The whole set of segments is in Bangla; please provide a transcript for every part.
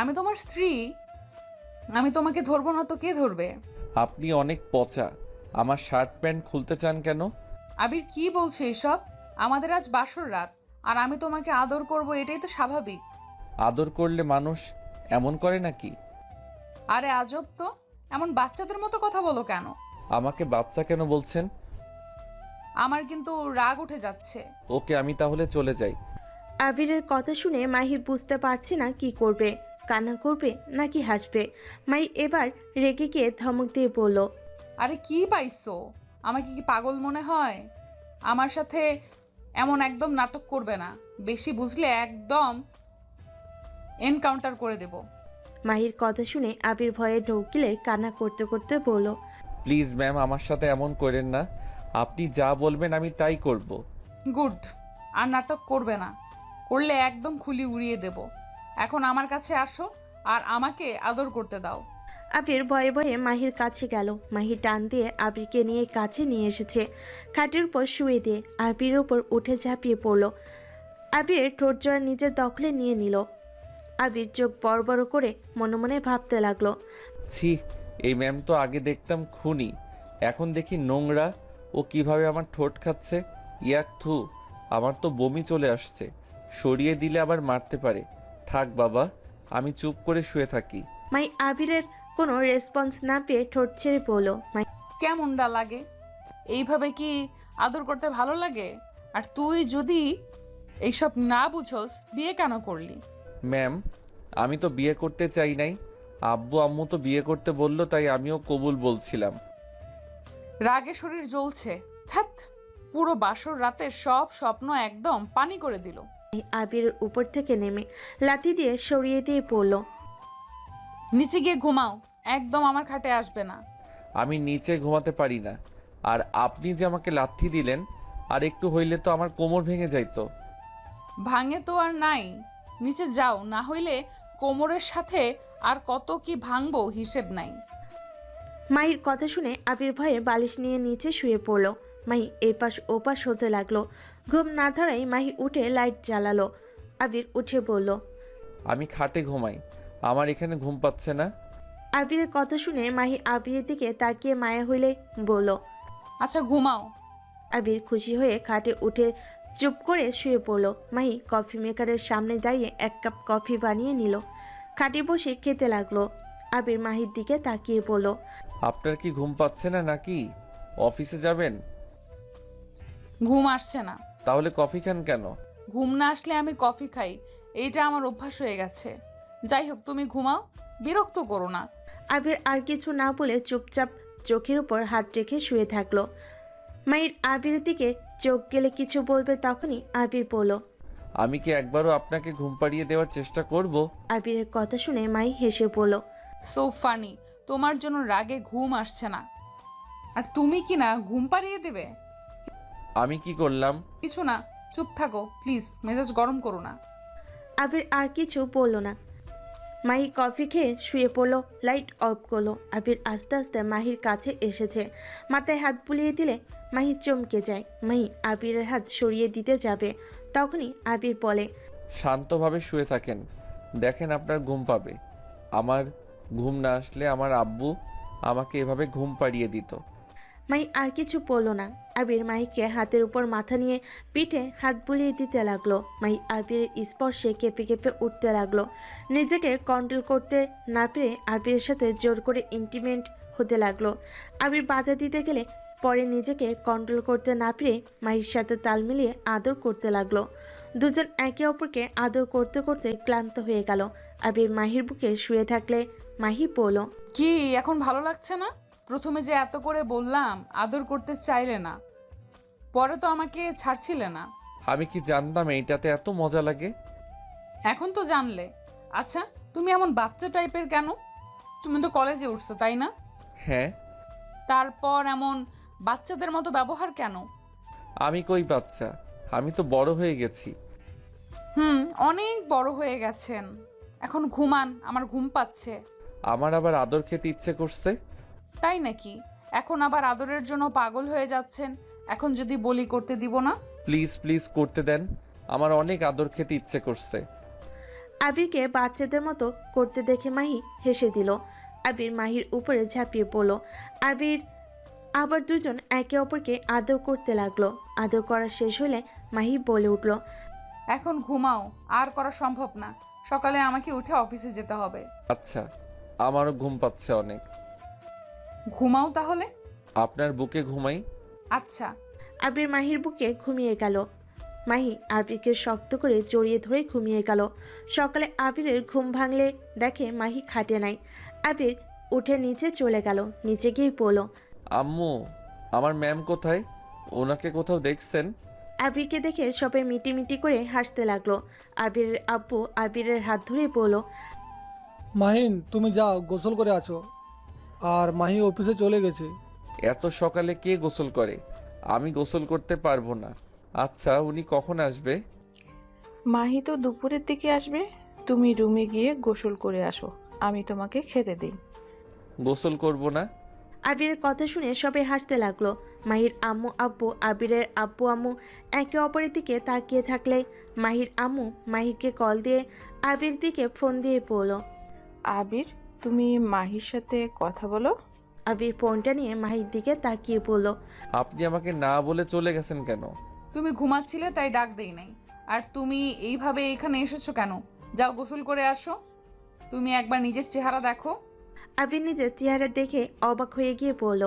আমি তোমার স্ত্রী, আমি তোমাকে ধরবো না তো কে ধরবে? আপনি অনেক পচা। আমার শার্ট প্যান্ট খুলতে চান কেন? আবির কি বলছো এসব? আমাদের আজ বাসর রাত, আর আমি তোমাকে আদর করব এটাই তো স্বাভাবিক। আদর করলে মানুষ এমন করে নাকি? আরে আজব তো, এমন বাচ্চাদের মতো কথা বলো কেন? আমাকে বাচ্চা কেন বলছেন? আমার কিন্তু রাগ উঠে যাচ্ছে। ওকে, আমি তাহলে চলে যাই। আবিরের কথা শুনে মাহি বুঝতে পারছে না কি করবে, কান্না করবে নাকি হাসবে। মাহি এবার রেগে গিয়ে ধমক দিয়ে বলল, আরে কি পাইছো? আমাকে কি পাগল মনে হয়? আমার সাথে এমন একদম নাটক করবে না, বেশি বুঝলে একদম এনকাউন্টার করে দেব। মাহির কথা শুনে আবির ভয়ে ঢোকিলে কান্না করতে করতে বলল, প্লিজ ম্যাম, আমার সাথে এমন করেন না। আপনি যা বলবেন আমি তাই করব। গুড। আর নাটক করবে না, করলে একদম খুলি উড়িয়ে দেব। এখন আমার কাছে আসো আর আমাকে আদর করতে দাও। আবির ভয়ে ভয়ে মাহির কাছে গেল। মাহি টান দিয়ে আবিরকে নিয়ে কাছে নিয়ে এসেছে, খাটের উপর শুয়ে দিয়ে আবিরের উপর উঠে ঝাঁপিয়ে পড়ল। আবির ঠোঁট জোড়া নিজের দখলে নিয়ে নিল। আবির চোখ বড় বড় করে মনে মনে ভাবতে লাগলো, ছি, এই ম্যাম তো আগে দেখতাম খুনি, এখন দেখি নোংরা। ও কিভাবে আমার ঠোঁট খাচ্ছে! ইয়াক থু, আমার তো বমি চলে আসছে। সরিয়ে দিলে আবার মারতে পারে। থাক বাবা, আমি চুপ করে শুয়ে থাকি। মাই আবিরের কোনো রেসপন্স না পেয়ে ঠোঁট ছেড়ে পড়ল। মাই কেমনটা লাগে? এইভাবে কি আদর করতে ভালো লাগে? আর তুই যদি এইসব না বুঝোস, বিয়ে কেন করলি? ম্যাম, আমি তো বিয়ে করতে চাই নাই। আব্বু আম্মু তো বিয়ে করতে বললো, তাই আমিও কবুল বলছিলাম। রাগে শরীর জ্বলছে। ধ্যাৎ, পুরো বাসর রাতের সব স্বপ্ন একদম পানি করে দিল। আবিরের উপর থেকে নেমে লাথি দিয়ে সরিয়ে দিয়ে পড়ল। নিচে গিয়ে ঘুমাও, একদম আমার খাটে আসবে না। আমি নিচে ঘুমাতে পারি না। আর আপনি যে আমাকে লাথি দিলেন, আর একটু হইলে তো আমার কোমর ভেঙে যাইতো। ভাঙে তো আর নাই, নিচে যাও, না হইলে কোমরের সাথে আর কত কি ভাঙবো হিসেব নাই। মাহির কথা শুনে আবির ভয়ে বালিশ নিয়ে নিচে শুয়ে পড়ল। মাহি এপাশ ওপাশ হতে লাগলো। ঘুম না ধরাই মাহি উঠে লাইট জ্বালালো। আবির উঠে বলল, আমি খাটে ঘুমাই, আমার এখানে ঘুম পাচ্ছে না। আবিরের কথা শুনে মাহি আবিরের দিকে তাকিয়ে মায়া হইলে বলল। আচ্ছা ঘুমাও। আবির খুশি হয়ে খাটে উঠে চুপ করে শুয়ে পড়ল। মাহি কফি মেকারের সামনে দাঁড়িয়ে এক কাপ কফি বানিয়ে নিল। খাটে বসে খেতে লাগলো। আবির মাহির দিকে তাকিয়ে বলল, আপনার কি ঘুম পাচ্ছে না নাকি? অফিসে যাবেন? ঘুম আসছে না। তাহলে কফি খান কেন? ঘুম না আসলে আমি কফি খাই, এইটা আমার অভ্যাস হয়ে গেছে। যাই হোক, তুমি ঘুমাও, বিরক্ত করো না। আবির আর কিছু না বলে চুপচাপ চোখের উপর হাত রেখে শুয়ে থাকলো। মাহির আবিরের দিকে চোখ গেলে কিছু বলবে, তখনই আবির বলল। আমি কি একবারও আপনাকে ঘুম পাড়িয়ে দেওয়ার চেষ্টা করব? আবিরের কথা শুনে মাহি হেসে বলল, সো ফানি, তোমার জন্য রাগে ঘুম আসছে না, আর তুমি কি না ঘুম পাড়িয়ে দেবে? আমি কি করলাম? কিছু না, চুপ থাকো প্লিজ, মেজাজ গরম করো না। আবির আর কিছু বলল না। মাহি কফি খেয়ে শুয়ে পড়লো, লাইট অফ করলো। আবির আস্তে আস্তে মাহির কাছে এসেছে, মাথায় হাত বুলিয়ে দিলে মাহি চমকে যায়। মাহি আবিরের হাত সরিয়ে দিতে যাবে, তখনই আবির বলে, শান্তভাবে শুয়ে থাকেন, দেখেন আপনার ঘুম পাবে। আমার ঘুম না আসলে আমার আব্বু আমাকে এভাবে ঘুম পাড়িয়ে দিত। মাহি আর কিছু বলল না। আবির মাহিকে হাতের উপর মাথা নিয়ে পিঠে হাত বুলিয়ে দিতে লাগলো। মাহি আবিরের স্পর্শে কেঁপে কেঁপে উঠতে লাগলো। নিজেকে কন্ট্রোল করতে না পেরে আবিরের সাথে জোর করে ইন্টিমেট হতে লাগলো। আবির বাধা দিতে গেলে পরে নিজেকে কন্ট্রোল করতে না পেরে মাহির সাথে তাল মিলিয়ে আদর করতে লাগলো। দুজন একে অপরকে আদর করতে করতে ক্লান্ত হয়ে গেল। আবির মাহির বুকে শুয়ে থাকলে মাহি বলল, কি এখন ভালো লাগছে না? প্রথমে যে এত করে বললাম আদর করতে চাইলে না, পরে তো আমাকে ছাড়ছিলে না। আমি কি জানতাম এইটাতে এত মজা লাগে? এখন তো জানলে। আচ্ছা, তুমি এমন বাচ্চা টাইপের কেন? তুমি তো কলেজে উঠছো, তাই না? হ্যাঁ। তারপর এমন বাচ্চাদের মতো ব্যবহার কেন? আমি কই বাচ্চা, আমি তো বড় হয়ে গেছি। অনেক বড় হয়ে গেছেন। এখন ঘুমান, আমার ঘুম পাচ্ছে। আমার আবার আদর খেতে ইচ্ছে করছে। তাই নাকি? এখন আবার আদরের জন্য পাগল হয়ে যাচ্ছেন। এখন যদি বলি করতে দিব না? প্লিজ প্লিজ করতে দেন, আমার অনেক আদর খেতে ইচ্ছে করছে। আবিরকে বাচ্চাদের মতো করতে দেখে মাহি হেসে দিল। আবির মাহির উপরে ঝাঁপিয়ে পড়ল। আবির আবার দুজন একে অপরকে আদর করতে লাগলো। আদর করা শেষ হলে মাহি বলে উঠল, এখন ঘুমাও, আর করা সম্ভব না। সকালে আমাকে উঠে অফিসে যেতে হবে। আচ্ছা, আমারও ঘুম পাচ্ছে অনেক। ঘুমাও তাহলে। আপনার বুকে ঘুমাই। আচ্ছা। আবির মাহির বুকে ঘুমিয়ে গেল। মাহি আবিরকে শক্ত করে জড়িয়ে ধরে ঘুমিয়ে গেল। সকালে আবিরের ঘুম ভাঙলে দেখে মাহি খাটে নাই। আবির উঠে নিচে চলে গেল। নিচে গিয়ে পড়ল। আম্মু, আমার ম্যাম কোথায়? ওনাকে কোথাও দেখছেন? আবিরকে দেখে সবাই মিটিমিটি করে হাসতে লাগলো। আবিরের আব্বু আবিরের হাত ধরে বলল, মাহিন, তুমি যাও, গোসল করে আছো। আর মাহি অফিসে চলে গেছে। এত সকালে কে গোসল করে? আমি গোসল করতে পারবো না। আচ্ছা, উনি কখন আসবে? মাহি তো দুপুরের দিকে আসবে। তুমি রুমে গিয়ে গোসল করে আসো, আমি তোমাকে খেতে দিই। গোসল করব না। আবিরের কথা শুনে সবাই হাসতে লাগলো। মাহির আম্মু আব্বু আবিরের আব্বু আম্মু একে অপরের দিকে তাকিয়ে থাকলে মাহির আম্মু মাহিকে কল দিয়ে আবির দিকে ফোন দিয়ে বলল, আবির, তুমি মাহির সাথে কথা বলো। আবির ফোনটা নিয়ে মাহির দিকে তাকিয়ে বলল, আপনি আমাকে না বলে চলে গেছেন কেন? তুমি ঘুমাচ্ছিলে তাই ডাক দেই নাই। আর তুমি এইভাবে এখানে এসেছো কেন? যাও গোসল করে আসো। তুমি একবার নিজের চেহারা দেখো। আবির নিজের চেহারা দেখে অবাক হয়ে গিয়ে বলল।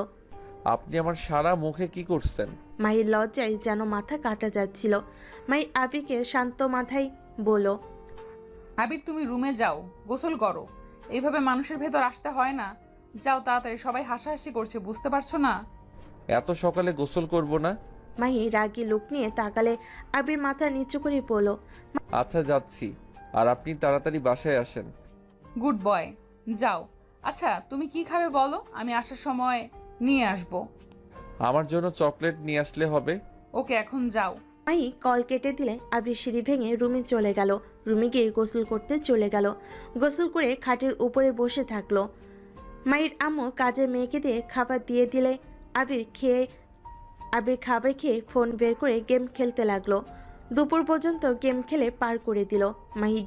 আপনি আমার সারা মুখে কি করছেন? মাহির লজ্জায় যেন মাথা কাটা যাচ্ছিল। মাহি আবিরকে শান্ত মাথায় বলল, আবির, তুমি রুমে যাও, গোসল করো। এইভাবে মানুষের ভেতর আসতে হয় না। যাও তাড়াতাড়ি, সবাই হাসাহাসি করছে, বুঝতে পারছো না? এত সকালে গোসল করব না। মাহি রাগী লোক নিয়ে তাকালে আবির মাথা নিচু করে বলল, আচ্ছা, যাচ্ছি। আর আপনি তাড়াতাড়ি বাসায় আসেন। গুড বয়, যাও। আচ্ছা, তুমি কি খাবে বলো, আমি আসার সময় নিয়ে আসবো। আমার জন্য চকলেট নিয়ে আসলে হবে। ওকে, এখন যাও। মাহি কল কেটে দিলে আবির সিঁড়ি ভেঙে রুমে চলে গেল। রুমে গিয়ে গোসল করতে চলে গেল। গোসল করে খাটের উপরে বসে থাকলো। মাহির আম্মু কাজের মেয়েকে দিয়ে খাবার দিয়ে দিলে আবির খাবার খেয়ে ফোন বের করে গেম খেলতে লাগলো। দুপুর পর্যন্ত গেম খেলে পার করে দিল। মাহি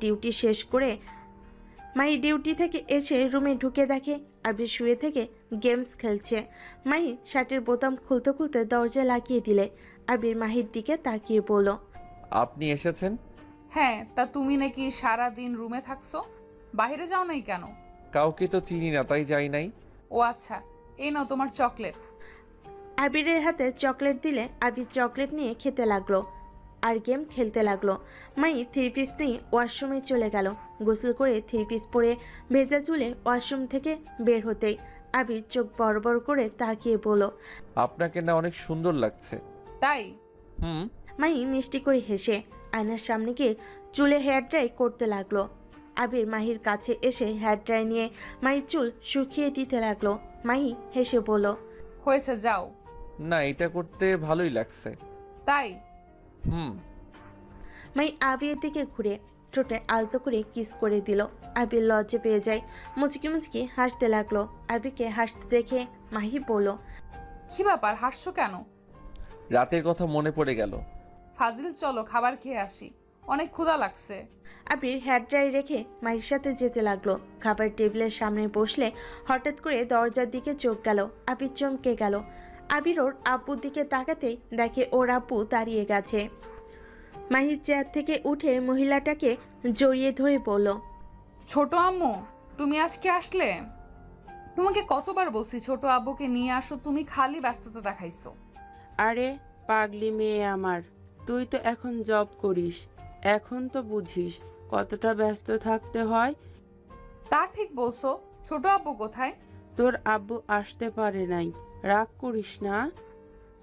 ডিউটি থেকে এসে রুমে ঢুকে দেখে আবির শুয়ে থেকে গেমস খেলছে। মাহি শার্টের বোতাম খুলতে খুলতে দরজা লাগিয়ে দিলে আবির মাহির দিকে তাকিয়ে বলল, আপনি এসেছেন? হ্যাঁ, তা তুমি নাকি সারা দিন রুমে থাকছো? বাইরে যাও নাই কেন? কাউকে তো চিনি না, তাই যাই নাই। ও আচ্ছা, এই নাও তোমার চকলেট। আবিরের হাতে চকলেট দিলে আবির চকলেট নিয়ে খেতে লাগলো আর গেম খেলতে লাগলো। মাহি থ্রি পিস নিয়ে ওয়াশরুমে চলে গেল। গোসল করে থ্রি পিস পরে ভেজা চুলে ওয়াশরুম থেকে বের হতেই আবির চোখ বড় বড় করে তাকিয়ে বলল, আপনাকে না অনেক সুন্দর লাগছে। তাই? হুম। মাহি মিষ্টি করে হেসে আয়নার সামনে গিয়ে চুলে হেয়ার ড্রাই করতে লাগলো। আবির মাহির কাছে এসে হেয়ার ড্রাই নিয়ে মাহির চুল শুকিয়ে দিতে লাগলো। মাহি হেসে বলল, হয়েছে, যাও। না, এটা করতে ভালোই লাগছে। তাই? হুম। মাহি আবিরের দিকে ঘুরে ঠোঁটে আলতো করে কিস করে দিল। আবির লজ্জা পেয়ে যায়, মুচকি মুচকি হাসতে লাগলো। আবিরকে হাসতে দেখে মাহি বলল, কি ব্যাপার, হাসছো কেন? রাতের কথা মনে পড়ে গেল। ফাজিল, চলো খাবার খেয়ে আসি, অনেক ক্ষুধা লাগছে। আবির হেয়ার ড্রাই রেখে মাহির সাথে যেতে লাগলো। খাবার টেবিলের সামনে বসলে হঠাৎ করে দরজার দিকে চোখ গেল। আবির চমকে গেল। আবির ওর আব্বুর দিকে তাকাতেই দেখে ওর আব্বু দাঁড়িয়ে গেছে। মাহির চেয়ার থেকে উঠে মহিলাটাকে জড়িয়ে ধরে বলল, ছোট আম্মু, তুমি আজকে আসলে? তোমাকে কতবার বলছি ছোট আব্বুকে নিয়ে আসো, তুমি খালি ব্যস্ততা দেখাইছো। আরে পাগলি মেয়ে আমার, তুই তো এখন জব করিস, এখন তো বুঝিস কতটা ব্যস্ত থাকতে হয়। তা ঠিক বলছো। ছোট আব্বু কোথায়? তোর আব্বু আসতে পারে নাই, রাগ করিস না।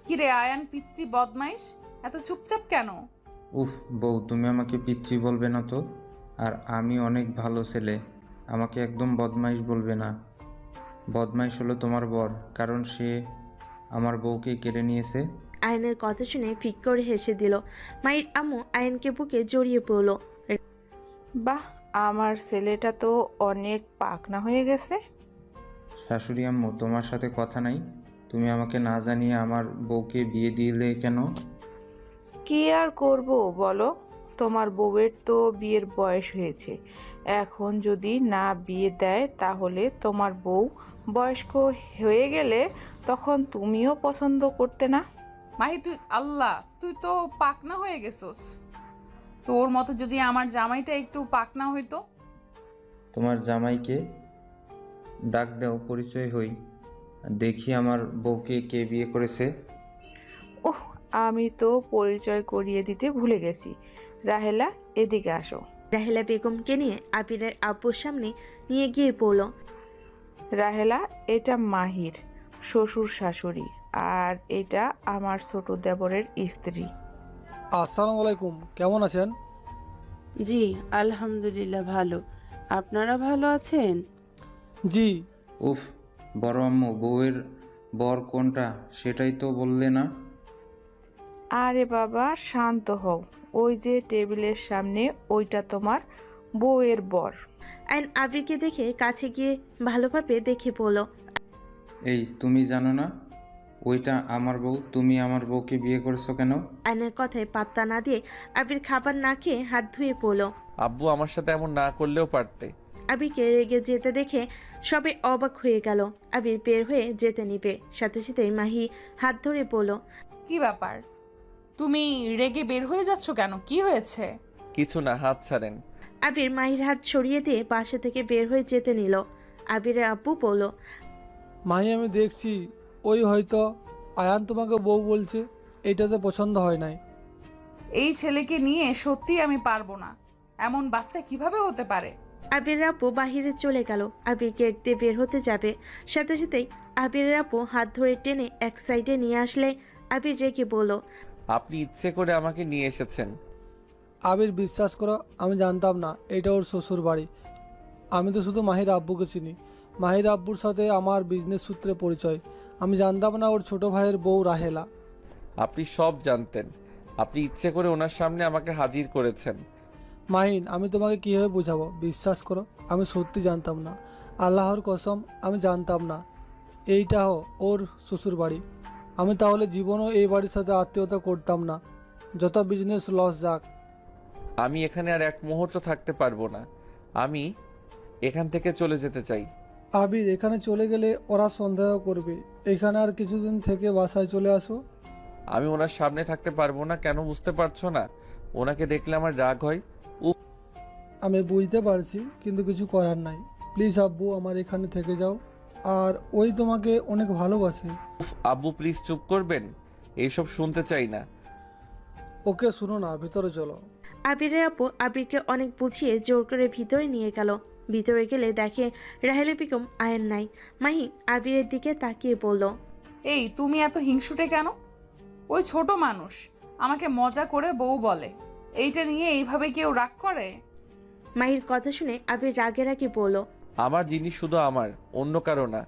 কিরে আয়ান, পিচ্চি বদমাইশ, এত চুপচাপ কেন? উফ বউ, তুমি আমাকে পিচ্চি বলবে না তো। আর আমি অনেক ভালো ছেলে, আমাকে একদম বদমাইশ বলবে না। বদমাইশ হলো তোমার বর, কারণ সে আমার বউকে কেড়ে নিয়েছে। আয়নের কথা শুনে ফিক করে হেসে দিল। মাহির আম্মু আয়নকে বুকে জড়িয়ে পড়ল। বাহ, আমার ছেলেটা তো অনেক পাকনা হয়ে গেছে। শাশুড়ি আম্মু, তোমার সাথে কথা নাই? তুমি আমাকে না জানিয়ে আমার বউকে বিয়ে দিলে কেন? কি আর করব বলো, তোমার বউয়ের তো বিয়ের বয়স হয়েছে, এখন যদি না বিয়ে দেয় তাহলে তোমার বউ বয়স্ক হয়ে গেলে তখন তুমিও পছন্দ করতে না। মাহি তুই আল্লাহ, তুই তো পাকনা হয়ে গেছস। তোর মতো যদি আমার জামাইটা একটু পাকনা হইতো। তোমার জামাইকে ডাক দাও, পরিচয় হই, দেখি আমার বউকে কে বিয়ে করেছে। ওহ, আমি তো পরিচয় করিয়ে দিতে ভুলে গেছি। রাহেলা, এদিকে আসো। রাহেলা বেগমকে নিয়ে আবিরের আব্বুর সামনে নিয়ে গিয়ে বলল, রাহেলা, এটা মাহির শ্বশুর শাশুড়ি, আর এটা আমার ছোট দেবরের স্ত্রী। আসসালামু আলাইকুম, কেমন আছেন? জি আলহামদুলিল্লাহ ভালো। আপনারা ভালো আছেন? জি। উফ, বড় আম্মু, বউয়ের বর কোনটা সেটাই তো বললে না। আরে বাবা, শান্ত হও। ওই যে টেবিলের সামনে, ওইটা তোমার বউয়ের বর। আইন আবিরকে দেখে কাছে গিয়ে ভালোভাবে দেখে বলল, এই, তুমি জানো না ওইটা আমার বউ? তুমি আমার বউকে বিয়ে করেছো কেন? আইনের কথায় পাত্তা না দিয়ে আবির খাবার না খেয়ে হাত ধুয়ে পড়ল। আব্বু আমার সাথে এমন না করলেও পারতে। আবিরকে রেগে যেতে দেখে সবে অবাক হয়ে গেল। আবির বের হয়ে যেতে নিবে, সাথে সাথেই মাহি হাত ধরে বলল, কি ব্যাপার, তুমি রেগে বের হয়ে যাচ্ছ কেন? কি হয়েছে? কিছু না, হাত ছাড়েন। আবির মাহির হাত সরিয়ে দিয়ে বাসা থেকে বের হয়ে যেতে নিল। আবিরের আব্বু বলল, মাহি আমি দেখছি ওই হয়তো আয়ান তোমাকে বউ বলছে, এইটাতে পছন্দ হয় নাই। এই ছেলেকে নিয়ে সত্যি আমি পারবো না। এমন বাচ্চা কিভাবে হতে পারে? আবিরের আপু বাহিরে চলে গেল। আবির গেট দিয়ে বের হতে যাবে, সাথে সাথেই আবিরের আপু হাত ধরে টেনে এক সাইডে নিয়ে আসলে আবির রেগে বলল, আপনি ইচ্ছে করে আমাকে নিয়ে এসেছেন। আবির বিশ্বাস করো, আমি জানতাম না এটা ওর শ্বশুর বাড়ি। আমি তো শুধু মাহির আব্বুকে চিনি। মাহির আব্বুর সাথে আমার বিজনেস সূত্রে পরিচয়। আমি জানতাম না ওর ছোট ভাইয়ের বউ রাহেলা। আপনি সব জানতেন, আপনি ইচ্ছে করে ওনার সামনে আমাকে হাজির করেছেন। মাহিন, আমি তোমাকে কীভাবে বোঝাবো? বিশ্বাস করো, আমি সত্যি জানতাম না। আল্লাহর কসম, আমি জানতাম না এইটাও ওর শ্বশুর বাড়ি। আমি তাহলে জীবনও এই বাড়ির সাথে আত্মীয়তা করতাম না, যত বিজনেস লস যাক। আমি এখানে আর এক মুহূর্ত থাকতে পারবো না। আমি এখান থেকে চলে যেতে চাই। আবির, এখানে চলে গেলে ওরা সন্দেহ করবে। এখানে আর কিছুদিন থেকে বাসায় চলে আসো। আমি ওনার সামনে থাকতে পারবো না, কেন বুঝতে পারছো না? ওনাকে দেখলে আমার রাগ হয়। আমি বুঝতে পারছি, কিন্তু কিছু করার নাই। প্লিজ আব্বু, আমার এখানে থেকে যাও। আর ওই তোমাকে অনেক ভালোবাসে। উফ, আব্বু প্লিজ চুপ করবেন, এইসব শুনতে চাই না। ওকে শুনো না, ভিতরে চলো। আবিরের আপু আবিরকে অনেক বুঝিয়ে জোর করে ভিতরে নিয়ে গেল। ভিতরে গেলে দেখে রাহেলা বেগম আয়েন নাই। মাহি আবিরের দিকে তাকিয়ে বলল, এই তুমি এত হিংসুটে কেন? ওই ছোট মানুষ, আমাকে মজা করে বউ বলে। এইটা নিয়ে এইভাবে কেউ রাগ করে? মাহির কথা শুনে আবির রাগে রাগে বলল, আমার জিনিস শুধু আমার, অন্য কারো না।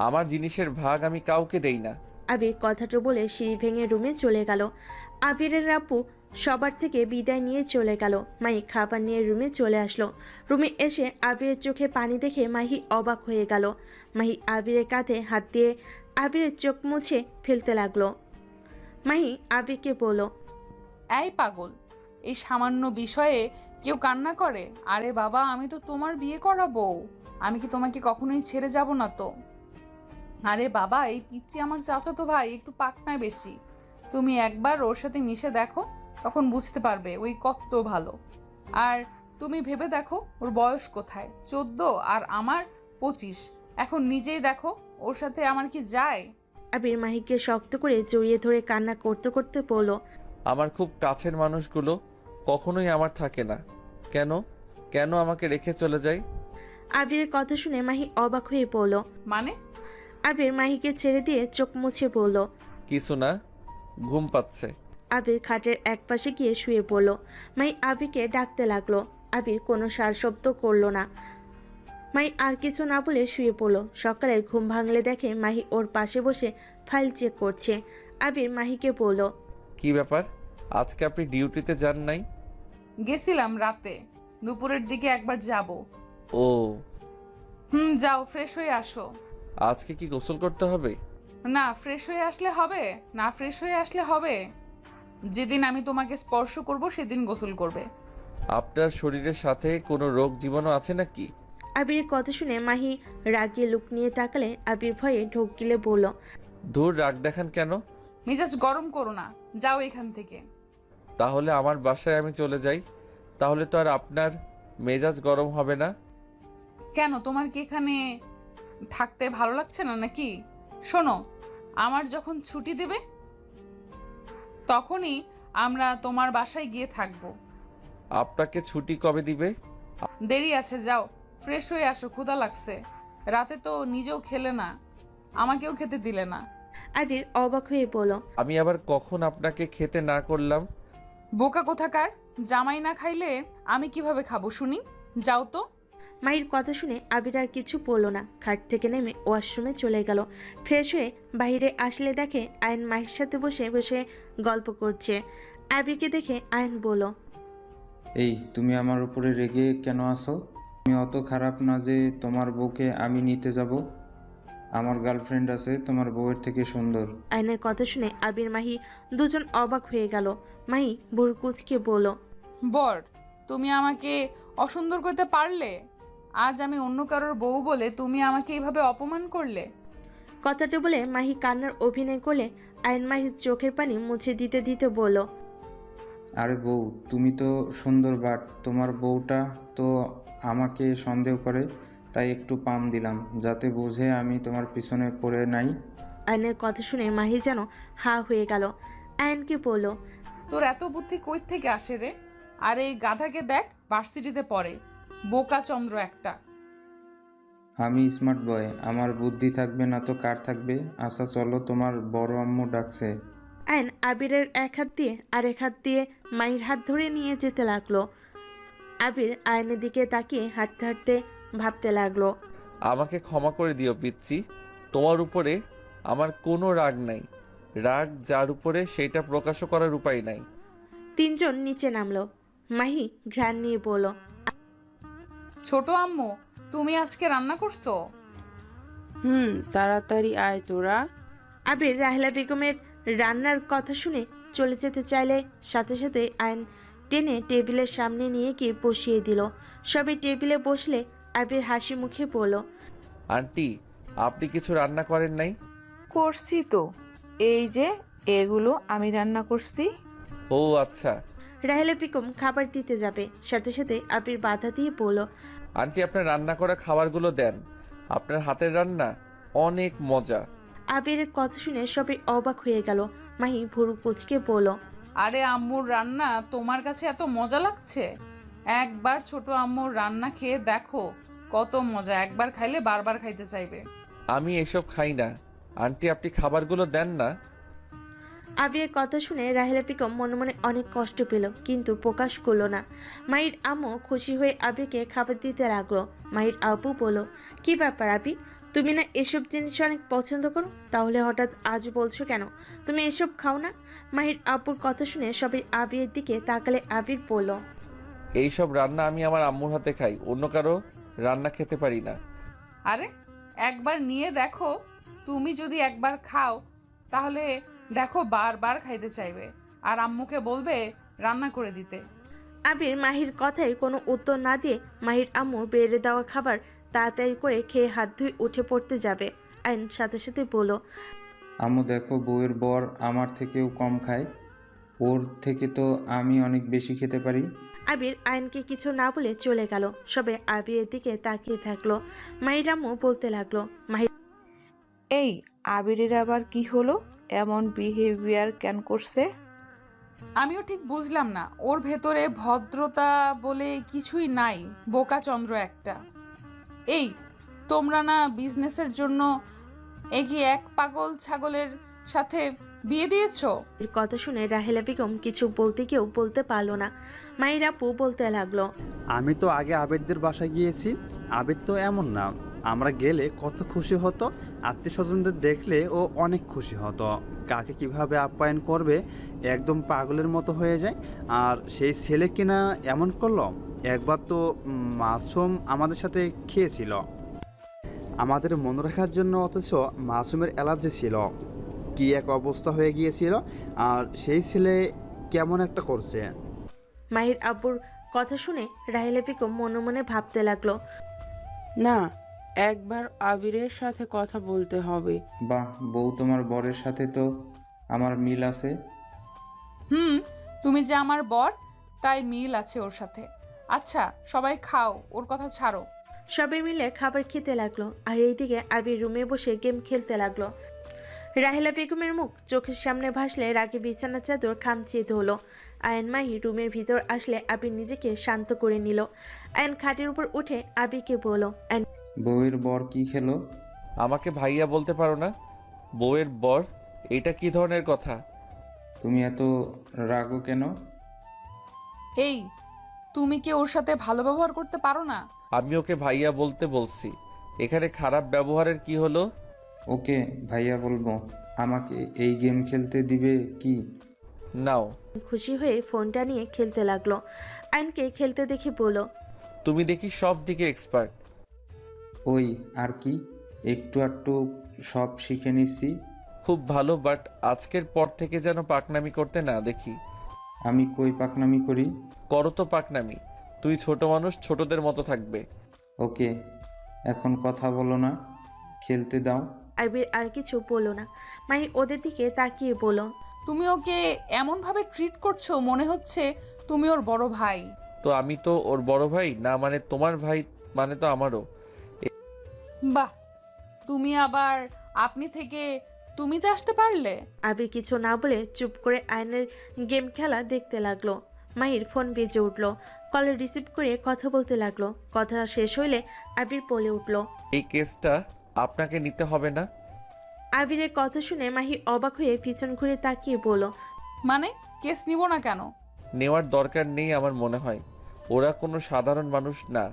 আমার জিনিসের ভাগ আমি কাউকে দেই না। আবির কথাটা বলে সিঁড়ি ভেঙে রুমে চলে গেল। আবিরের আপু সবার থেকে বিদায় নিয়ে চলে গেল। মাহি খাবার নিয়ে রুমে চলে আসলো। রুমে এসে আবিরের চোখে পানি দেখে মাহি অবাক হয়ে গেল। মাহি আবিরের কাঁধে হাত দিয়ে আবিরের চোখ মুছে ফেলতে লাগলো। মাহি আবিরকে বলল, এই পাগল, এই সামান্য বিষয়ে কেউ কান্না করে? আরে বাবা, আমি তো তোমার বিয়ে করা বউ। আমি কি তোমাকে কখনোই ছেড়ে যাব না তো? আরে বাবা, এই পিচ্চি আমার চাচাতো ভাই, একটু পাকনায় বেশি। তুমি একবার ওর সাথে মিশে দেখো, তখন বুঝতে পারবে ওই কত ভালো। আর তুমি ভেবে দেখো ওর বয়স কোথায়, 14 আর আমার 25। এখন নিজেই দেখো ওর সাথে আমার কি যায়। আবির মাহিকে শক্ত করে জড়িয়ে ধরে কান্না করতে করতে বলল, আমার খুব কাছের মানুষগুলো কখনোই আমার থাকে না। কেন কেন আমাকে রেখে চলে যায়? আবিরের কথা শুনে মাহি অবাক হয়ে পড়ল। মানে? আবির মাহিকে ছেড়ে দিয়ে চোখ মুছে বলল, কিছু না, ঘুম পাচ্ছে। আবির খাটের এক পাশে গিয়ে শুয়ে পড়ল। মাহি আবিরকে ডাকতে লাগলো। আবির কোনো সার শব্দ করলো না। মাহি আর কিছু না বলে শুয়ে পড়ল। সকালে ঘুম ভাঙলে দেখে মাহি ওর পাশে বসে ফাইল চেক করছে। আবির মাহিকে বলল, কি ব্যাপার, আজকে আপনি ডিউটিতে যান নাই? গেছিলাম রাতে, দুপুরের দিকে একবার যাব। ও, যাও, ফ্রেশ হয়ে আসো। আজকে কি গোসল করতে হবে? না, ফ্রেশ হয়ে আসলে হবে না, ফ্রেশ হয়ে আসলে হবে। যেদিন আমি তোমাকে স্পর্শ করব সেদিন গোসল করবে। আপনার শরীরের সাথে কোনো রোগ জীবাণু আছে নাকি? আবিরের কথা শুনে মাহি রাগিয়ে লুক নিয়ে তাকালে আবির ভয়ে ঢোক গিলে বলল, দূর রাগ দেখান কেন? মেজাজ গরম করো না, যাও এখান থেকে। তাহলে আমার বাসায় আমি চলে যাই, তাহলে তো আর আপনার মেজাজ গরম হবে না। কেন, তোমার কি এখানে থাকতে ভালো লাগছে না নাকি? শোনো, আমার যখন ছুটি দেবে তখনই আমরা তোমার বাসায় গিয়ে থাকবো। আপনাকে ছুটি কবে দিবে? দেরি আছে, যাও ফ্রেশ হয়ে আসো, ক্ষুধা লাগছে। রাতে তো নিজেও খেলে না, আমাকেও খেতে দিলে না। আবির অবাক হয়ে বলল, আমি আবার কখন আপনাকে খেতে না করলাম? বোকা কোথাকার, জামাই না খাইলে আমি কিভাবে খাবো শুনি? যাও তো। মাহির কথা শুনে আবির আর কিছু বলল না, খাট থেকে নেমে ওয়াশরুমে চলে গেল। ফ্রেশ হয়ে বাইরে আসলে দেখে আয়ন মাহির সাথে বসে বসে গল্প করছে। আবিরকে দেখে আয়ন বলল, এই তুমি আমার উপরে রেগে কেন আসো? আমি অত খারাপ না যে তোমার বউকে আমি নিতে যাব। আমার গার্লফ্রেন্ড আছে তোমার বউয়ের থেকে সুন্দর। আয়নের কথা শুনে আবির মাহি দুজন অবাক হয়ে গেল। মাহি বুড়কুচকে বলল, বর, তুমি আমাকে অসুন্দর করতে পারলে? আজ আমি অন্য কারোর বউ বলে তুমি আমাকে এইভাবে অপমান করলে। কথাটা বলে মাহি কান্নার অভিনয় করলে আয়ন মাহির চোখের পানি মুছে দিতে দিতে বলল, আরে বউ, তুমি তো সুন্দর, বাট তোমার বউটা তো আমাকে সন্দেহ করে, তাই একটু পাম দিলাম যাতে বোঝে আমি তোমার পিছনে পড়ে নাই। আয়নের কথা শুনে মাহি যেন হা হয়ে গেল। আয়নকে বলল, তোর এত বুদ্ধি কই থেকে আসে রে? আর এই গাধাকে দেখ, ভার্সিটিতে পড়ে, বোকা চন্দ্র একটা। আমি স্মার্ট বয়, আমার বুদ্ধি থাকবে না তো কার থাকবে? আচ্ছা চলো, তোমার বড় আম্মু ডাকছে। আয়ন আবিরের এক হাত দিয়ে আর এক হাত দিয়ে মাহির হাত ধরে নিয়ে যেতে লাগলো। আবির আয়নের দিকে তাকিয়ে হাঁটতে হাঁটতে ভাবতে লাগলো। আমাকে ক্ষমা করে দিও পিচ্ছি, তোমার উপরে আমার কোনো রাগ নাই। রাগ যার উপরে সেইটা প্রকাশও করার উপায় নাই। তিনজন নিচে নামলো। মাহি ঘ্রাণ নিয়ে বলল, ছোট আম্মু, তুমি আজকে রান্না করছো? তাড়াতাড়ি আয় তোরা। আবির রাহেলা বেগমের রান্নার কথা শুনে চলে যেতে চাইলে সাথে সাথে আয়ন টেনে টেবিলের সামনে নিয়ে গিয়ে বসিয়ে দিল। সবাই টেবিলে বসলে আবির হাসি মুখে বলল, আন্টি, আপনি কিছু রান্না করেন নাই? করছি তো, এই যে এগুলো আমি রান্না করছি। ও আচ্ছা। রাহেলা বেগম খাবার দিতে যাবে, সাথে সাথে আবির বাধা দিয়ে বলল, আন্টি, আপনার রান্না করা খাবারগুলো দেন, আপনার হাতের রান্না অনেক মজা। আবিরের কথা শুনে সবাই অবাক হয়ে গেল। মাহি ভুরু কুচকে বলল, আরে আম্মুর রান্না তোমার কাছে এত মজা লাগছে? একবার ছোট আম্মুর রান্না খেয়ে দেখো, কত মজা, একবার খাইলে বারবার খাইতে চাইবে। আমি এসব খাই না আন্টি, আপনি খাবারগুলো দেন না। আবিরের কথা শুনে রাহেলা বেগম মনে মনে অনেক কষ্ট পেল, কিন্তু প্রকাশ করলো না। মাহির আম্মু খুশি হয়ে আবিরকে খাবার দিতে লাগলো। মাহির আব্বু বলল, কি ব্যাপার আবি, তুমি না এসব জিনিস অনেক পছন্দ করো, তাহলে হঠাৎ আজ বলছো কেন তুমি এসব খাও না? মাহির আব্বুর কথা শুনে সবাই আবিরের দিকে তাকালে আবির বলল, এইসব রান্না আমি আমার আম্মুর হাতে খাই, অন্য কারো রান্না খেতে পারি না। আরে একবার নিয়ে দেখো, তুমি যদি একবার খাও তাহলে দেখো বারবার খাইতে চাইবে, আর আম্মুকে বলবে রান্না করে দিতে। আবির মাহির কথায় কোনো উত্তর না দিয়ে মাহির আম্মু বেড়ে দেওয়া খাবার তাড়াতাড়ি করে খেয়ে হাত ধুয়ে উঠে পড়তে যাবে। আইন সাথে সাথে বলল, আম্মু দেখো, বউয়ের বর আমার থেকেও কম খায়, ওর থেকে তো আমি অনেক বেশি খেতে পারি। আবির আইনকে কিছু না বলে চলে গেল। সবে আবিরের দিকে তাকিয়ে থাকলো। মাহির আম্মু বলতে লাগলো, মাহির এই আবিরের আবার কি হলো? এমন বিহেভিয়ার কেন করছে? আমিও ঠিক বুঝলাম না, ওর ভেতরে ভদ্রতা বলে কিছুই নাই, বোকা চন্দ্র একটা। এই তোমরা না বিজনেসের জন্য এগিয়ে এক পাগল ছাগলের সাথে বিয়ে দিয়েছো? এর কথা শুনে রাহেলা বেগম কিছু বলতে গিয়েও বলতে পারলো না। মাহির আপু বলতে লাগলো, আমি তো আগে আবেদদের বাসায় গিয়েছি, আবেদ তো এমন না, আমরা গেলে কত খুশি হতো, আত্মীয় স্বজনদের দেখলে ও অনেক খুশি হতো, কাকে কিভাবে আপ্যায়ন করবে একদম পাগলের মতো হয়ে যায়। আর সেই ছেলে কিনা এমন করলো, একবার তো মাসুম আমাদের সাথে খেয়েছিল আমাদের মনে রাখার জন্য, অথচ মাসুমের অ্যালার্জি ছিল, কি এক অবস্থা হয়ে গিয়েছিল। আর সেই ছেলে কেমন একটা করছে। মাহির আব্বুর কথা শুনে রাহেলা বেগম মনে মনে ভাবতে লাগলো। না, একবার আবিরের সাথে কথা বলতে হবে। বাহ, বউ তোমার বরের সাথে তো আমার মিল আছে। হুম, তুমি যে আমার বর, তাই মিল আছে ওর সাথে। আচ্ছা সবাই খাও, ওর কথা ছাড়ো। সবাই মিলে খাবার খেতে লাগলো আর এইদিকে আবির রুমে বসে গেম খেলতে লাগলো। রাহেলা বেগমের মুখ চোখের সামনে ভাসলে রাগে বিছানা চাদর খামচিয়ে ধরলো। আয়ন মাহি রুমের ভিতর আসলে আবির নিজেকে শান্ত করে নিল। আয়ন খাটের উপর উঠে আবিরকে বলল, বউয়ের বর কি খেলো? আমাকে ভাইয়া বলতে পারো না? বউয়ের বর, এটা কি ধরনের কথা? তুমি এত রাগো কেন? এই, তুমি কি ওর সাথে ভালো ব্যবহার করতে পারো না? আমি ওকে ভাইয়া বলতে বলছি, এখানে খারাপ ব্যবহারের কি হলো? ওকে ভাইয়া বলবো। আমাকে এই গেম খেলতে দিবে কি? নাও। খুশি হয়ে ফোনটা নিয়ে খেলতে লাগলো। আয়নকে খেলতে দেখে বলল, তুমি দেখি সব দিকে এক্সপার্ট। ওই আর কি, একটু একটু সব শিখে নিচ্ছি। খুব ভালো, বাট আজকের পর থেকে যেন পাকনামি করতে না দেখি। আমি কই পাকনামি করি? করো তো পাকনামি। তুই ছোট মানুষ, ছোটদের মতো থাকবে। ওকে, এখন কথা বলো না, খেলতে দাও। আবির আর কিছু বলল না। মাহি ওদের দিকে তাকিয়ে বলল, তুমি ওকে এমনভাবে ট্রিট করছো, মনে হচ্ছে তুমি ওর বড় ভাই। তো আমি তো ওর বড় ভাই না, মানে তোমার ভাই মানে তো আমারও। বাহ, তুমি আবার আপনি থেকে তুমিতে আসতে পারলে। আবির কিছু না বলে চুপ করে আয়নের গেম খেলা দেখতে লাগলো। মাহির ফোন বেজে উঠল। কল রিসিভ করে কথা বলতে লাগলো। কথা শেষ হইলে আবির বলে উঠল। এই কেসটা আপনাকে নিতে হবে না। আবিরের কথা শুনে মাহি অবাক হয়ে পিছন ঘুরে তাকিয়ে বলল, মানে কেস নিব না কেন? নেওয়ার দরকার নেই আমার মনে হয়। ওরা কোনো সাধারণ মানুষ না,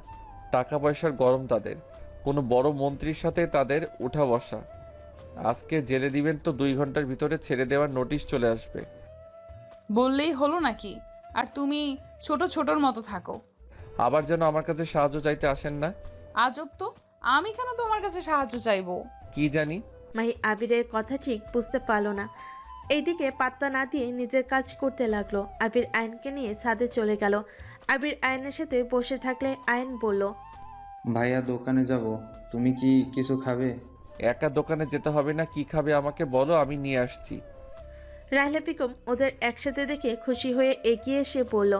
টাকা পয়সার গরম তাদের। কোনো বড় মন্ত্রীর সাথে তাদের উঠা বসা। আজকে জেলে দিবেন তো 2 ঘন্টার ভিতরে ছেড়ে দেওয়ার নোটিশ চলে আসবে। বললেই হলো নাকি? আর তুমি ছোট ছোটর মতো থাকো। আবার যেন আমার কাছে সাহায্য চাইতে আসেন না। আজব তো, আমি কেন তোমার কাছে সাহায্য চাইবো? কি জানি। মাহি আবিরের কথা ঠিক বুঝতে পারল না। এইদিকে পাত্তা না দিয়ে নিজের কাজ করতে লাগলো। আবির আয়নকে নিয়ে ছাদে চলে গেল। আবির আয়নের সাথে বসে থাকলে আয়ন বলল, ভাইয়া দোকানে যাব, তুমি কি কিছু খাবে? একা দোকানে যেতে হবে না, কি খাবে আমাকে বলো, আমি নিয়ে আসছি। রাহেলা বেগম ওদের একসাথে দেখে খুশি হয়ে এগিয়ে এসে বলল,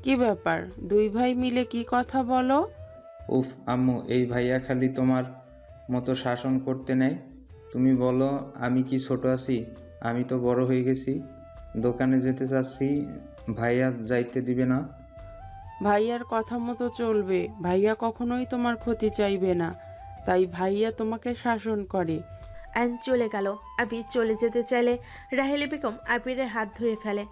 কি ব্যাপার, দুই ভাই মিলে কি কথা বলো? উফ আম্মু, এই ভাইয়া খালি তোমার মতো শাসন করতে নেয়। তুমি বলো আমি কি ছোট আছি? আমি তো বড় হয়ে গেছি। দোকানে যেতে চাচ্ছি, ভাইয়া যাইতে দিবে না। ভাইয়ার কথা মতো চলবে। ভাইয়া কখনোই তোমার ক্ষতি চাইবে না, তাই ভাইয়া তোমাকে শাসন করে। আয়ন চলে গেল। আবির চলে যেতে চাইলে রাহেলা বেগম আবিরের হাত ধরে ফেলে।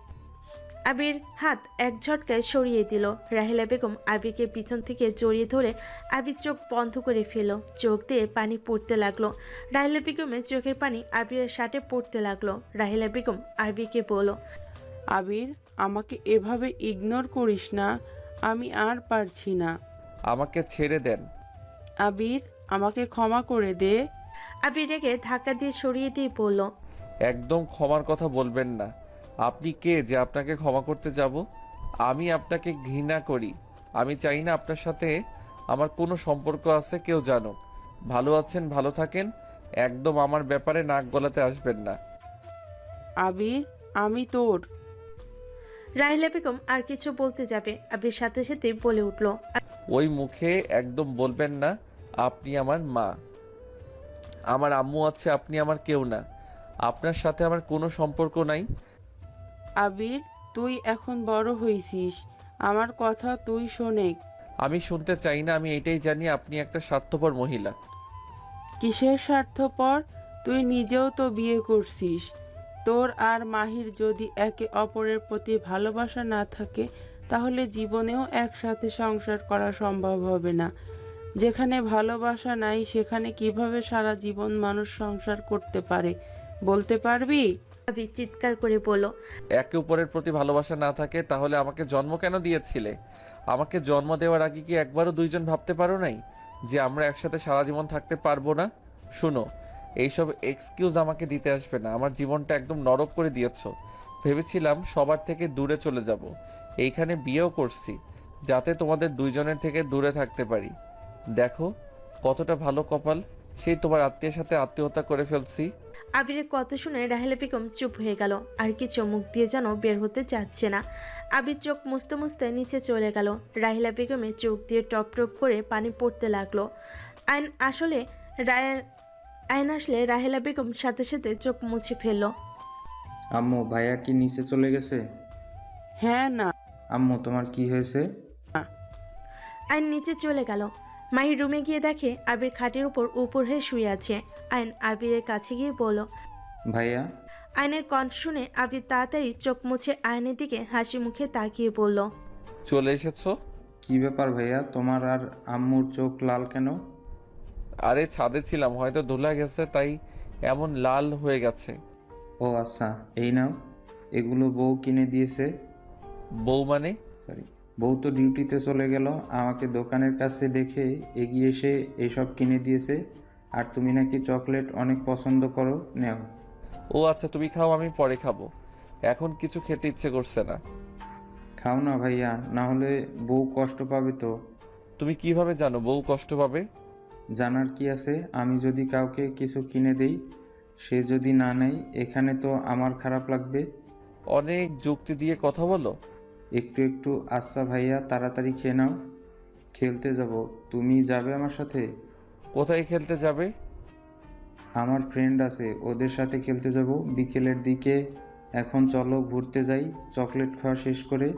আবির হাত এক ঝটকায় সরিয়ে দিল। রাহেলা বেগম আবিরকে পিছন থেকে জড়িয়ে ধরে আবির চোখ বন্ধ করে ফেল। চোখ দিয়ে পানি পড়তে লাগলো। রাহেলা বেগমের চোখের পানি আবিরের শার্টে পড়তে লাগলো। রাহেলা বেগম আবিরকে বলল, আবির, আমাকে এভাবে ইগনোর করিস না, আমি আর পারছি না। আমাকে ছেড়ে দেন। আবির, আমাকে ক্ষমা করে দে। আবির রেগে ধাক্কা দিয়ে সরিয়ে দিয়ে বলল, একদম ক্ষমার কথা বলবেন না। আপনি কে যে আপনাকে ক্ষমা করতে যাব? আমি আপনাকে ঘৃণা করি। আমি চাই না আপনার সাথে আমার কোনো সম্পর্ক আছে কেউ জানুক। ভালো আছেন, ভালো থাকেন। একদম আমার ব্যাপারে নাক গলাতে আসবেন না। আবির, আমি তোর। রাহেলা বেগম আর কিছু বলতে যাবে, আবির সাথে সাথে বলে উঠল, ওই মুখে একদম বলবেন না আপনি আমার মা। আমার আম্মু আছে, আপনি আমার কেউ না। আপনার সাথে আমার কোনো সম্পর্ক নাই। আবির, তুই এখন বড় হয়েছিস, আমার কথা তুই শোনে। আমি শুনতে চাই না, আমি এটাই জানি আপনি একটা স্বার্থপর মহিলা। কিসের স্বার্থপর? তুই নিজেও তো বিয়ে করছিস। তোর আর মাহির যদি একে অপরের প্রতি ভালোবাসা না থাকে, তাহলে জীবনেও একসাথে সংসার করা সম্ভব হবে না। যেখানে ভালোবাসা নাই, সেখানে কিভাবে সারা জীবন মানুষ সংসার করতে পারে বলতে পারবি? আবির চিৎকার করে বলল, একে অপরের প্রতি ভালোবাসা না থাকে তাহলে আমাকে জন্ম কেন দিয়েছিলে? আমাকে জন্ম দেওয়ার আগে কি একবারও দুইজন ভাবতে পারো নাই যে আমরা একসাথে সারা জীবন থাকতে পারবো না? শুনো, এইসব এক্সকিউজ আমাকে দিতে আসবে না। আমার জীবনটা একদম নরক করে দিয়েছো। ভেবেছিলাম সবার থেকে দূরে চলে যাব, এইখানে বিয়েও করছি যাতে তোমাদের দুইজনের থেকে দূরে থাকতে পারি। দেখো কতটা ভালো কপাল, সেই তোমার আত্মীয়ের সাথে আত্মীয়তা করে ফেলছি। আবিরের কথা শুনে রাহেলা বেগম চুপ হয়ে গেল, আর কিছু মুখ দিয়ে যেন বের হতে চাচ্ছে না। আবির চোখ মুছতে মুছতে নিচে চলে গেল। রাহেলা বেগমের চোখ দিয়ে টপ টপ করে পানি পড়তে লাগলো। আইন আসলে রাহেলা বেগম সাথে সাথে চোখ মুছে ফেলল। আম্মু, ভাইয়া কি নিচে চলে গেছে? হ্যাঁ না। আম্মু, তোমার কি হয়েছে? আইন নিচে চলে গেল। মাহি রুমে গিয়ে দেখে আবির খাটের উপর হয়ে শুয়ে আছে। আইন আবিরের কাছে গিয়ে বলল। ভাইয়া? আইনের কণ্ঠ শুনে আবির তাড়াতাড়ি চোখ মুছে আয়নের দিকে হাসি মুখে তাকিয়ে বলল। চলে এসেছো? কি ব্যাপার ভাইয়া, তোমার আর আম্মুর চোখ লাল কেন? আরে ছাদে ছিলাম, হয়তো ধুলা গেছে তাই এমন লাল হয়ে গেছে। ও আচ্ছা, এই নাও, এগুলো বউ কিনে দিয়েছে। বউ মানে? সরি, বউ তো ডিউটিতে চলে গেল, আমাকে দোকানের কাছে দেখে এগিয়ে এসে এইসব কিনে দিয়েছে। আর তুমি নাকি চকলেট অনেক পছন্দ করো, নেও। ও আচ্ছা, তুমি খাও, আমি পরে খাবো, এখন কিছু খেতে ইচ্ছে করছে না। খাও না ভাইয়া, না হলে বউ কষ্ট পাবে তো। তুমি কিভাবে জানো বউ কষ্ট পাবে? জানার কি আছে, আমি যদি কাউকে কিছু কিনে দেই, সে যদি না নেয়, এখানে তো আমার খারাপ লাগবে। অনেক যুক্তি দিয়ে কথা বলো। একটু একটু আচ্ছা ভাইয়া, তাড়াতাড়ি খেয়ে নাও। খেলতে যাব, তুমি যাবে আমার সাথে? কোথায় খেলতে যাবে? আমার ফ্রেন্ড আছে, ওদের সাথে খেলতে যাব বিকেলের দিকে। এখন চলো ঘুরতে যাই, চকলেট খাওয়া শেষ করে।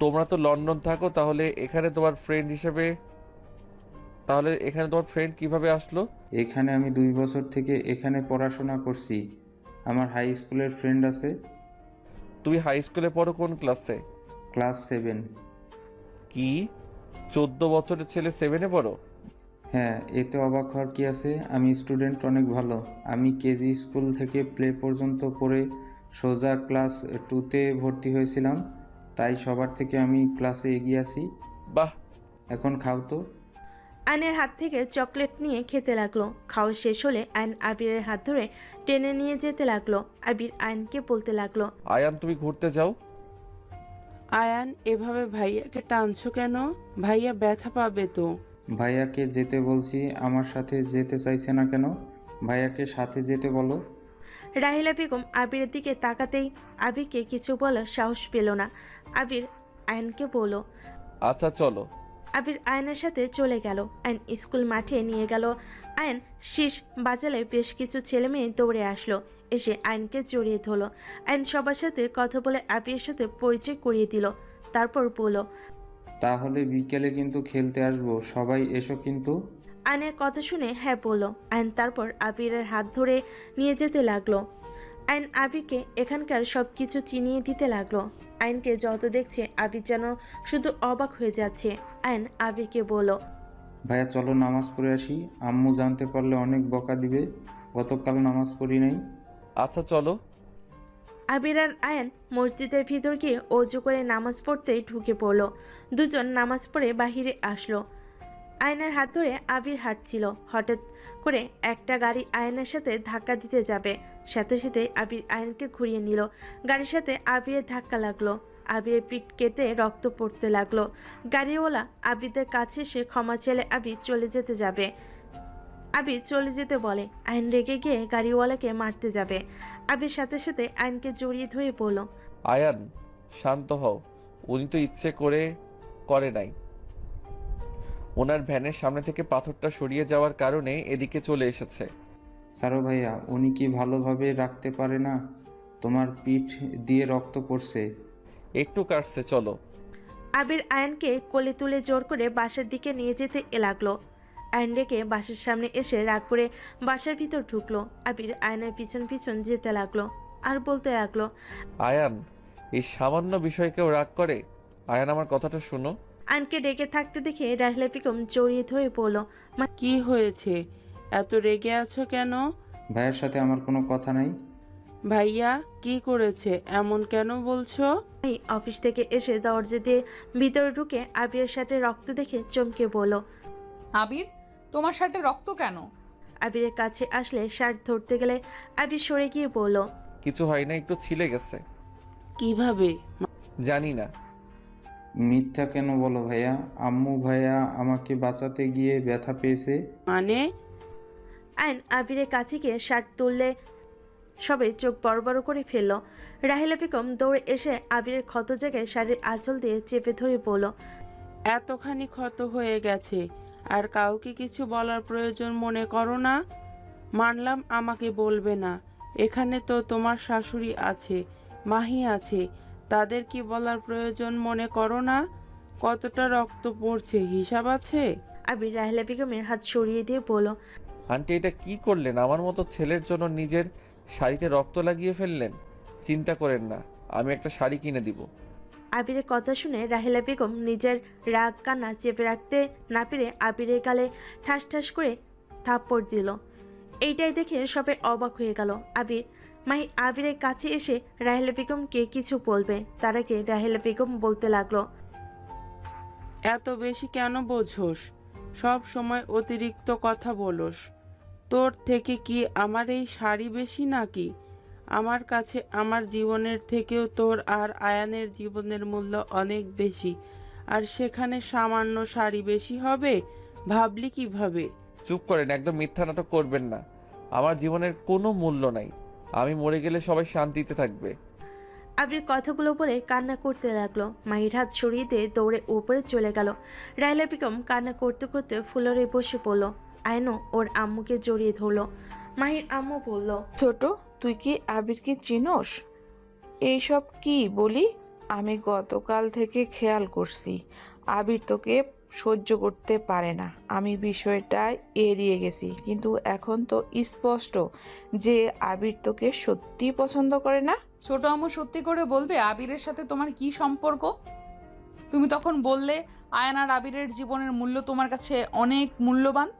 তোমরা তো লন্ডন থাকো, তাহলে এখানে তোমার ফ্রেন্ড কিভাবে আসলো? এখানে আমি 2 বছর থেকে এখানে পড়াশোনা করছি, আমার হাই স্কুলের ফ্রেন্ড আছে। তুমি হাই স্কুলে পড়ো? কোন ক্লাসে? ক্লাস 7। কি, 14 বছরের ছেলে 7-এ পড়ো? হ্যাঁ, এতে অবাক হওয়ার কি আছে, আমি স্টুডেন্ট অনেক ভালো। আমি কেজি স্কুল থেকে প্লে পর্যন্ত পড়ে সোজা ক্লাস 2তে ভর্তি হয়েছিলাম, তাই সবার থেকে আমি ক্লাসে এগিয়ে আছি। বাহ। এখন খাও তো। আয়নের হাত থেকে চকলেট নিয়ে খেতে লাগলো। খাওয়া শেষ হলে আয়ন আবিরের হাত ধরে টেনে নিয়ে যেতে লাগলো। আবির আয়নকে বলতে লাগলো। আয়ান, তুমি ঘুরতে যাও। আয়ান, এভাবে ভাইয়াকে টানছো কেন? ভাইয়া ব্যথা পাবে তো। ভাইয়াকে যেতে বলছি, আমার সাথে যেতে চাইছে না কেন? ভাইয়াকে সাথে যেতে বলো। রাহিলা বেগম আবিরের দিকে তাকাতেই আবিরকে কিছু বলার সাহস পেল না। আবির আয়নকে বলল। আচ্ছা চলো। আবির আয়নের সাথে চলে গেল। আয়ন স্কুল মাঠে নিয়ে গেল। আয়ন শীষ বাজালে বেশ কিছু ছেলে মেয়ে দৌড়ে আসলো, এসে আয়নকে জড়িয়ে ধরল। আয়ন সবার সাথে কথা বলে আবিরের সাথে পরিচয় করিয়ে দিল, তারপর বলল। তাহলে বিকেলে কিন্তু খেলতে আসবো, সবাই এসো কিন্তু। আয়নের কথা শুনে হ্যাঁ বলল। আয়ন তারপর আবিরের হাত ধরে নিয়ে যেতে লাগলো। আয়ন আবিরকে এখানকার সব কিছু চিনিয়ে দিতে লাগলো। আয়নকে যত দেখছে আবির যেন শুধু অবাক হয়ে যাচ্ছে। আয়ন আবিরকে বলল। ভাইয়া চলো নামাজ পড়ে আসি, আম্মু জানতে পারলে অনেক বকা দিবে, গতকাল নামাজ পড়ি নাই। আচ্ছা চলো। আবির আর আয়ন মসজিদের ভিতর গিয়ে অজু করে নামাজ পড়তেই ঢুকে পড়ল। দুজন নামাজ পড়ে বাহিরে আসলো। আয়নের হাত ধরে আবির হাঁটছিল। হঠাৎ করে একটা গাড়ি আয়নের সাথে ধাক্কা দিতে যাবে, সাথে সাথে আবির আয়নকে ঘুরিয়ে নিল। গাড়ির সাথে আবিরের ধাক্কা লাগলো। আবিরের পিঠ কেটে রক্ত পড়তে লাগলো। গাড়িওয়ালা আবিরদের কাছে এসে ক্ষমা চেলে আবির চলে যেতে যাবে। আবির চলে যেতে বলে। আইন রেগে গিয়ে গাড়িওয়ালাকে মারতে যাবে। আবির সাথে সাথে আইনকে জড়িয়ে ধরে বলল। আয়ান শান্ত হও, উনি তো ইচ্ছে করে নাই। ওনার ভ্যানের সামনে থেকে পাথরটা সরিয়ে যাওয়ার কারণে এদিকে চলে এসেছে। সারো ভাইয়া, উনি কি ভালোভাবে রাখতে পারে না? তোমার পিঠ দিয়ে রক্ত পড়ছে। একটু কাটছে, চলো। আবির আয়নকে কোলে তুলে জোর করে বাসার দিকে নিয়ে যেতে লাগলো। আয়ন রেগে বাসার সামনে এসে রাগ করে বাসার ভিতর ঢুকলো। আবির আয়নের পিছন পিছন যেতে লাগলো আর বলতে লাগলো। আয়ান, এই সামান্য বিষয়ে কেউ রাগ করে? আয়ান, আমার কথাটা শোনো। আয়নকে রেগে থাকতে দেখে রাহলা বেগম জড়িয়ে ধরে বলল। কি হয়েছে, এত রেগে আছো কেন? ভাইয়ের সাথে আমার কোনো কথা নাই। ভাইয়া কি করেছে এমন কেন বলছো? অফিস থেকে এসে দরজা দিয়ে ভিতরে ঢুকে আবিরের সাথে রক্ত দেখে চমকে বলল। আবির, তোমার শার্টে রক্ত কেন? আবিরের কাছে আসলে শার্ট ধরতে গেলে আবির সরে গিয়ে বলল। কিছু হয় না, একটু ছিলে গেছে। কিভাবে? জানি না। মিথ্যা কেন বলো ভাইয়া? আম্মু ভাইয়া আমাকে বাঁচাতে গিয়ে ব্যথা পেয়েছে। মানে? আইন আবিরের কাছে গিয়ে শার্ট তুললে সবে চোখ বড় বড় করে ফেলল। রাহিলা বেগম দৌড়ে এসে আবিরের ক্ষত জায়গায় শাড়ির আঁচল দিয়ে চেপে ধরে বলল, এতখানি ক্ষত হয়ে গেছে আর কাউকে কিছু বলার প্রয়োজন মনে করো না? মানলাম আমাকে বলবে না, এখানে তো তোমার শাশুড়ি আছে, মাহি আছে, তাদের কি বলার প্রয়োজন মনে করো না? কতটা রক্ত পড়ছে হিসাব আছে? আবির রাহিলা বেগমের হাত সরিয়ে দিয়ে বলল, আন্টি এটা কি করলেন? আমার মতো ছেলের জন্য নিজের শাড়িতে রক্ত লাগিয়ে ফেললেন। চিন্তা করেন না, আমি একটা শাড়ি কিনে দিব। আবিরের কথা শুনে রাহিলা বেগম নিজের রাগ কান্না চেপে রাখতে না পেরে আবিরের গালে ঠাস ঠাস করে থাপ্পড় দিল। এইটাই দেখে সবাই অবাক হয়ে গেল। মাহি আবিরের কাছে এসে রাহিলা বেগমকে কিছু বলবে, তার আগে রাহিলা বেগম বলতে লাগলো, এত বেশি কেন বোঝোস? সব সময় অতিরিক্ত কথা বলোস। তোর থেকে কি আমার এই শাড়ি বেশি নাকি? আমার কাছে আমার জীবনের থেকেও তোর আর আয়ানের জীবনের মূল্য অনেক বেশি, আর সেখানে সামান্য শাড়ি বেশি হবে? ভাবলি কিভাবে? চুপ করেন, একদম মিথ্যা নাটক করবেন না। আমার জীবনের কোনো মূল্য নাই। আমি মরে গেলে সবাই শান্তিতে থাকবে। আবির কথাগুলো বলে কান্না করতে লাগলো। মাহির হাত সরিয়ে দিয়ে দৌড়ে উপরে চলে গেল। রাহিলা বেগম কান্না করতে করতে ফ্লোরে বসে পড়ল। আয়নও ওর আম্মুকে জড়িয়ে ধরলো। মাহির আম্মু বলল, ছোট, তুই কি আবিরকে চিনোস? এইসব কি বলি? আমি গতকাল থেকে খেয়াল করছি আবির তোকে সহ্য করতে পারে না। আমি বিষয়টা এড়িয়ে গেছি, কিন্তু এখন তো স্পষ্ট যে আবির তোকে সত্যি পছন্দ করে না। ছোট আম্মু সত্যি করে বলবে আবিরের সাথে তোমার কি সম্পর্ক? তুমি তখন বললে আয়ান আর আবিরের জীবনের মূল্য তোমার কাছে অনেক মূল্যবান।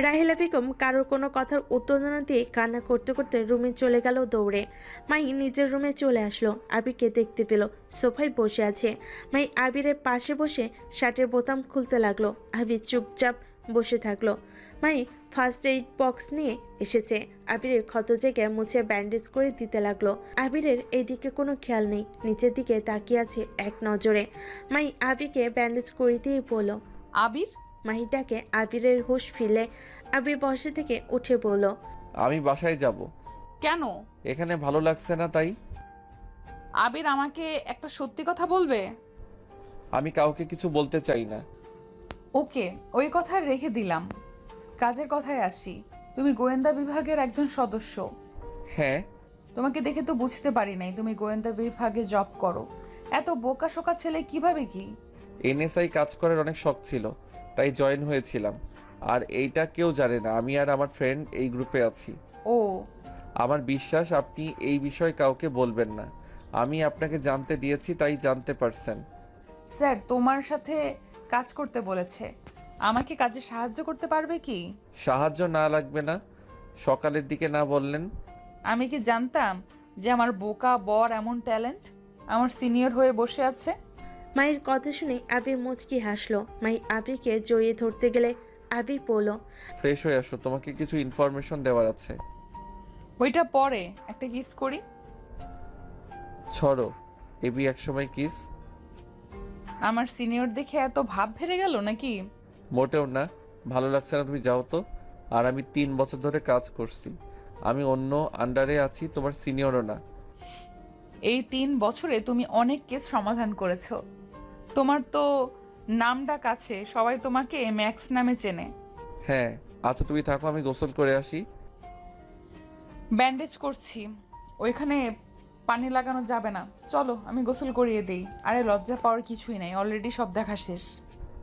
রাহিলা বেগম কারোর কোনো কথার উত্তর না দিয়ে কান্না করতে করতে রুমে চলে গেল দৌড়ে। মাই নিজের রুমে চলে আসলো। আবিরকে দেখতে পেল সোফায় বসে আছে। মাই আবিরের পাশে বসে শার্টের বোতাম খুলতে লাগলো। আবির চুপচাপ বসে থাকলো। মাই ফার্স্ট এইড বক্স নিয়ে এসেছে। আবিরের ক্ষত জায়গায় মুছে ব্যান্ডেজ করে দিতে লাগলো। আবিরের এইদিকে কোনো খেয়াল নেই, নিচের দিকে তাকিয়ে আছে এক নজরে। মাই আবিরকে ব্যান্ডেজ করে দিয়ে বলল, আবির, মাহিটাকে আবিরের হুঁশ ফিরলে আবির বসে থেকে উঠে বলল, আমি বাসায় যাব। কেন? এখানে ভালো লাগছে না তাই। আবির আমাকে একটা সত্যি কথা বলবে? আমি কাউকে কিছু বলতে চাই না। ওকে, ওই কথা রেখে দিলাম। কাজের কথায় আসি। তুমি গোয়েন্দা বিভাগের একজন সদস্য। হ্যাঁ। তোমাকে দেখে তো বুঝতে পারি নাই তুমি গোয়েন্দা বিভাগে জব করো। এত বোকা শোকা ছেলে কিভাবে কি? এনএসআই কাজ করার অনেক শখ ছিল, তাই জয়েন হয়েছিলাম। আর এইটা কেউ জানে না আমি আর আমার ফ্রেন্ড এই গ্রুপে আছি। ও, আমার বিশ্বাস আপনি এই বিষয়ে কাউকে বলবেন না। আমি আপনাকে জানতে দিয়েছি, তাই জানতে পারছেন। স্যার তোমার সাথে কাজ করতে বলেছে। আমাকে কাজে সাহায্য করতে পারবে কি? সাহায্য না লাগবে না। সকালের দিকে না বললেন? আমি কি জানতাম যে আমার বোকা বর এমন ট্যালেন্ট আমার সিনিয়র হয়ে বসে আছে? মায়ের কথা শুনে আবির মুচকি হাসলো। মাই আবিরকে জড়িয়ে ধরতে গেলে আবির বলল, ফ্রেশ হয়ে আসো, তোমাকে কিছু ইনফরমেশন দেওয়ার আছে। ওইটা পরে, একটা কিস করি। ছড়ো, এবি একসময় কিস। আমার সিনিয়র দেখে এত ভাব ভেড়ে গেল নাকি? মোটেও না, ভালো লাগছে না, তুমি যাও তো। আর আমি 3 বছর ধরে কাজ করছি, আমি অন্য আন্ডারে আছি, তোমার সিনিয়রও না। এই 3 বছরে তুমি অনেক কেস সমাধান করেছো। তোমার তো নামডাক আছে, সবাই তোমাকে ম্যাক্স নামে চেনে। হ্যাঁ। আচ্ছা তুমি থাকো, আমি গোসল করে আসি। ব্যান্ডেজ করছি, ওইখানে পানি লাগানো যাবে না। চলো আমি গোসল করিয়ে দেই। আরে লজ্জা পাওয়ার কিছুই নাই, অলরেডি সব দেখা শেষ।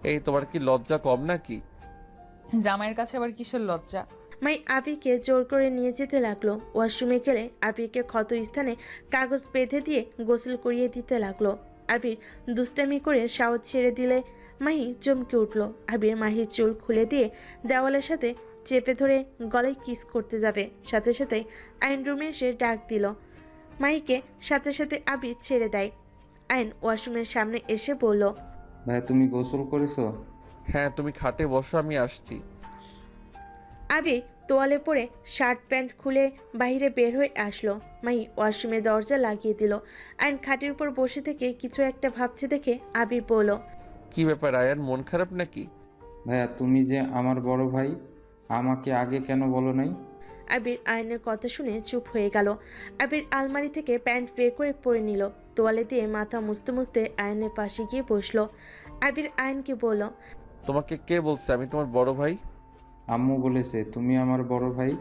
এই তোমার কি লজ্জা কম নাকি? জামাইয়ের কাছে আবার কিসের লজ্জা? মাই আবিরকে জোর করে নিয়ে যেতে লাগলো। ওয়াশরুমে গেলে আবিরকে ক্ষত স্থানে কাগজ বেঁধে দিয়ে গোসল করিয়ে দিতে লাগলো। আবির দুষ্টামি করে সাহস ছেড়ে দিলে মাহি চমকে উঠল। আবির মাহির চুল খুলে দিয়ে দেওয়ালের সাথে চেপে ধরে গলায় কিস করতে যাবে, সাথে সাথে আইন রুমে এসে ডাক দিল। মাহিকে সাথে সাথে আবির ছেড়ে দেয়। আইন ওয়াশরুমের সামনে এসে বলল, ভাই তুমি গোসল করেছো? হ্যাঁ, তুমি খাটে বসো, আমি আসছি। আবির তোয়ালে পরে শার্ট প্যান্ট খুলে বাইরে বের হয়ে আসলো। মাহি ওয়াশরুমে দরজা লাগিয়ে দিল। আয়ন খাটের উপর বসে থেকে কিছু একটা ভাবছে দেখে আবির বলল, কি ব্যাপার আয়ান, মন খারাপ নাকি? ভাইয়া তুমি যে আমার বড় ভাই, আমাকে আগে কেন বলো নাই? আবির আয়নের কথা শুনে চুপ হয়ে গেল। আবির আলমারি থেকে প্যান্ট বের করে পরে নিল। তোয়ালে দিয়ে মাথা মুছতে মুছতে আয়নের পাশে গিয়ে বসলো। আবির আয়নকে বলল, তোমাকে কে বলছে আমি তোমার বড় ভাই? আম্মু বলেছে তুমি আমার বড় ভাই।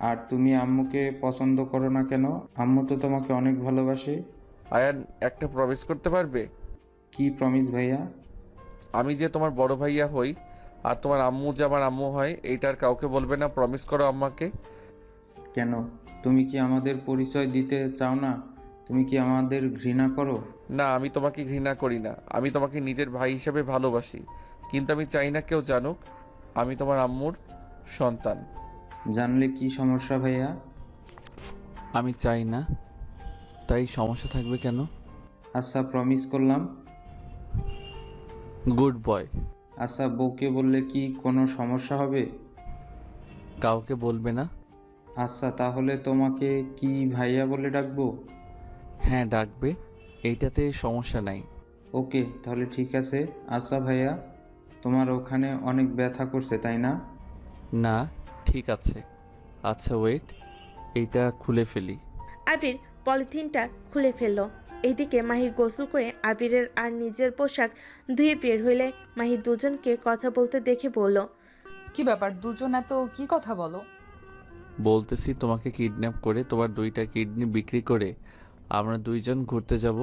আর তুমি আম্মুকে পছন্দ করো না কেন? আম্মু তো তোমাকে অনেক ভালোবাসে। আয়ান, একটা প্রমিস করতে পারবে? কি প্রমিস ভাইয়া? আমি যে তোমার বড় ভাইয়া হই আর তোমার আম্মু যে আমার আম্মু হয়, এইটার কাউকে বলবে না, প্রমিস করো আম্মাকে। কেন? তুমি কি আমাদের পরিচয় দিতে চাও না? তুমি কি আমাদের ঘৃণা করো? না, আমি তোমাকে ঘৃণা করি না, আমি তোমাকে নিজের ভাই হিসেবে ভালোবাসি, কিন্তু আমি চাই না কেউ জানুক আমি তোমার আম্মুর সন্তান। জানলে কি সমস্যা ভাইয়া? আমি চাই না, তাই সমস্যা থাকবে কেন? আচ্ছা প্রমিস করলাম। Good boy. আচ্ছা বউকে বললে কি কোনো সমস্যা হবে? কাউকে বলবে না। আচ্ছা তাহলে তোমাকে কি ভাইয়া বলে ডাকবো? হ্যাঁ ডাকবে, এইটাতে সমস্যা নাই। ওকে তাহলে ঠিক আছে। আচ্ছা ভাইয়া, তোমার ওখানে অনেক ব্যথা করছে তাই না? না, ঠিক আছে। আচ্ছা ওয়েট, এইটা খুলে ফেলি। আবির পলিথিনটা খুলে ফেলল। এইদিকে মাহি গোসল করে আবিরের আর নিজের পোশাক ধুয়ে বের হইলে মাহি দুজনকে কথা বলতে দেখে বলল, কি ব্যাপার, দুজন এত কি কথা বলো? বলতেছি তোমাকে কিডন্যাপ করে তোমার 2টা কিডনি বিক্রি করে আমরা 2জন ঘুরতে যাব।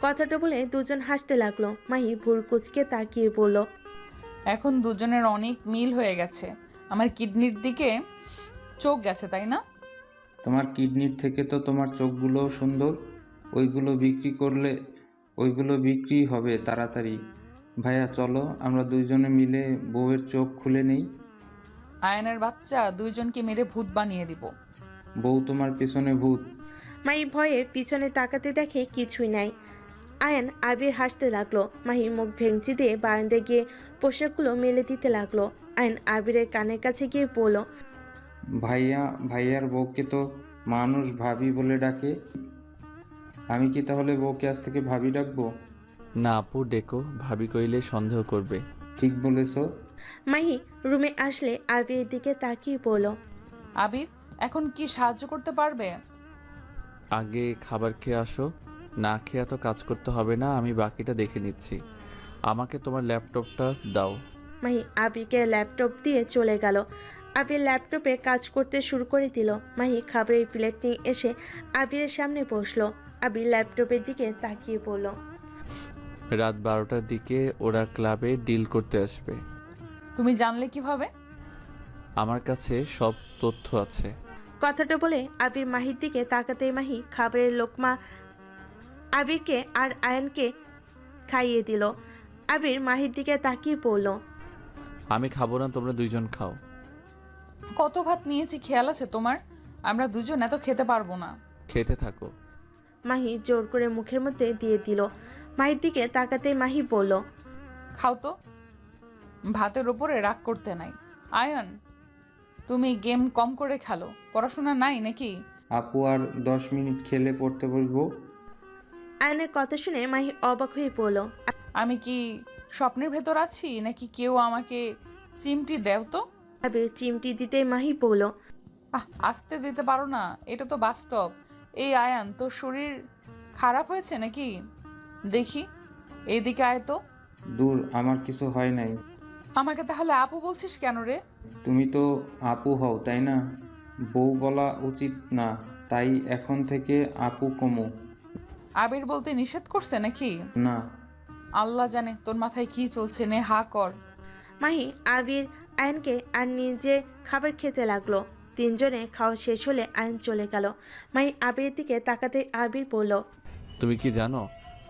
কথাটা বলে দুজন হাসতে লাগলো। মাহি ভুর কুচকে তাকিয়ে বলল, এখন দুজনের অনেক মিল হয়ে গেছে, আমার কিডনির দিকে চোখ গেছে তাই না? তোমার কিডনির থেকে তো তোমার চোখগুলো সুন্দর। ওইগুলো বিক্রি হবে তাড়াতাড়ি। ভাইয়া চলো আমরা দুইজনে মিলে বউয়ের চোখ খুলে নেই। আয়নের বাচ্চা, দুইজনকে মেরে ভূত বানিয়ে দিব। বউ তোমার পেছনে ভূত। মাহি ভয়ে পিছনে তাকাতে দেখে কিছুই নাই। আয়ান আবির হাসতে লাগলো। মাহি মুখ ভেঙচি দিয়ে বারান্দায় গিয়ে পোশাকগুলো মেলে দিতে লাগলো। আয়ান আবিরের কানের কাছে গিয়ে বলল, ভাইয়ার বউকে তো মানুষ ভাবি বলে ডাকে। আমি কি তাহলে বউকে আজ থেকে ভাবি ডাকবো? না আপু, ডেকো, ভাবি কইলে সন্দেহ করবে। ঠিক বলেছো। মাহি রুমে আসলে আবিরের দিকে তাকিয়ে বলল, আবির, এখন কি সাহায্য করতে পারবে? আগে খাবার খেয়ে আসো, না খেয়ে তো কাজ করতে হবে না, আমি বাকিটা দেখে নিচ্ছি। আমাকে তোমার ল্যাপটপটা দাও। মাহি আবিরকে ল্যাপটপ দিয়ে চলে গেল। আবির ল্যাপটপে কাজ করতে শুরু করে দিল। মাহি খাবারের প্লেট নিয়ে এসে আবিরের সামনে বসলো। আবির ল্যাপটপের দিকে তাকিয়ে বলল, রাত 12টার দিকে ওরা ক্লাবে ডিল করতে আসবে। তুমি জানলে কিভাবে? আমার কাছে সব তথ্য আছে। কথাটা বলে আবির মাহির দিকে তাকাতেই মাহি খাবারের লোকমা আবিরকে আর আয়ানকে খাইয়ে দিল। আবির মাহির দিকে তাকিয়ে পড়ল, আমি খাবো না, তোমরা 2জন খাও। কত ভাত নিয়েছি খেয়াল আছে তোমার? আমরা দুজন এত খেতে পারবো না। খেতে থাকো। মাহি জোর করে মুখের মধ্যে দিয়ে দিল। মাহির দিকে তাকাতেই মাহি বলল, খাও তো, ভাতের ওপরে রাগ করতে নাই। আয়ন, তুমি গেম কম করে খেলো, পড়াশোনা নাই নাকি? আপু আর 10 মিনিট খেলে পড়তে বসবো। আয়নের কথা শুনে মাহি অবাক হয়ে পড়ল। আমি কি স্বপ্নের ভেতর আছি নাকি কেউ আমাকে চিমটি দেও তো? আবির চিমটি দিতেই মাহি বলল, আসতে দিতে পারো না, এটা তো বাস্তব। এই আয়ান, তোর শরীর খারাপ হয়েছে নাকি? দেখি, এইদিকে আয় তো। দূর, আমার কিছু হয় নাই। আমাকে তাহলে আপু বলছিস কেন রে? তুমি তো আপু হও তাই না? বউ বলা উচিত না, তাই এখন থেকে আপু কমু। আবির বলতে নিষেধ করছে নাকি? না। আল্লাহ জানে তোর মাথায় কি চলছে, নে হা কর। মাহি আবির আয়নকে আর নিজে খাবার খেতে লাগলো। তিনজনে খাওয়া শেষ হলে আয়ন চলে গেল। মাহি আবিরের দিকে তাকাতে আবির বলল, তুমি কি জানো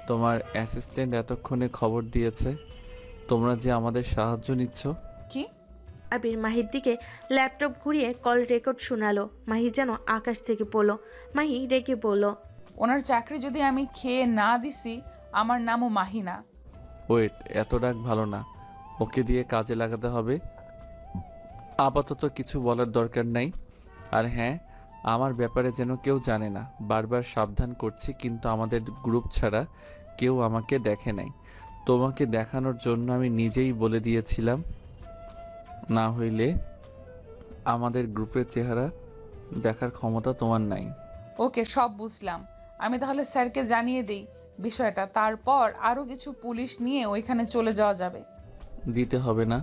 তোমার অ্যাসিস্ট্যান্ট এতক্ষণে খবর দিয়েছে তোমরা যে আমাদের সাহায্য নিচ্ছ? কি? আবির মাহির দিকে ল্যাপটপ ঘুরিয়ে কল রেকর্ড শোনালো। মাহি যেন আকাশ থেকে পড়ল। মাহি রেগে বলল, ওনার চাকরি যদি আমি খেয়ে না দিছি, আমার নামও মাহিনা। ওয়েট, এত ডাক ভালো না, ওকে দিয়ে কাজে লাগাতে হবে। আপাতত কিছু বলার দরকার নাই। আর হ্যাঁ, আমার ব্যাপারে যেন কেউ জানে না, বারবার সাবধান করছি, কিন্তু আমাদের গ্রুপ ছাড়া কেউ আমাকে দেখে নাই। তোমাকে দেখানোর জন্য আমি নিজেই বলে দিয়েছিলাম, না হইলে আমাদের গ্রুপের চেহারা দেখার ক্ষমতা তোমার নাই। ওকে, সব বুঝলাম। আমি তাহলে স্যারকে জানিয়ে দিই বিষয়টা, তারপর আরও কিছু পুলিশ নিয়ে ওইখানে চলে যাওয়া যাবে। দিতে হবে না,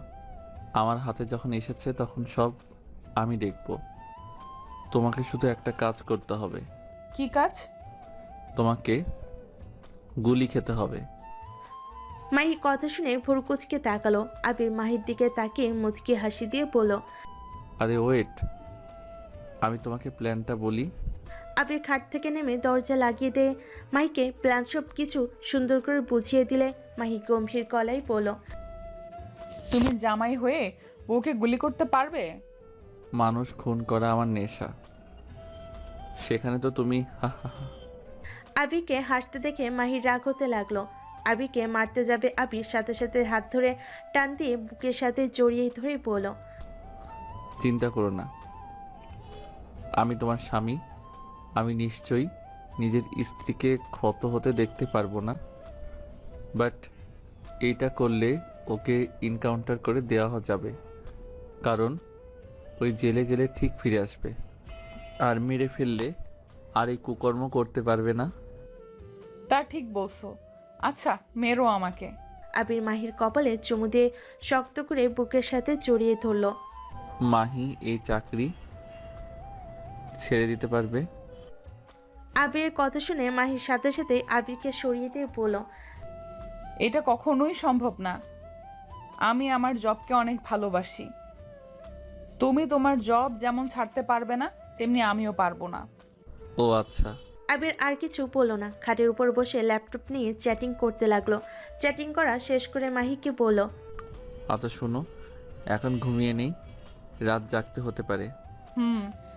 আমার হাতে যখন এসেছে তখন সব আমি দেখব। তোমাকে শুধু একটা কাজ করতে হবে। কি কাজ? তোমাকে গুলি খেতে হবে। মাহি কথা শুনে ভুরুকুচকে তাকালো। আবির মাহির দিকে তাকিয়ে মুচকি হাসি দিয়ে বলল। আরে ওয়েট, আমি তোমাকে প্ল্যানটা বলি। আবির খাট থেকে নেমে দরজা লাগিয়ে দিয়ে মাহিকে প্ল্যান সব কিছু সুন্দর করে বুঝিয়ে দিলে মাহি গম্ভীর গলায় বলল। তুমি জামাই হয়ে বউকে গুলি করতে পারবে? মানুষ খুন করা আমার নেশা, সেখানে তো তুমি আবিরকে হাসতে দেখে মাহির রাগ হতে লাগলো। আবিরকে মারতে যাবে আবির সাথে সাথে হাত ধরে টান দিয়ে বুকের সাথে জড়িয়ে ধরে বলল। চিন্তা করো না, আমি তোমার স্বামী। আমি নিশ্চয়ই নিজের স্ত্রীকে ক্ষত হতে দেখতে পারবো না, বাট এইটা করলে ওকে ইনকাউন্টার করে দেওয়া যাবে, কারণ ওই জেলে গেলে ঠিক ফিরে আসবে, আর মেরে ফেললে আর এই কুকর্ম করতে পারবে না। তা ঠিক বলছো। আচ্ছা, মেরো আমাকে। আবির মাহির কপালে চুমু দিয়ে শক্ত করে বুকের সাথে জড়িয়ে ধরল। মাহি এই চাকরি ছেড়ে দিতে পারবে? আবিরের কথা শুনে মাহির সাথে সাথে আবিরকে সরিয়ে দিয়ে বলল। এটা কখনোই সম্ভব না। আমি আমার জবকে অনেক ভালোবাসি। তুমি তোমার জব যেমন ছাড়তে পারবে না, তেমনি আমিও পারবো না। ও আচ্ছা। আবির আর কিছু বলল না, খাটের উপর বসে ল্যাপটপ নিয়ে চ্যাটিং করতে লাগলো। চ্যাটিং করা শেষ করে মাহিকে বলল। আচ্ছা শোনো, এখন ঘুমিয়ে নেই, রাত জাগতে হতে পারে।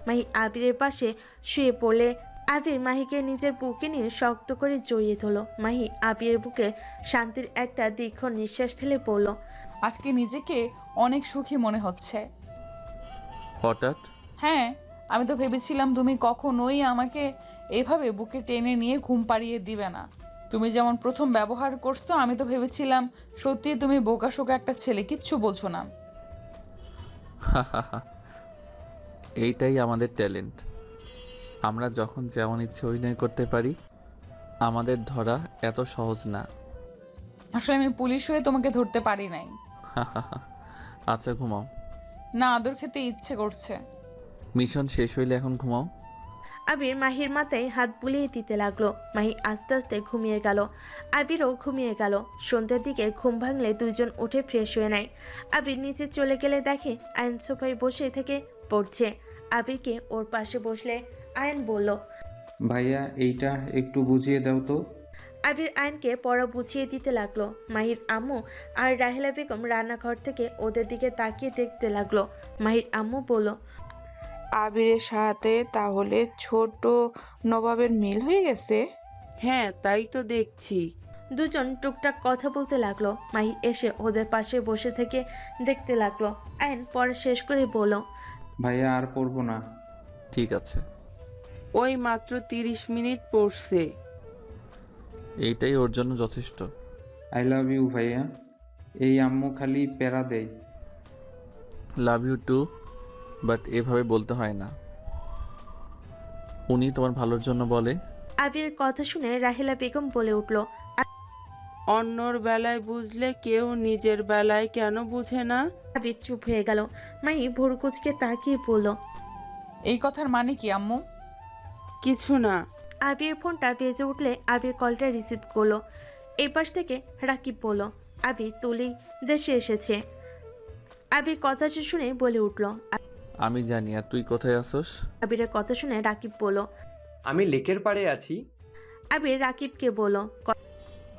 মাহি আবিরের পাশে শুয়ে পড়লে আবির মাহিকে নিজের বুকে নিয়ে শক্ত করে জড়িয়ে ধরল। মাহি আবিরের বুকে শান্তির একটা দীর্ঘ নিঃশ্বাস ফেলে পড়ল। আজকে নিজেকে অনেক সুখী মনে হচ্ছে। হঠাৎ? হ্যাঁ, আমি তো ভেবেছিলাম তুমি কখনোই আমাকে এভাবে বুকে টেনে নিয়ে ঘুম পাড়িয়ে দিবে না। তুমি যেমন প্রথম ব্যবহার করছো, আমি তো ভেবেছিলাম সত্যি তুমি বোকাশোকা একটা ছেলে, কিচ্ছু বোঝো না। এইটাই আমাদের ট্যালেন্ট, আমরা যখন যেমন ইচ্ছে অভিনয় করতে পারি। আমাদের ধরা এত সহজ না। আসলে আমি পুলিশ হয়ে তোমাকে ধরতে পারি নাই। আচ্ছা ঘুমাও। না, আদর খেতে ইচ্ছে করছে। মিশন শেষ হইলে এখন ঘুমাও। আবির মাহির মাথায় হাত বুলিয়ে দিতে লাগলো। মাহি আস্তে আস্তে ঘুমিয়ে গেল। আবিরও ঘুমিয়ে গেল। সন্ধ্যার দিকে ঘুম ভাঙলে দুইজন উঠে ফ্রেশ হয়ে নেয়। আবির নিচে চলে গেলে দেখে আয়ন সোফায় বসে থেকে পড়ছে। আবিরকে ওর পাশে বসলে আয়ন বলল। ভাইয়া এইটা একটু বুঝিয়ে দাও তো। আবির আয়নকে পড়া বুঝিয়ে দিতে লাগলো। মাহির আম্মু আর রাহেলা বেগম রান্নাঘর থেকে ওদের দিকে তাকিয়ে দেখতে লাগলো। মাহির আম্মু বলল। আবিরের সাথে তাহলে ছোট নবাবের মিল হয়ে গেছে। হ্যাঁ, তাই তো দেখছি। দুজন টুকটাক কথা বলতে লাগলো। মাহি এসে ওদের পাশে বসে থেকে দেখতে লাগলো। আয়ন পড়া শেষ করে বলল। ভাইয়া আর পড়বো না। ঠিক আছে। ওই মাত্র 30 মিনিট পড়ছে। এইটাই ওর জন্য যথেষ্ট। আই লাভ ইউ ভাইয়া। এই আম্মু খালি প্যারা দেয়। লাভ ইউ টু, বাট এভাবে বলতে হয় না। উনি তোমার ভালোর জন্য বলে। আবিরের কথা শুনে রাহেলা বেগম বলে উঠল। অন্যর বেলায় বুঝলে কেউ নিজের বেলায় কেন বুঝে না? আবির চুপ হয়ে গেল। মাহি ভুরুকুচকে তাকিয়ে বলল। এই কথার মানে কি আম্মু? কিছু না। আবির ফোনটা বেজে উঠলে আবির কলটা রিসিভ করলো। এই পাশ থেকে রাকিব বলল। আবির তুলি দেশে এসেছে। আবির কথা শুনে বলে উঠল। আমি জানি, আর তুই কোথায় আসোস? আবিরের কথা শুনে রাকিব বলল। আমি লেকের পাড়ে আছি। আবির রাকিবকে বলল।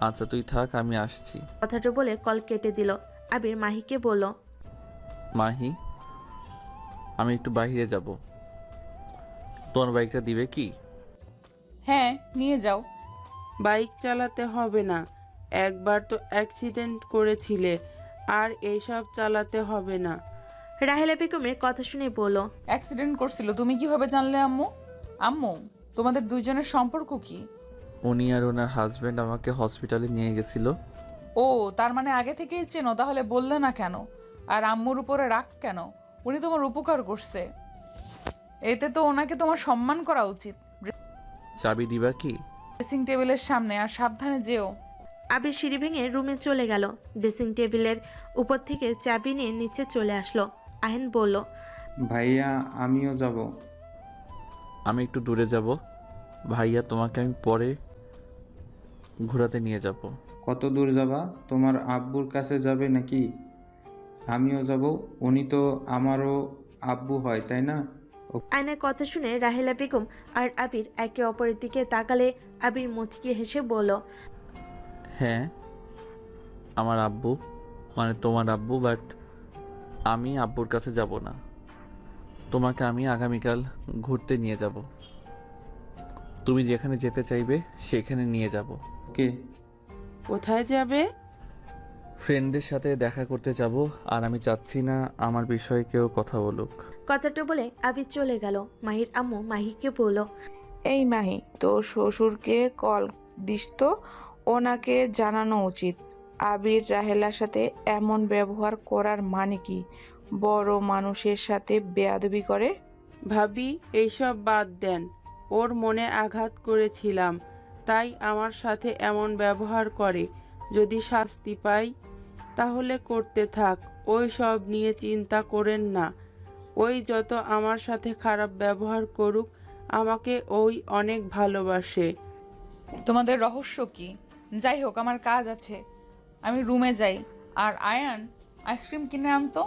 আচ্ছা তুই থাক, আমি আসছি। কথাটা বলে কল কেটে দিল। আবির মাহিকে বলল। মাহি, আমি একটু বাইরে যাব, তোমার বাইকটা দিবে কি? হ্যাঁ, নিয়ে যাও। বাইক চালাতে হবে না, একবার তো অ্যাক্সিডেন্ট করেছিলে, আর এইসব চালাতে হবে না। রাহেলা বেগমের কথা শুনে বলল, অ্যাক্সিডেন্ট করছিল, তুমি কিভাবে জানলে আম্মু? আম্মু, তোমাদের দুইজনের সম্পর্ক কি? উনি আর ওনার হাজব্যান্ড আমাকে হসপিটালে নিয়ে গেছিল। ও, তার মানে আগে থেকেই চেনো, তাহলে বললে না কেন? আর আম্মুর উপরে রাগ কেন? উনি তোমার উপকার করছে, এতে তো ওনাকে তোমার সম্মান করা উচিত। চাবি দিবা কি? ড্রেসিং টেবিলের সামনে, আর সাবধানে যেও। আবির সিঁড়ি ভেঙে রুমে চলে গেল। ড্রেসিং টেবিলের উপর থেকে চাবি নিয়ে নিচে চলে আসলো। আহেন বলল, ভাইয়া আমিও যাব। আমি একটু দূরে যাব। ভাইয়া, তোমাকে আমি পরে ঘোরাতে নিয়ে যাব। কত দূর যাবা? তোমার আব্বুর কাছে যাবে নাকি? আমিও যাব। উনি তো আমারও আব্বু হয়, তাই না? আয়নার কথা শুনে রাহেলা বেগম আর আবির একে অপরের দিকে তাকালে আবির মুচকি হেসে বলল, হ্যাঁ, আমার আব্বু, মানে তোমার আব্বু, বাট আমি আব্বুর কাছে যাব না। তোমাকে আমি আগামীকাল ঘুরতে নিয়ে যাব। তুমি যেখানে যেতে চাইবে সেখানে নিয়ে যাব। ওকে। কোথায় যাবে? ফ্রেন্ডদের সাথে দেখা করতে যাব, আর আমি চাচ্ছি না আমার বিষয়ে কেউ কথা বলুক। কথাটা বলে আবির চলে গেল। মাহির আম্মু মাহিকে বলল, এই মাহি, তোর শ্বশুরকে কল দিস তো, ওনাকে জানানো উচিত আবির রাহেলার সাথে এমন ব্যবহার করার মানে কি? বড় মানুষের সাথে বেয়াদবি করে। ভাবি, এইসব বাদ দেন। ওর মনে আঘাত করেছিলাম, তাই আমার সাথে এমন ব্যবহার করে। যদি শাস্তি পাই তাহলে করতে থাক, ওই সব নিয়ে চিন্তা করেন না। ওই যত আমার সাথে খারাপ ব্যবহার করুক, আমাকে ওই অনেক ভালোবাসে। তোমাদের রহস্য কি? যাই হোক, আমার কাজ আছে, আমি রুমে যাই। আর আয়ান, আইসক্রিম কিনে আনতো।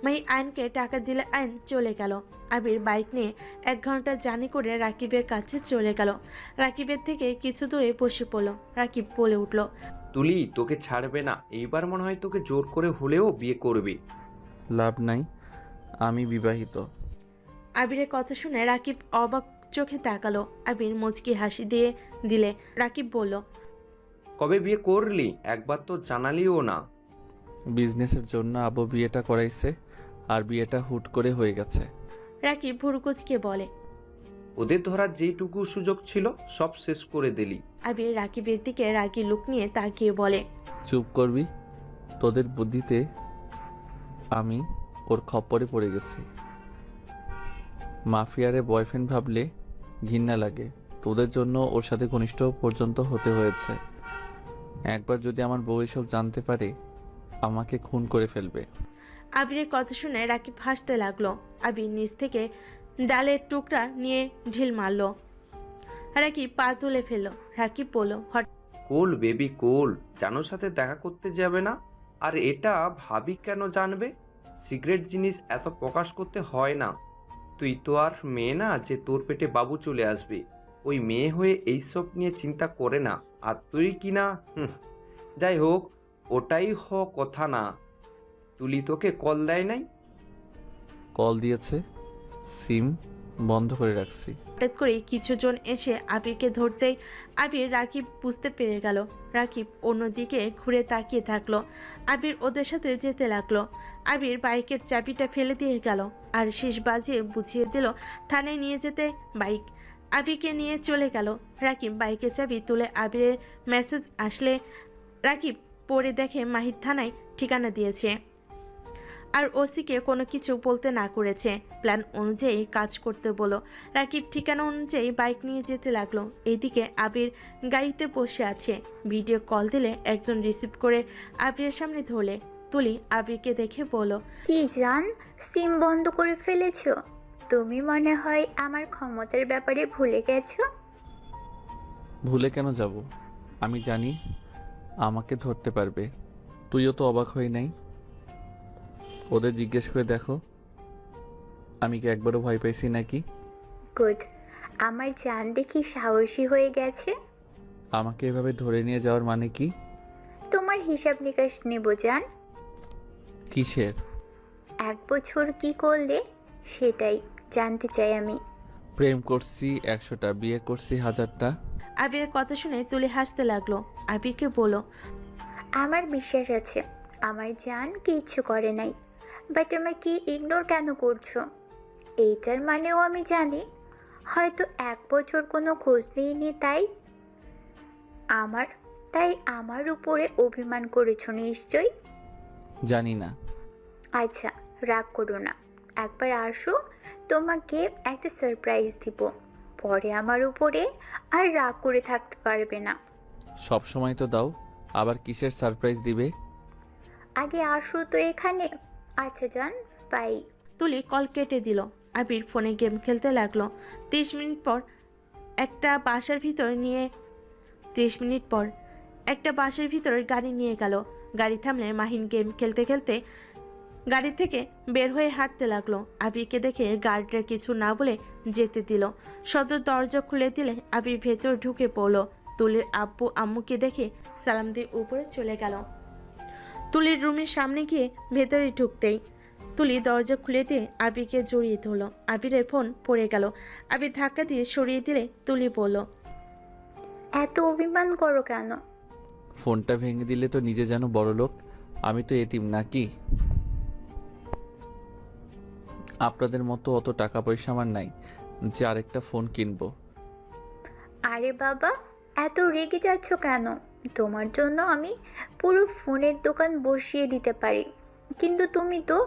মাহি আয়নকে টাকা দিলে আয়ন চলে গেল। আবির বাইক নিয়ে 1 ঘন্টা জার্নি করে রাকিবের কাছে চলে গেল। রাকিবের থেকে কিছু দূরে বসে পড়ল। রাকিব বলে উঠল, তুলি তোকে ছাড়বে না, এইবার মনে হয় তোকে জোর করে হলেও বিয়ে করবে। লাভ নাই, আমি বিবাহিত। আবিরের কথা শুনে রাকিব অবাক চোখে তাকালো। আবির মুচকি হাসি দিয়ে দিলে। রাকিব বলল, কবে বিয়ে করলি? একবার তো জানালিও না। বিজনেসের জন্য আব্বু বিয়েটা করাইছে, আর বিয়েটা হুট করে হয়ে গেছে। রাকিব ভুরুকুচকে বলে। ওদের ধরার যেইটুকু সুযোগ ছিল সব শেষ করে দিলি। আবির রাকিবের দিকে রাগী লুক নিয়ে তাকিয়ে বলে, চুপ করবি? তোদের বুদ্ধিতে আমি ওর খপ্পরে পড়ে গেছি। মাফিয়ারে বয়ফ্রেন্ড ভাবলে ঘৃণা লাগে। তোদের জন্য ওর সাথে ঘনিষ্ঠ পর্যন্ত হতে হয়েছে। একবার যদি আমার বউ এসব জানতে পারে, আমাকে খুন করে ফেলবে। আবিরের কথা শুনে রাকিব হাসতে লাগলো। আবির নিচ থেকে ডালের টুকরা নিয়ে ঢিল মারলো। রাকিব পা তুলে ফেললো। রাকিব বলল, কোল বেবি কোল, জানোর সাথে দেখা করতে যাবে না? আর এটা ভাবি কেন জানবে? সিক্রেট জিনিস এত প্রকাশ করতে হয় না। তুই তো আর মেয়ে না যে তোর পেটে বাবু চলে আসবে। ওই মেয়ে হয়ে এইসব নিয়ে চিন্তা করে না। আর তুই কি না, যাই হোক, ওটাই কথা না। তুলি তোকে কল দেয় নাই? কল দিয়েছে, সিম বন্ধ করে রাখছি। হঠাৎ করে কিছুজন এসে আবিরকে ধরতেই আবির রাকিব বুঝতে পেরে গেল। রাকিব অন্যদিকে ঘুরে তাকিয়ে থাকলো। আবির ওদের সাথে যেতে লাগলো। আবির বাইকের চাবিটা ফেলে দিয়ে গেল আর শেষ বাজিয়ে বুঝিয়ে দিল থানায় নিয়ে যেতে বাইক। আবিরকে নিয়ে চলে গেল। রাকিব বাইকের চাবি তুলে আবিরের মেসেজ আসলে রাকিব পড়ে দেখে মাহির থানায় ঠিকানা দিয়েছে আর ওসিকে কোনো কিছু বলতে না করেছে। প্ল্যান অনুযায়ী কাজ করতে বলো। রাকিব ঠিকানা অনুযায়ী বাইক নিয়ে যেতে লাগলো। এইদিকে আবির গাড়িতে বসে আছে। ভিডিও কল দিলে একজন রিসিভ করে আবিরের সামনে ধরলে। তুলি আবিরকে দেখে বলো, কি জান, সিম বন্ধ করে ফেলেছো? তুমি মনে হয় আমার ক্ষমতার ব্যাপারে ভুলে গেছো। ভুলে কেন যাব? আমি জানি আমাকে ধরতে পারবে। তুইও তো অবাক হই নাই। ওদের জিজ্ঞেস করে দেখো, আমি কি একবারও ভয় পাইছি নাকি? গুড, আমার জান দেখি সাহসী হয়ে গেছে। আমাকে এভাবে ধরে নিয়ে যাওয়ার মানে কি? তোমার হিসাব নিকাশ নেব জান। কিসের? 1 বছর কি করলে সেটাই জানতে চাই আমি। প্রেম করছি 100টা, বিয়ে করছি 1000টা। আবিরের কথা শুনে তুলি হাসতে লাগলো। আবিরকে বলো, আমার বিশ্বাস আছে আমার জান কিচ্ছু করে নাই। বাট আমাকে ইগনোর কেন করছো? এইটার মানেও আমি জানি হয়তো 1 বছর কোনো খোঁজ নিইনি, আমার আমার উপরে অভিমান করেছো নিশ্চয়ই। জানি না। আচ্ছা, রাগ করো না, একবার আসো, তোমাকে একটা সারপ্রাইজ দিব, পরে আমার উপরে আর রাগ করে থাকতে পারবে না। সব সময় তো দাও, আবার কিসের সারপ্রাইজ দিবে? আগে আসো তো এখানে। আচ্ছা যান, বাই। তুলি কল কেটে দিল। আবির ফোনে গেম খেলতে লাগলো। 30 মিনিট পর একটা বাসার ভিতর গাড়ি নিয়ে গেল। গাড়ি থামলে মাহিন গেম খেলতে খেলতে গাড়ি থেকে বের হয়ে হাঁটতে লাগলো। আবিরকে দেখে গার্ডরা কিছু না বলে যেতে দিল। সদর দরজা খুলে দিলে আবির ভেতর ঢুকে পড়লো। তুলির আব্বু আম্মুকে দেখে সালাম দিয়ে উপরে চলে গেল। তুলির রুমের সামনে গিয়ে ভেতরে ঢুকতেই তুলি দরজা খুলে দিয়ে আবিরকে জড়িয়ে ধরল। আবিরের ফোন পড়ে গেল। আবির ধাক্কা দিয়ে সরিয়ে দিলে তুলি বলল, এত অভিমান করো কেন? ফোনটা ভেঙে দিলে তো নিজে যেন বড় লোক, আমি তো এতিম নাকি? আপনাদের মতো অত টাকা পয়সা আমার নাই যে আরেকটা ফোন কিনবো। আরে বাবা, এত রেগে যাচ্ছ কেন? তোমার জন্য আমি পুরো ফোনের দোকান বসিয়ে দিতে পারি, কিন্তু তুমি তো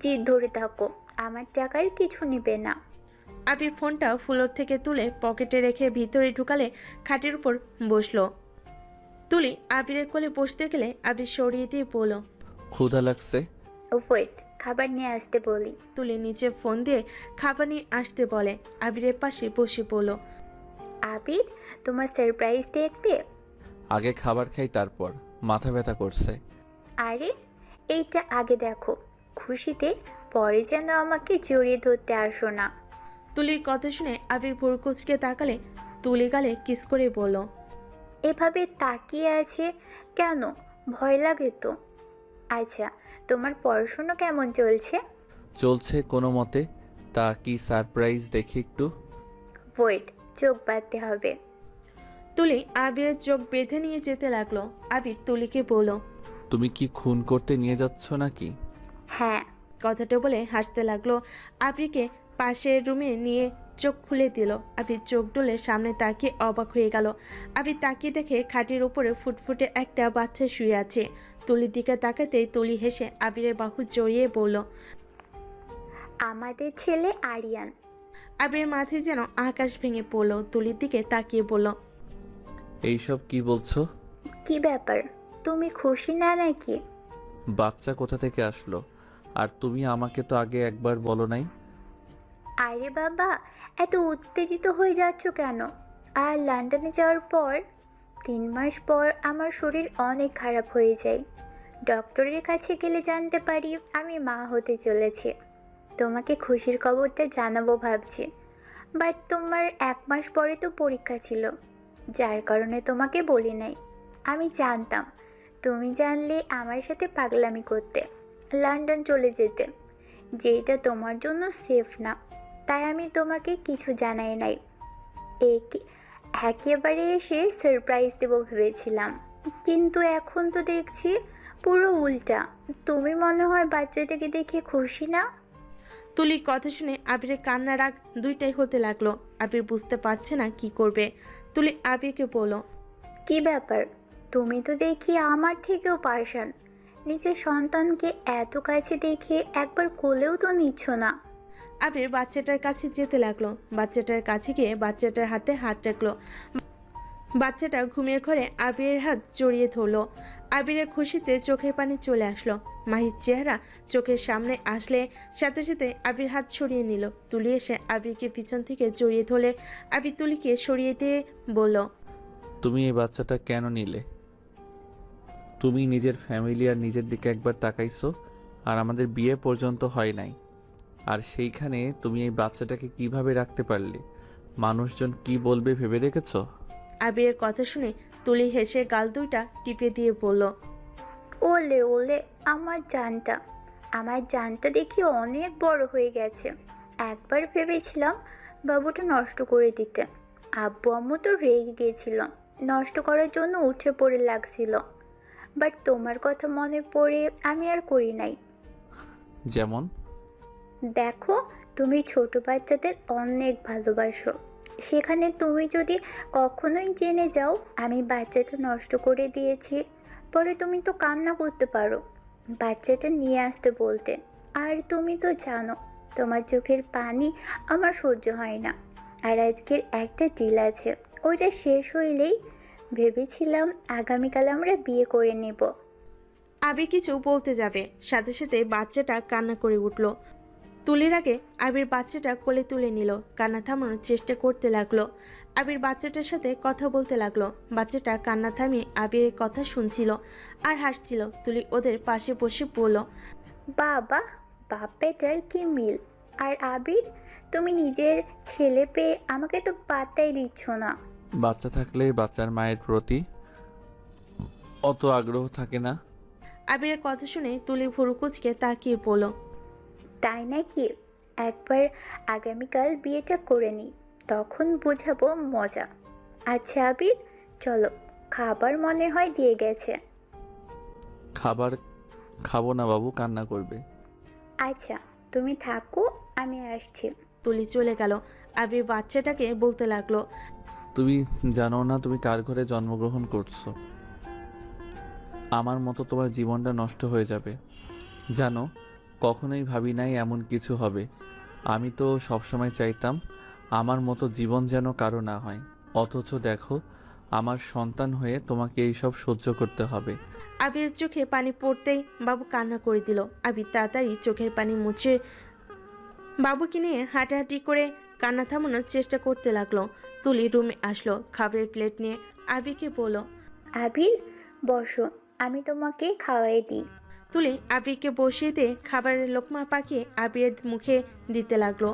জিদ ধরে থাকো, আমার টাকার কিছু নেবে না। আবির ফোনটা ফ্লোর থেকে তুলে পকেটে রেখে ভিতরে ঢুকালে খাটের উপর বসলো। তুলি আবিরের কোলে বসতে গেলে আবির সরিয়ে দিয়ে বলল, ক্ষুধা লাগছে। ওয়েট, খাবার নিয়ে আসতে বলি। তুলি নিচে ফোন দিয়ে খাবার নিয়ে আসতে বলে। আবিরের পাশে বসে পড়ল। আবির, তোমার সারপ্রাইজ দেখবে? আগে খাবার খাই, তারপর। মাথা ব্যথা করছে। আরে এইটা আগে দেখো, খুশিতে পরে যেন আমাকে জড়িয়ে ধরতে আসো না। তুলির কথা শুনে আবির ভোর কুচকে তাকালে তুলি গালে কিস করে বলল, এভাবে তাকিয়ে আছে কেন? ভয় লাগে তো? আচ্ছা, তোমার পড়াশোনা কেমন চলছে? চলছে কোনো মতে। তা কি সারপ্রাইজ দেখি একটু? ওয়েট, চোখ বাঁধতে হবে। তুলি আবিরের চোখ বেঁধে নিয়ে যেতে লাগলো। আবির তুলিকে বলল, তুমি কি খুন করতে নিয়ে যাচ্ছ নাকি? হ্যাঁ। কথাটা বলে হাসতে লাগলো। আবিরকে পাশের রুমে নিয়ে চোখ খুলে দিল। আবির চোখ ডলে সামনে তাকিয়ে অবাক হয়ে গেল। আবির তাকিয়ে দেখে খাটের উপরে ফুটফুটে একটা বাচ্চা শুয়ে আছে। তুলির দিকে তাকাতেই তুলি হেসে আবিরের বাহু জড়িয়ে বলল, আমাদের ছেলে আরিয়ান। আবিরের মাথায় যেন আকাশ ভেঙে পড়লো। তুলির দিকে তাকিয়ে বলল, এইসব কি বলছো? কি ব্যাপার, তুমি খুশি না নাকি? বাচ্চা কোথা থেকে আসলো? আর তুমি আমাকে তো আগে একবার বলো নাই। আরে বাবা, এত উত্তেজিত হয়ে যাচ্ছ কেন? আর লন্ডনে যাওয়ার পর 3 মাস পর আমার শরীর অনেক খারাপ হয়ে যায়। ডক্টরের কাছে গেলে জানতে পারি আমি মা হতে চলেছি। তোমাকে খুশির খবরটা জানাবো ভাবছি, বাট তোমার 1 মাস পরে তো পরীক্ষা ছিল, যার কারণে তোমাকে বলি নাই। আমি জানতাম তুমি জানলে আমার সাথে পাগলামি করতে, লন্ডন চলে যেতে, যেটা তোমার জন্য সেফ না। তাই আমি তোমাকে কিছু জানাই নাই, একেবারে এসে সারপ্রাইজ দেবো ভেবেছিলাম, কিন্তু এখন তো দেখছি পুরো উল্টা। তুমি মনে হয় বাচ্চাটাকে দেখে খুশি না? তুলির কথা শুনে আবিরের কান্না রাগ দুইটাই হতে লাগলো। আবির বুঝতে পারছে না কি করবে। তুলি আবিরকে বলল, কি ব্যাপার, তুমি তো দেখি আমার থেকেও পার্শান। নিজের সন্তানকে এত কাছে দেখে একবার কোলেও তো নিচ্ছ না। আবির বাচ্চাটার কাছে যেতে লাগলো। বাচ্চাটার কাছে গিয়ে বাচ্চাটার হাতে হাত রাখলো। বাচ্চাটা ঘুমের ঘরে আবিরের হাত জড়িয়ে ধরলো। আবিরের খুশিতে চোখের পানি চলে আসলো। মাহির চেহারা চোখের সামনে আসলে সাথে সাথে আবির হাত সরিয়ে নিল। তুলি এসে আবিরকে পিছন থেকে জড়িয়ে ধরলে আবির তুলিকে সরিয়ে দিয়ে বলল, তুমি এই বাচ্চাটা কেন নিলে? তুমি নিজের ফ্যামিলি আর নিজের দিকে একবার তাকাইছো, আর আমাদের বিয়ে পর্যন্ত হয় নাই, আর সেইখানে তুমি এই বাচ্চাটাকে কিভাবে রাখতে পারলে? মানুষজন কি বলবে ভেবে রেখেছো? আবিরের কথা শুনে তুলি হেসে গাল দুইটা টিপে দিয়ে বলল, ওলে ওলে, আমার জানটা দেখি অনেক বড় হয়ে গেছে। একবার ভেবেছিলাম বাবুটা নষ্ট করে দিতে, আব্বু আম্মু তো রেগে গিয়েছিল, নষ্ট করার জন্য উঠে পড়ে লাগছিল, বাট তোমার কথা মনে পড়ে আমি আর করি নাই। যেমন? দেখো, তুমি ছোট বাচ্চাদের অনেক ভালোবাসো, সেখানে তুমি যদি কখনোই জেনে যাও আমি বাচ্চাটা নষ্ট করে দিয়েছি, পরে তুমি তো কান্না করতে পারো, বাচ্চাটা নিয়ে আসতে বলতে। আর তুমি তো জানো তোমার চোখের পানি আমার সহ্য হয় না। আর আজকের একটা ডিল আছে, ওইটা শেষ হইলেই ভেবেছিলাম আগামীকাল আমরা বিয়ে করে নেব। আবির কিছু বলতে যাবে, সাথে সাথে বাচ্চাটা কান্না করে উঠল। তুলির আগে আবির বাচ্চাটা কোলে তুলে নিল, কান্না থামানোর চেষ্টা করতে লাগলো। আবির বাচ্চাটার সাথে কথা বলতে লাগলো। বাচ্চাটা কান্না থামিয়ে আবিরের কথা শুনছিল আর হাসছিল। তুলি ওদের পাশে বসে বলল, বাবা, বাপ বেটার কি মিল। আর আবির, তুমি নিজের ছেলে পেয়ে আমাকে তো পাত্তাই দিচ্ছ না। বাচ্চা থাকলে বাচ্চার মায়ের প্রতি অত আগ্রহ থাকে না। আবিরের কথা শুনে তুলি ভুরু কুচকে তাকিয়ে বলল, তাই নাকি? একবার আগামীকাল বিয়েটা করে নিই, তখন বুঝাবো মজা। আচ্ছা আবির, চলো, খাবার মনে হয় দিয়ে গেছে। খাবার খাবো না বাবু, কান্না করবে। আচ্ছা, তুমি থাকো, আমি আসছি। তুলি চলে গেল। আবির বাচ্চাটাকে বলতে লাগলো, তুমি জানো না তুমি কার ঘরে জন্মগ্রহণ করছো? আমার মতো তোমার জীবনটা নষ্ট হয়ে যাবে। জানো, কখনোই ভাবি নাই এমন কিছু হবে। আমি তো সবসময় চাইতাম আমার মতো জীবন যেন কারো না হয়, অথচ দেখো আমার সন্তান হয়ে তোমাকে এইসব সহ্য করতে হবে। আবির চোখে পানি পড়তেই বাবু কান্না করে দিল। আবির তাড়াতাড়ি চোখের পানি মুছে বাবুকে নিয়ে হাঁটাহাঁটি করে কান্না থামানোর চেষ্টা করতে লাগলো। তুলি রুমে আসলো, খাবারের প্লেট নিয়ে আবিরকে বলল, আবির, বসো, আমি তোমাকে খাওয়াই দিই। তুলি আবিরকে বসিয়ে দিয়ে খাবারের লোকমা পাকিয়ে আবিরের মুখে দিতে লাগলো।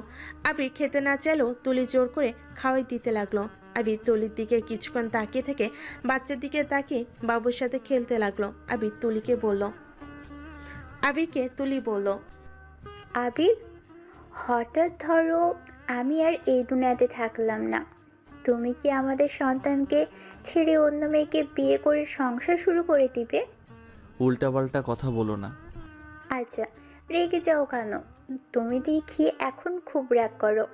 আবির খেতে না চাইলেও তুলি জোর করে খাওয়াই দিতে লাগলো। আবির তুলির দিকে কিছুক্ষণ তাকিয়ে থেকে বাচ্চার দিকে তাকিয়ে বাবুর সাথে খেলতে লাগলো। আবির তুলিকে বলল, আবিরকে তুলি বলল, আবির, হঠাৎ ধরো আমি আর এই দুনিয়াতে থাকলাম না, তুমি কি আমাদের সন্তানকে ছেড়ে অন্য মেয়েকে বিয়ে করে সংসার শুরু করে দিবে? উল্টাপাল্টা কথা বলো না। আচ্ছা, রেগে যাও কেন? তুমি দেখি এখন খুব রাগ করো।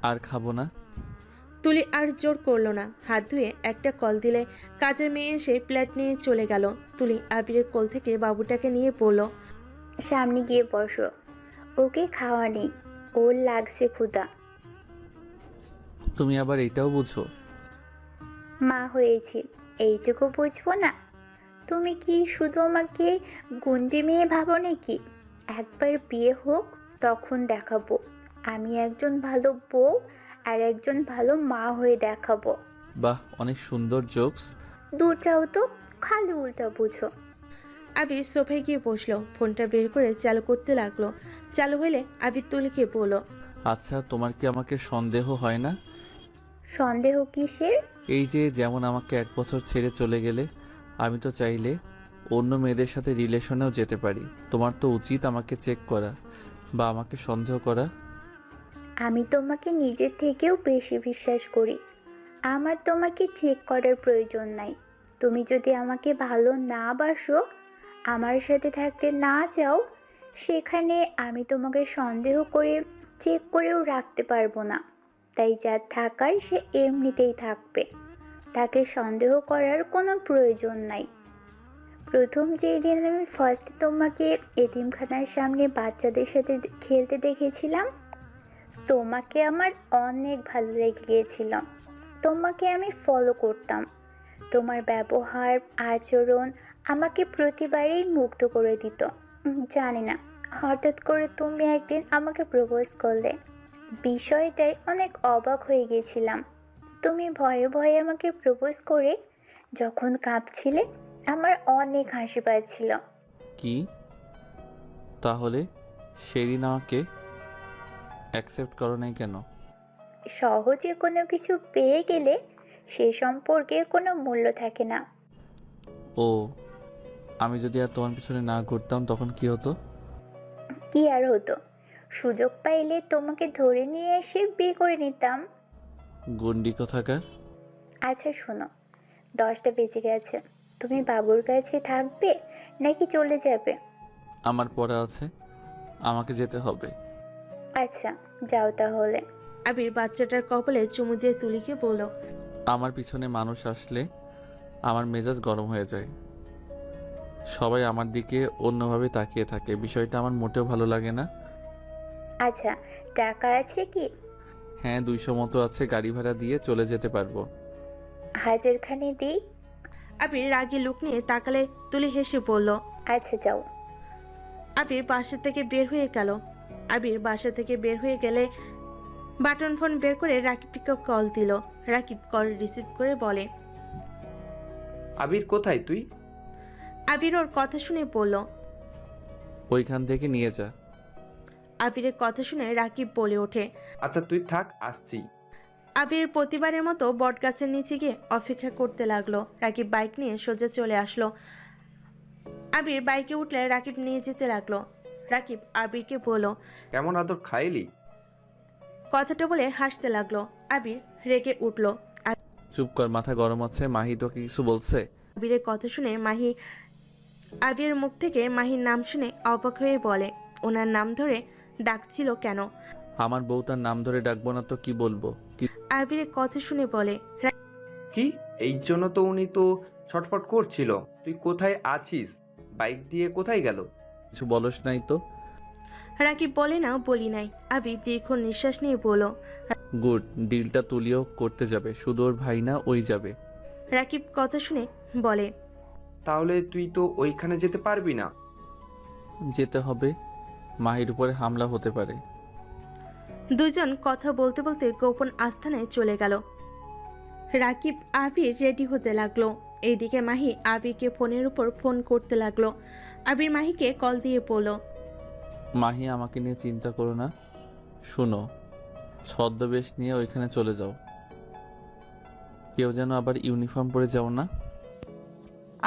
আর খাবো না। তুলি আর জোর করলো না, হাত ধুয়ে একটা কল দিলে কাজের মেয়ে এসে প্লেট নিয়ে চলে গেল। তুলি আবিরের কোল থেকে বাবুটাকে নিয়ে বলল, সামনে গিয়ে বসো, ওকে খাওয়া নেই, ওর লাগছে ক্ষুধা। তুমি আবার এটাও বুঝো? মা হয়েছি, এইটুকু বুঝবো না? তুমি কি শুধু আমাকে গুন্ডি মেয়ে ভাবো নাকি? একবার বিয়ে হোক, তখন দেখাবো আমি একজন ভালো বউ আর একজন ভালো মা হয়ে দেখাবো। বাহ, অনেক সুন্দর জোকস। দুটাও তো খালি উল্টা বুঝো। আবির সোফায় গিয়ে বসলো, ফোনটা বের করে চালু করতে লাগলো। চালু হলে আবির তুলিকে বলল, আচ্ছা, তোমার কি আমাকে সন্দেহ হয় না? সন্দেহ কিসের? এই যে যেমন আমাকে 1 বছর ছেড়ে চলে গেলে, আমি তো চাইলে অন্য মেয়েদের সাথে রিলেশনেও যেতে পারি। তোমার তো উচিত আমাকে চেক করা বা আমাকে সন্দেহ করা। আমি তোমাকে নিজের থেকেও বেশি বিশ্বাস করি, আমার তোমাকে চেক করার প্রয়োজন নাই। তুমি যদি আমাকে ভালো না বাসো, আমার সাথে থাকতে না চাও, সেখানে আমি তোমাকে সন্দেহ করে চেক করেও রাখতে পারবো না। তাই যা থাকার সে এমনিতেই থাকবে, তাকে সন্দেহ করার কোনো প্রয়োজন নাই। প্রথম যেই দিন আমি ফার্স্ট তোমাকে এতিমখানার সামনে বাচ্চাদের সাথে খেলতে দেখেছিলাম, তোমাকে আমার অনেক ভালো লেগে গিয়েছিল। তোমাকে আমি ফলো করতাম, তোমার ব্যবহার আচরণ আমাকে প্রতিবারেই মুগ্ধ করে দিত। জানি না, হঠাৎ করে তুমি একদিন আমাকে প্রপোজ করলে, বিষয়টাই অনেক অবাক হয়ে গেছিলাম। তুমি ভয়ে ভয়ে আমাকে প্রপোজ করে যখন কাঁপছিলে, আমার অনেক হাসি পাচ্ছিল। কি তাহলে সেদিন আমাকে অ্যাকসেপ্ট করো নাই কেন? সহজে কোনো কিছু পেয়ে গেলে সে সম্পর্কে কোনো মূল্য থাকে না। ও, আমি যদি আর তোমার পিছনে না ঘুরতাম তখন কি হতো? কি আর হতো, সুযোগ পাইলে তোমাকে ধরে নিয়ে এসে বিয়ে করে নিতাম। গন্ডি কোথাকার। আচ্ছা শোনো, 10টা বেজে গেছে, তুমি বাবুর কাছে থাকবে নাকি চলে যাবে? আমার পড়া আছে। আমাকে যেতে হবে। আচ্ছা যাও তাহলে। আবির বাচ্চাটার কপালে চুমু দিয়ে তুলিকে বলল, আমার পিছনে মানুষ আসলে আমার মেজাজ গরম হয়ে যায়। সবাই আমার দিকে অন্যভাবে তাকিয়ে থাকে, বিষয়টা আমার মোটেও ভালো লাগে না। আচ্ছা টাকা আছে কি? হ্যাঁ, 200 মতো আছে, গাড়ি ভাড়া দিয়ে চলে যেতে পারবো। হাজারখানি দিই? আবির রাগী লুক নিয়ে তাকালে তুলি হেসে বলল। আচ্ছা যাও। আবির বাসা থেকে বের হয়ে গেল। আবির বাসা থেকে বের হয়ে গেলে বাটন ফোন বের করে রাকিবকে কল দিল। রাকিব কল রিসিভ করে বলে, আবির কোথায় তুই? আবির ওর কথা শুনে বলল। ওইখান থেকে নিয়ে যা। আবিরের কথা শুনে রাকিব বলে ওঠে। আচ্ছা তুই থাক, আসছি। আবির প্রতিবারের মতো বটগাছের নিচে গিয়ে অপেক্ষা করতে লাগলো। রাকিব বাইক নিয়ে সোজা চলে আসলো। আবির বাইকে উঠলে রাকিব নিয়ে যেতে লাগলো। রাকিব আবিরকে বলল। কেমন আদর খাইলি? কথাটা বলে হাসতে লাগলো। আবির রেগে উঠল। চুপ কর, মাথা গরম আছে। মাহি তোকে কিছু বলছে? আবিরের কথা শুনে আবিরের মুখ থেকে মাহির নাম শুনে অবাক হয়ে বলে, ওনার নাম ধরে ডাকছিল কেন? আমার বউ তার নাম ধরে ডাকবো না তো কি বলবো? আবিরের কথা শুনে বলে, কি এই জন্য তো উনি তো ছটফট করছিল। তুই কোথায় আছিস? বাইক দিয়ে কোথায় গেল? কিছু বলস নাই তো? রাকিব বলে, না বলি নাই। আবির দীর্ঘ নিঃশ্বাস নিয়ে বলল। গুড, ডিলটা তুলিও করতে যাবে, শুধু ওর ভাই না, ওই যাবে। রাকিব কথা শুনে বলে, তাহলে তুই তো ওইখানে যেতে পারবি না। যেতে হবে, মাহির উপরে হামলা হতে পারে। দুজন কথা বলতে বলতে গোপন আস্থানায় চলে গেল। রাকিব আবির রেডি হতে লাগলো। এইদিকে মাহি আবিরকে ফোনের উপর ফোন করতে লাগলো। আবির মাহিকে কল দিয়ে বলল, মাহি, আমাকে নিয়ে চিন্তা করো না। শুনো, ছদ্মবেশ নিয়ে ওইখানে চলে যাও। কেউ যেন আবার ইউনিফর্ম পরে যাও না।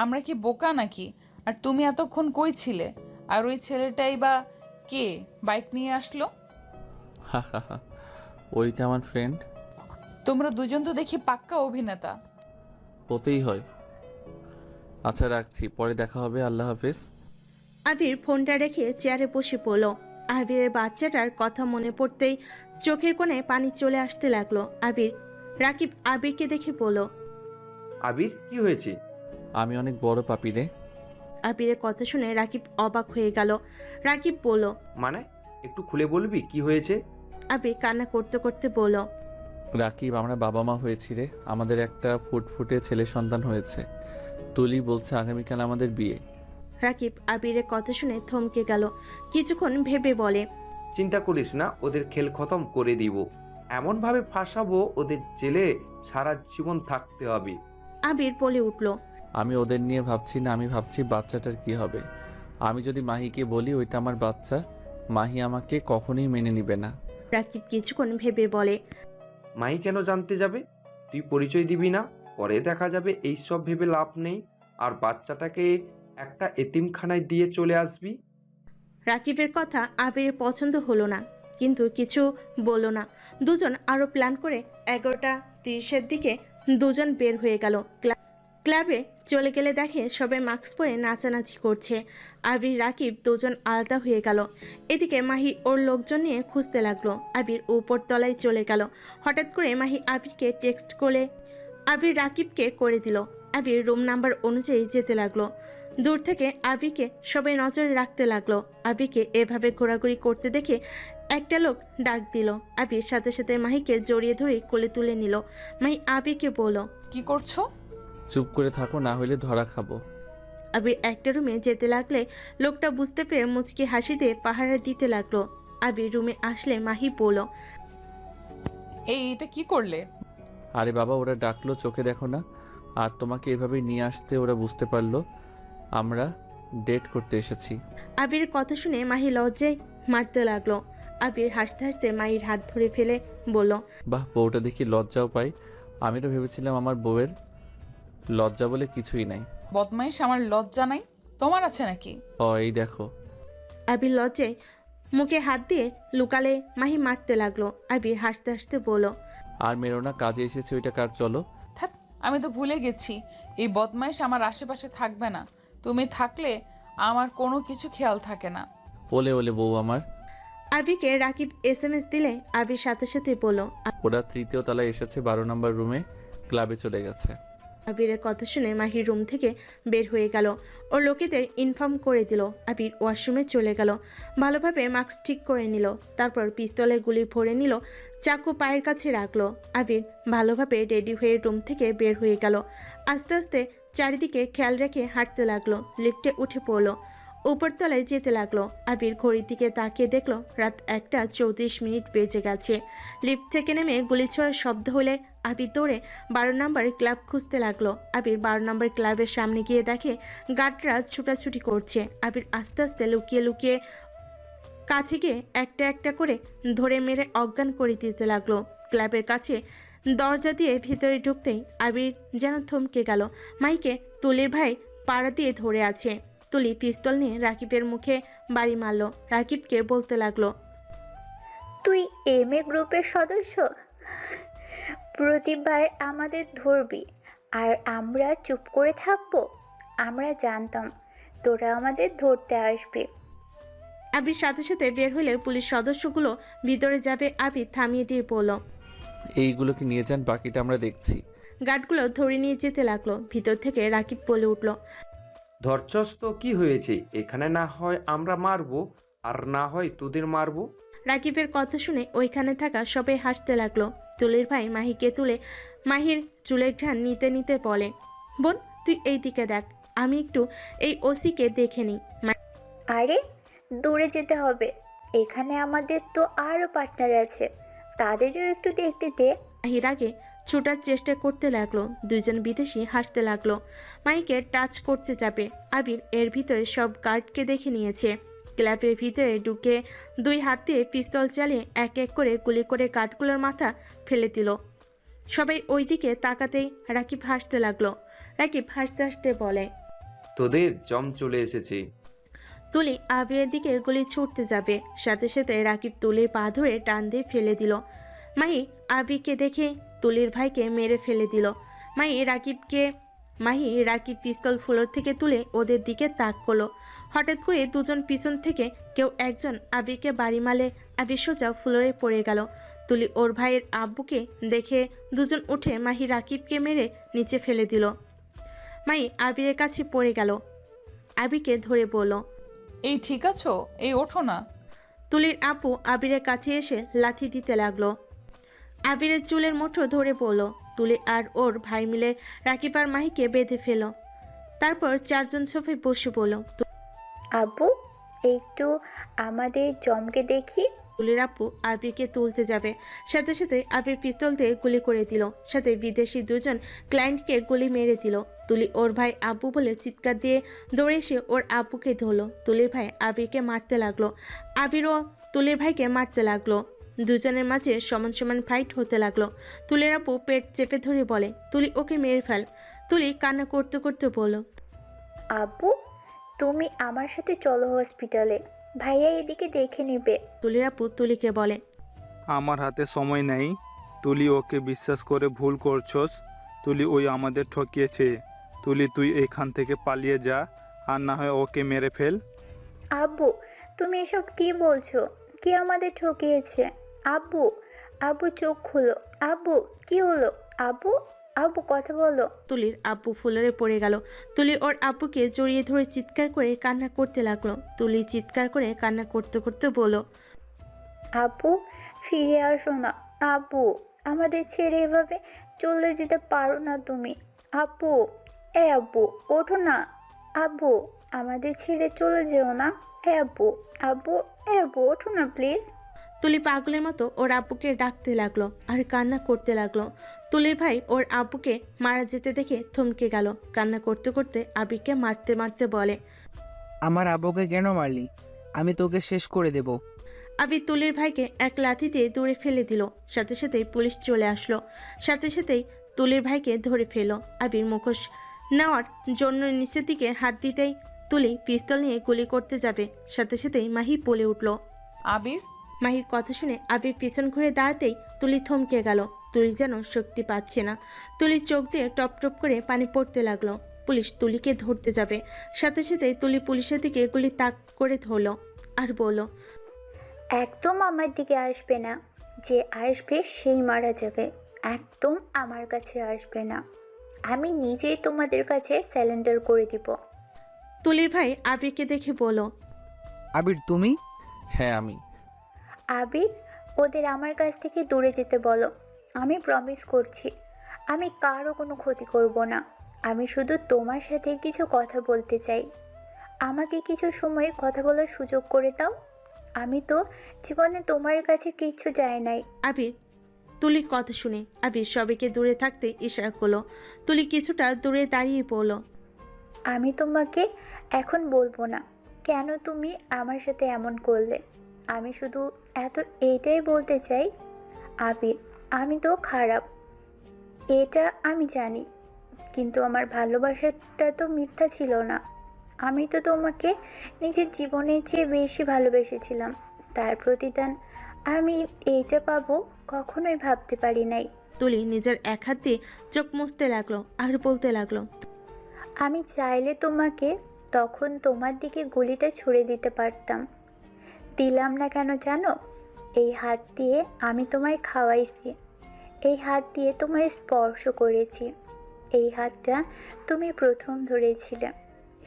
আমরা কি বোকা নাকি? আর তুমি এতক্ষণ কই ছিলে? আর ওই ছেলেটাই বা কে বাইক নিয়ে আসলো? হা হা হা, ওইটা আমার ফ্রেন্ড। তোমরা দুজন তো দেখি পাক্কা অভিনেতা। হতেই হয়। আচ্ছা রাখছি, পরে দেখা হবে, আল্লাহ হাফেজ। আবির ফোনটা রেখে চেয়ারে বসে পড়ল। আবিরের বাচ্চাটার কথা মনে পড়তেই চোখের কোণে পানি চলে আসতে লাগলো। রাকিব আবিরকে দেখে বলল। আবির কি হয়েছে? আমি অনেক বড় পাপি রে। আবিরের কথা শুনে রাকিব অবাক হয়ে গেল। রাকিব বলল, মানে একটু খুলে বলবি কি হয়েছে? আবির কান্না করতে করতে বলল, রাকিব, আমরা বাবা মা হয়েছি রে, আমাদের একটা ফুটফুটে ছেলে সন্তান হয়েছে। তুলি বলছে আগামীকাল আমাদের বিয়ে। রাকিব আবিরের কথা শুনে থমকে গেল। কিছুক্ষণ ভেবে বলে, চিন্তা করিস না, ওদের খেল খতম করে দিব। এমনভাবে ফাঁসাবো ওদের জেলে সারা জীবন থাকতে হবে। আবির বলে উঠল, আমি ওদের নিয়ে ভাবছি না, আমি ভাবছি বাচ্চাটার কি হবে। আমি যদি মাহিকে বলি ওইটা আমার বাচ্চা, মাহি আমাকে কখনোই মেনে নিবে না। রাকিব কিছুক্ষণ ভেবে বলে, মাই কেন জানতে যাবে? তুই পরিচয় দিবি না, পরে দেখা যাবে এই সব ভেবে লাভ নেই। আর বাচ্চাটাকে একটা এতিমখানায় দিয়ে চলে আসবি। রাকিবের কথা আবিরের পছন্দ হলো না, কিন্তু কিছু বলল না। দুজন আরো প্ল্যান করে 11:30 দিকে দুজন বের হয়ে গেল। ক্লাবে চলে গেলে দেখে সবাই মাস্ক পরে নাচানাচি করছে। আবির রাকিব দুজন আলাদা হয়ে গেল। এদিকে মাহি ওর লোকজন নিয়ে খুঁজতে লাগলো। আবির উপর তলায় চলে গেল। হঠাৎ করে মাহি আবিরকে টেক্সট করে আবির রাকিবকে করে দিল। আবির রুম নাম্বার অনুযায়ী যেতে লাগলো। দূর থেকে আবিরকে সবাই নজরে রাখতে লাগলো। আবিরকে এভাবে ঘোরাঘুরি করতে দেখে একটা লোক ডাক দিল। আবির সাথে সাথে মাহিকে জড়িয়ে ধরে কোলে তুলে নিল। মাহি আবিরকে বলল, কি করছো? চুপ করে থাকো, না হলে ধরা খাবো। আবির একটা রুমে যেতে লাগলে লোকটা বুঝতে পেরে মুচকি হাসি দিয়ে পাহারা দিতে লাগলো। আবির রুমে আসলে মাহি বলল, এটা কি করলে? আরে বাবা, ওরা ডাকলো, চোখে দেখো না? আর তোমাকে এভাবে নিয়ে আসতে ওরা বুঝতে পারলো আমরা ডেট করতে এসেছি। আবির কথা শুনে মাহি লজ্জায় মারতে লাগলো। আবির হাসতে হাসতে মাহির হাত ধরে ফেলে বলল, বাহ, বউটা দেখি লজ্জাও পাই। আমি তো ভেবেছিলাম আমার বউয়ের লজ্জা বলে কিছুই নাই। বদমাইশ, আমার লজ্জা নাই, তোমার আছে নাকি? এই দেখো। আবির লজ্জায় মুখে হাত দিয়ে লুকালে মাহি মারতে লাগলো। আবির হাসতে হাসতে বলল, আর মেরো না, কাজে এসেছে ওইটা কার, চলো। থাক, আমি তো ভুলে গেছি এই বদমাইশ আমার আশেপাশে থাকবে না। তুমি থাকলে আমার কোনো কিছু খেয়াল থাকে না। ওলে ওলে বউ আমার। আবিরকে রাকিব SMS দিলে আবির সাথে সাথে বলল। ওরা 3য় তলায় এসেছে, 12 নম্বর রুমে, ক্লাবে চলে গেছে। আবিরের কথা শুনে মাহির রুম থেকে বের হয়ে গেল। ওর লোকেদের ইনফর্ম করে দিল। আবির ওয়াশরুমে চলে গেল, ভালোভাবে মাস্ক ঠিক করে নিল, তারপর পিস্তলে গুলি ভরে নিল, চাকু পায়ের কাছে রাখলো। আবির ভালোভাবে রেডি হয়ে রুম থেকে বের হয়ে গেল। আস্তে আস্তে চারিদিকে খেয়াল রেখে হাঁটতে লাগলো। লিফটে উঠে পড়লো, উপরতলায় যেতে লাগলো। আবির ঘড়ির দিকে তাকিয়ে দেখলো রাত 1:34 বেজে গেছে। লিফট থেকে নেমে গুলি ছোড়ার শব্দ হলে আবির দৌড়ে 12 নম্বর ক্লাব খুঁজতে লাগলো। আবির 12 নম্বর ক্লাবের সামনে গিয়ে দেখে গার্ডরা ছুটাছুটি করছে। আবির আস্তে আস্তে লুকিয়ে লুকিয়ে কাছে গিয়ে একটা একটা করে ধরে মেরে অজ্ঞান করে দিতে লাগলো। ক্লাবের কাছে দরজা দিয়ে ভিতরে ঢুকতেই আবির যেন থমকে গেল। মাইকে তুলির ভাই পাড়া দিয়ে ধরে আছে। তুলি পিস্তল নিয়ে রাকিবের মুখে বাড়ি মারল। রাকিবকে বলতে লাগলো, তুই MA গ্রুপের সদস্য, প্রতিবার আমাদের ধরবি আর আমরা চুপ করে থাকবো? আমরা জানতাম তোরা আমাদের ধরতে আসবি। আবির সাথে সাথে বের হলে পুলিশ সদস্যগুলো ভিতরে যাবে। আবির থামিয়ে দিয়ে বলল, এইগুলোকে নিয়ে যান, বাকিটা আমরা দেখছি। গার্ডগুলো ধরে নিয়ে যেতে লাগলো। ভিতর থেকে রাকিব বলে উঠল, ধরছস তো কি হয়েছে? এখানে না হয় আমরা মারবো, আর না হয় তোদের মারবো। রাকিবের কথা শুনে ওইখানে থাকা সবাই হাসতে লাগলো। তুলির ভাই মাহিকে তুলে মাহির চুলের ঘ্রাণ নিতে নিতে বলে, বোন তুই এই দিকে দেখ, আমি একটু এই ওসিকে দেখে নিই। আরে দূরে যেতে হবে, এখানে আমাদের তো আরও পার্টনার আছে, তাদেরও একটু দেখতে দে। মাহির আগে ছুটার চেষ্টা করতে লাগলো। দুইজন বিদেশি হাসতে লাগলো। মাহিকে টাচ করতে যাবে। আবির এর ভিতরে সব গার্ডকে দেখে নিয়েছে। ক্লাবের ভিতরে ঢুকে 2 হাত দিয়ে পিস্তল চালিয়ে এক এক করে গুলি করে গার্ডগুলোর মাথা ফেলে দিল। সবাই ওই দিকে তাকাতেই রাকিব হাসতে লাগলো। রাকিব হাসতে হাসতে বলে, তোদের জম চলে এসেছে। তুলি আবিরের দিকে গুলি ছুটতে যাবে, সাথে সাথে রাকিব তুলির পা ধরে টান দিয়ে ফেলে দিল। মাহি আবিরকে দেখে তুলির ভাইকে মেরে ফেলে দিল। মাহি রাকিব পিস্তল ফ্লোর থেকে তুলে ওদের দিকে তাক করলো। হঠাৎ করে দুজন পিছন থেকে কেউ একজন আবিরকে বাড়ি মারলে আবির সোজা ফ্লোরে পড়ে গেল। তুলি ওর ভাইয়ের আব্বুকে দেখে দুজন উঠে মাহি রাকিবকে মেরে নিচে ফেলে দিল। মাহি আবিরের কাছে পড়ে গেল। আবিরকে ধরে বলল, এই ঠিক আছো? এই ওঠো না। তুলির আব্বু আবিরের কাছে এসে লাথি দিতে লাগলো। আবিরের চুলের মুঠো ধরে বলল। তুলি আর ওর ভাই মিলে রাকিব আর মাহিকে বেঁধে ফেল। তারপর 4 জন সোফায় বসে বলল, আব্বু একটু আমাদের জমকে দেখি। তুলির আব্বু আবিরকে তুলতে যাবে, সাথে সাথে আবির পিস্তল দিয়ে গুলি করে দিল। সাথে বিদেশি 2 জন ক্লায়েন্টকে গুলি মেরে দিল। তুলি ওর ভাই আব্বু বলে চিৎকার দিয়ে দৌড়ে এসে ওর আব্বুকে ধরলো। তুলির ভাই আবিরকে মারতে লাগলো। আবিরও তুলির ভাইকে মারতে লাগলো। দুজনের মাঝে সমান সমান ফাইট হতে লাগলো। তুলির আব্বু পেট চেপে ধরে বলে, তুলি ওকে মেরে ফেল। তুলি কান্না করতে করতে বলল, আব্বু তুমি আমার সাথে চলো হসপিটালে, ভাইয়া এদিকে দেখে নেবে। তুলির আব্বু তুলিকে বলে, আমার হাতে সময় নেই, তুলি ওকে বিশ্বাস করে ভুল করছস। তুলি ওই আমাদের ঠকিয়েছে। তুলি তুই এখান থেকে পালিয়ে যা, আর না হয় ওকে মেরে ফেল। আব্বু তুমি এসব কি বলছো? কে আমাদের ঠকিয়েছে? আব্বু আব্বু চোখ খুলো। আব্বু কি হলো? আব্বু আব্বু কথা বলো। তুলির আব্বু ফুলরে পড়ে গেল। তুলি ওর আব্বুকে জড়িয়ে ধরে চিৎকার করে কান্না করতে লাগলো। তুলি চিৎকার করে কান্না করতে করতে বলল, আব্বু ফিরে আসো না। আব্বু আমাদের ছেড়ে এভাবে চলে যেতে পারো না তুমি। আব্বু আব্বু ওঠো না। আব্বু আমাদের ছেড়ে চলে যেও না। আব্বু আব্বু আব্বু ওঠো না প্লিজ। তুলি পাগলের মতো ওর আব্বুকে ডাকতে লাগলো আর কান্না করতে লাগলো। তুলির ভাই ওর আব্বুকে মারা যেতে দেখে থমকে গেল। কান্না করতে করতে আবিরকে মারতে মারতে বলে, আমার আব্বুকে কেন মারলি? আমি তোকে শেষ করে দেব। আবির তুলির ভাইকে এক লাথি দিয়ে দূরে ফেলে দিল। সাথে সাথেই পুলিশ চলে আসলো। সাথে সাথেই তুলির ভাইকে ধরে ফেলো। আবির মুখোশ নেওয়ার জন্য নিচের দিকে হাত দিতেই তুলি পিস্তল নিয়ে গুলি করতে যাবে। সাথে সাথেই মাহি বলে উঠল, আবির। মাহির কথা শুনে আবির পিছন ঘুরে দাঁড়াতেই তুলি থমকে গেল। তুলি যেন শক্তি পাচ্ছে না। তুলির চোখ দিয়ে টপ টপ করে পানি পড়তে লাগলো। পুলিশ তুলিকে ধরতে যাবে। সাথে সাথেই তুলি পুলিশের দিকে গুলি তাক করে ধরল। আর বলল, একদম আমার দিকে আসবে না। যে আসবে সেই মারা যাবে। একদম আমার কাছে আসবে না। আমি নিজেই তোমাদের কাছে স্যালেন্ডার করে দিব। তুলির ভাই আবিরকে দেখে বলল, আবির তুমি? হ্যাঁ আমি। আবির, ওদের আমার কাছ থেকে দূরে যেতে বলো। আমি প্রমিস করছি আমি কারো কোনো ক্ষতি করব না। আমি শুধু তোমার সাথে কিছু কথা বলতে চাই। আমাকে কিছু সময় কথা বলার সুযোগ করে দাও। আমি তো জীবনে তোমার কাছে কিচ্ছু চাই নাই। আবির তুলির কথা শুনে আবির সবাইকে দূরে থাকতে ইশারা করলো। তুলি কিছুটা দূরে দাঁড়িয়ে পড়ল। আমি তোমাকে এখন বলবো না কেন তুমি আমার সাথে এমন করলে। আমি শুধু এইটাই বলতে চাই, আবির, আমি তো খারাপ, এটা আমি জানি, কিন্তু আমার ভালোবাসাটা তো মিথ্যা ছিল না। আমি তো তোমাকে নিজের জীবনের চেয়ে বেশি ভালোবেসেছিলাম। তার প্রতিদান আমি এইটা পাবো কখনোই ভাবতে পারি নাই। তুলি নিজের এক হাত দিয়ে চোখ মুছতে লাগলো আর বলতে লাগলো, আমি চাইলে তোমাকে তখন তোমার দিকে গুলিটা ছুঁড়ে দিতে পারতাম। দিলাম না কেন জানো? এই হাত দিয়ে আমি তোমায় খাওয়াইছি, এই হাত দিয়ে তোমায় স্পর্শ করেছি। এই হাতটা তুমি প্রথম ধরেছিলে,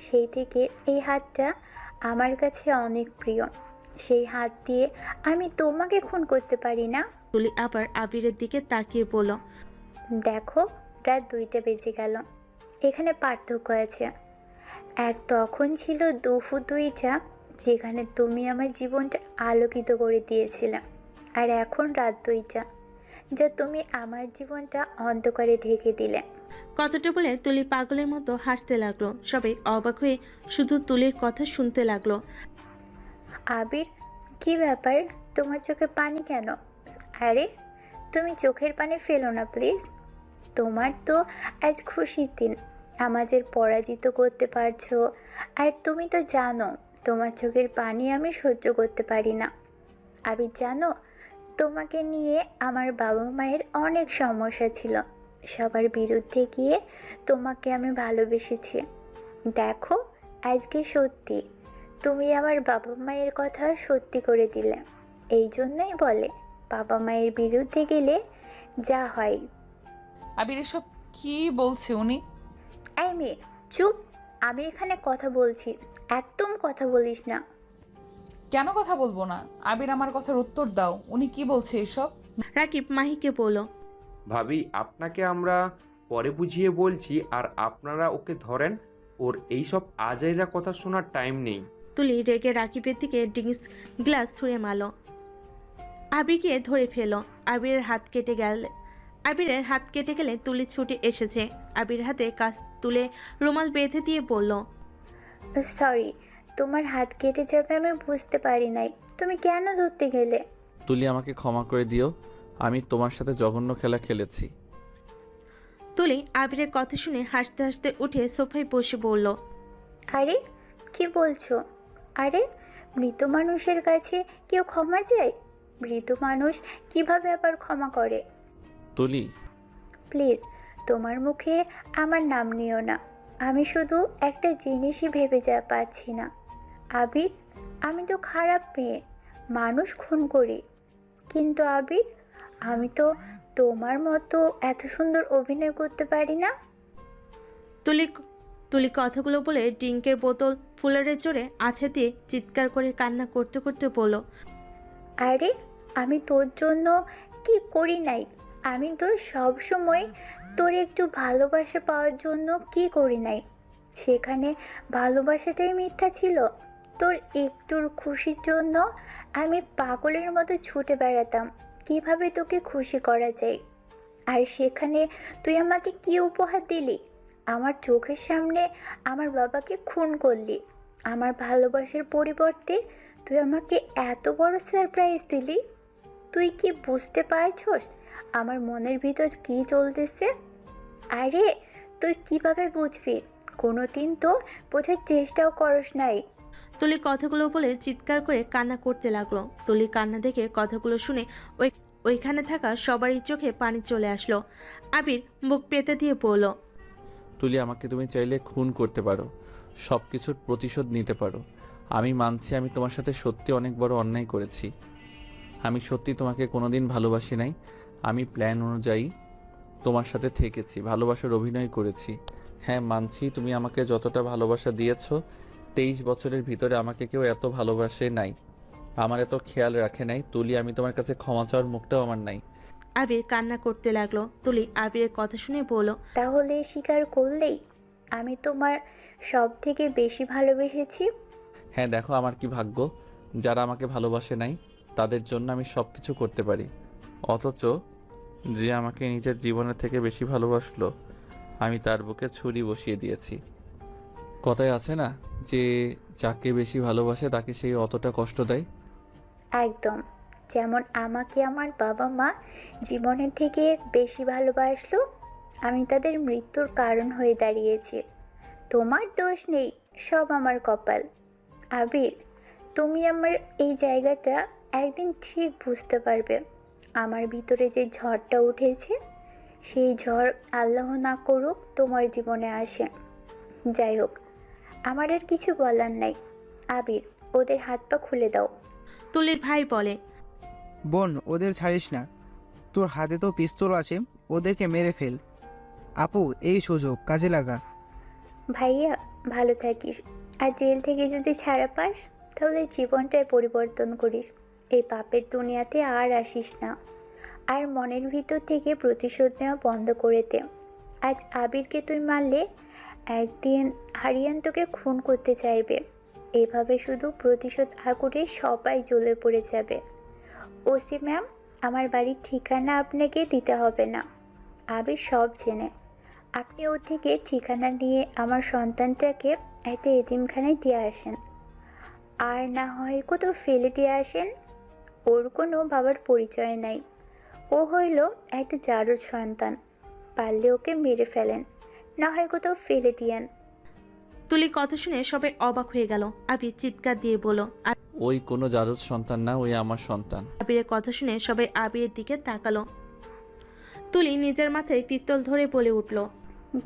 সেই থেকে এই হাতটা আমার কাছে অনেক প্রিয়। সেই হাত দিয়ে আমি তোমাকে খুন করতে পারি না। তুলি আবার আবিরের দিকে তাকিয়ে বলল, দেখো, রাত 2টা বেজে গেল। এখানে পার্থক্য আছে। এক তখন ছিল দুপুর 2টা, যেখানে তুমি আমার জীবনটা আলোকিত করে দিয়েছিলে। আর এখন রাত 2টা, যা তুমি আমার জীবনটা অন্ধকারে ঢেকে দিলে। কথাটা বলে তুলি পাগলের মতো হাসতে লাগলো। সবাই অবাক হয়ে শুধু তুলির কথা শুনতে লাগলো। আবির, কি ব্যাপার, তোমার চোখে পানি কেন? আরে তুমি চোখের পানি ফেলো না প্লিজ। তোমার তো আজ খুশির দিন, আমাদের পরাজিত করতে পারছো। আর তুমি তো জানো তোমার চোখের পানি আমি সহ্য করতে পারি না। আবির, জানো তোমাকে নিয়ে আমার বাবা মায়ের অনেক সমস্যা ছিল। সবার বিরুদ্ধে গিয়ে তোমাকে আমি ভালোবেসেছি। দেখো, আজকে সত্যি তুমি আমার বাবা মায়ের কথা সত্যি করে দিলে। এই জন্যই বলে, বাবা মায়ের বিরুদ্ধে গেলে যা হয়। আবির এসব কি বলছে উনি? এই মেয়ে, চুপ। আমি এখানে কথা বলছি, একদম কথা বলিস না। কেন কথা বলবো না? আবির, আমার কথার উত্তর দাও, উনি কি বলছে এসব? রাকিব মাহিকে বলল, ভাবি, আপনাকে আমরা পরে বুঝিয়ে বলছি, আর আপনারা ওকে ধরেন। ওর এইসব আজাইরা কথা শোনার টাইম নেই। তুলি রেগে রাকিবের দিকে ড্রিঙ্কস গ্লাস ছুঁড়ে মারল। আবিরকে ধরে ফেলো। আবিরের হাত কেটে গেলে তুলি ছুটে এসেছে। আবির হাতে কাজ তুলে রুমাল বেঁধে দিয়ে বলল, সরি, তোমার হাত কেটে যাবে আমি বুঝতে পারি নাই। তুমি কেন ধরতে গেলে? তুলি আমাকে ক্ষমা করে দিও, আমি তোমার সাথে জঘন্য খেলা খেলেছি। তুলি আবিরের কথা শুনে হাসতে হাসতে উঠে সোফায় বসে বলল, আরে কি বলছো? আরে মৃত মানুষের কাছে কেউ ক্ষমা চায়? মৃত মানুষ কিভাবে আবার ক্ষমা করে? তুলি, প্লিজ তোমার মুখে আমার নাম নিও না। আমি শুধু একটা জিনিসই ভেবে পাচ্ছি না। আবির, আমি তো খারাপ মেয়ে, মানুষ খুন করি। কিন্তু আবির, আমি তো তোমার মতো এত সুন্দর অভিনয় করতে পারি না। তুলি কথাগুলো বলে ড্রিঙ্কের বোতল ফুলারের জোরে আছা দিয়ে চিৎকার করে কান্না করতে করতে বলল, আরে আমি তোর জন্য কি করি নাই? আমি তো সব সময় তোর একটু ভালোবাসা পাওয়ার জন্য কি করি নাই? সেখানে ভালোবাসাটাই মিথ্যা ছিল। তোর একটুর খুশির জন্য আমি পাগলের মতো ছুটে বেড়াতাম কিভাবে তোকে খুশি করা যায়। আর সেখানে তুই আমাকে কি উপহার দিলি? আমার চোখের সামনে আমার বাবাকে খুন করলি। আমার ভালোবাসার পরিবর্তে তুই আমাকে এত বড় সারপ্রাইজ দিলি। তুই কি বুঝতে পারছস আমার মনের ভিতর কি চলতেছে? আরে তুই কিভাবে বুঝবি? কোনোদিন তো বোঝার চেষ্টাও করস নাই। তুলি কথাগুলো বলে চিৎকার করে কান্না করতে লাগলো। তুলি কান্না দেখে কথাগুলো শুনে ওইখানে থাকা সবারই চোখে পানি চলে আসলো। আবির মুখ পেতে দিয়ে বলল, তুলি আমাকে তুমি চাইলে খুন করতে পারো, সব কিছুর প্রতিশোধ নিতে পারো। আমি মানছি আমি তোমার সাথে সত্যি অনেক বড় অন্যায় করেছি। আমি সত্যি তোমাকে কোনোদিন ভালোবাসি নাই। আমি প্ল্যান অনুযায়ী তোমার সাথে থেকেছি, ভালোবাসার অভিনয় করেছি। হ্যাঁ মানছি তুমি আমাকে যতটা ভালোবাসা দিয়েছো, 23 বছরের ভিতরে আমাকে কেউ এত ভালোবাসে নাই, আমার এত খেয়াল রাখে নাই। তুলি, আমি তোমার কাছে ক্ষমা চাওয়ার মুখটাও আমার নাই। আবির কান্না করতে লাগলো। তুলি আবিরের কথা শুনে বলল, তাহলে স্বীকার করলেই আমি তোমার সব থেকে বেশি ভালোবেসেছি। হ্যাঁ দেখো আমার কি ভাগ্য, যারা আমাকে ভালোবাসে নাই তাদের জন্য আমি সব কিছু করতে পারি, অথচ যে আমাকে নিজের জীবনের থেকে বেশি ভালোবাসলো আমি তার বুকে ছুরি বসিয়ে দিয়েছি। কথায় আছে না যে যাকে বেশি ভালোবাসে তাকে সেই অতটা কষ্ট দেয়। একদম, যেমন আমাকে আমার বাবা মা জীবনের থেকে বেশি ভালোবাসলো, আমি তাদের মৃত্যুর কারণ হয়ে দাঁড়িয়েছি। তোমার দোষ নেই, সব আমার কপাল। আবির, তুমি আমার এই জায়গাটা একদিন ঠিক বুঝতে পারবে। আমার ভিতরে যে ঝড়টা উঠেছে, সেই ঝড় আল্লাহ না করুক তোমার জীবনে আসে। যাই হোক, আমার আর কিছু বলার নাই। আবির, ওদের হাত পা খুলে দাও। তুলির ভাই বলে, বোন, ওদের ছাড়িস না। তোর হাতে তো পিস্তল আছে, ওদেরকে মেরে ফেল। আপু, এই সুযোগ কাজে লাগা। ভাইয়া, ভালো থাকিস। আর জেল থেকে যদি ছাড়া পাস তাহলে জীবনটাই পরিবর্তন করিস। এই পাপের দুনিয়াতে আর আসিস না। আর মনের ভিতর থেকে প্রতিশোধ নেওয়া বন্ধ করে দে। আজ আবিরকে তুই মারলে একদিন হারিয়ান তোকে খুন করতে চাইবে। এভাবে শুধু প্রতিশোধ আগুনে সবাই জ্বলে পড়ে যাবে। ওসি ম্যাম, আমার বাড়ির ঠিকানা আপনাকে দিতে হবে না, আবির সব জেনে। আপনি ওর থেকে ঠিকানা নিয়ে আমার সন্তানটাকে একটা এতিমখানায় দিয়ে আসেন, আর না হয় কোথাও ফেলে দিয়ে আসেন। ওর কোনো বাবার পরিচয় নাই, ও হইল একটা জারজ সন্তান। পারলে ওকে মেরে ফেলেন, না হয় কোথাও ফেলে দিয়েন। তুলির কথা শুনে সবাই অবাক হয়ে গেল। আবির চিৎকার দিয়ে বলল, ওই কোনো জারজ সন্তান না, ওই আমার সন্তান। আবিরের কথা শুনে সবাই আবিরের দিকে তাকালো। তুলি নিজের মাথায় পিস্তল ধরে বলে উঠল,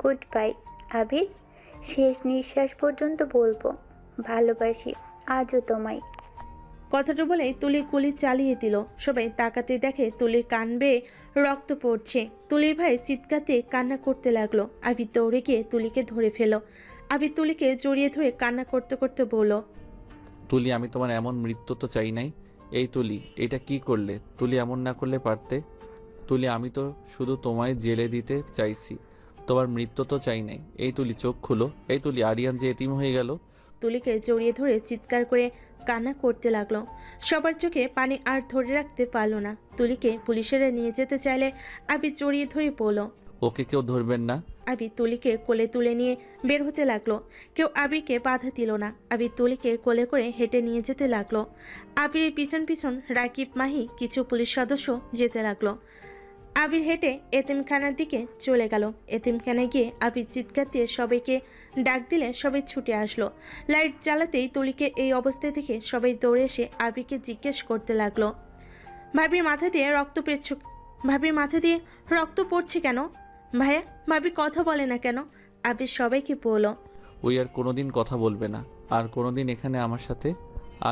গুড বাই আবির, শেষ নিঃশ্বাস পর্যন্ত বলবো ভালোবাসি আজও তোমায়। কথাটা বলেই তুলি গুলি চালিয়ে দিল। সবাই তাকাতে দেখে তুলির কান বেয়ে রক্ত পড়ছে। তুলির ভাই চিৎকারতে কান্না করতে লাগলো। আবির দৌড়ে গিয়ে তুলিকে ধরে ফেলো। আবির তুলিকে জড়িয়ে ধরে কান্না করতে করতে বলল, তুলি, আমি তোমার এমন মৃত্যু তো চাই নাই। এই তুলি, এটা কি করলে? তুলি, এমন না করলে পারতে। তুলি, আমি তো শুধু তোমায় জেলে দিতে চাইছি, তোমার মৃত্যু তো চাই নাই। এই তুলি, চোখ খুলো। এই তুলি, আরিয়ান যে এতিম হয়ে গেল। তুলিকে জড়িয়ে ধরে চিৎকার করে কান্না করতে লাগলো। সবার চোখে পানি আর ধরে রাখতে পারল না। তুলিকে পুলিশেরা নিয়ে যেতে চাইলে আবির জড়িয়ে ধরে বলল, ওকে কেউ ধরবেন না। আবির তুলিকে কোলে তুলে নিয়ে বের হতে লাগলো। কেউ আবিরকে বাধা দিল না। আবির তুলিকে কোলে করে হেঁটে নিয়ে যেতে লাগলো। আবিরের পিছন পিছন রাকিব, মাহি, কিছু পুলিশ সদস্য যেতে লাগলো। আবির হেঁটে এতিমখানার দিকে চলে গেল। এতিমখানায় গিয়ে আবির চিৎকার দিয়ে সবাইকে ডাক দিলে সবাই ছুটে আসলো। লাইট জ্বালাতেই তুলিকে এই অবস্থা দেখে সবাই দৌড়ে এসে আবিরকে জিজ্ঞেস করতে লাগলো, ভাবির মাথা দিয়ে রক্ত পড়ছে কেন? ভাইয়া, ভাবি কথা বলে না কেন? আবির সবাইকে বলল, ওই আর কোনোদিন কথা বলবে না, আর কোনোদিন এখানে আমার সাথে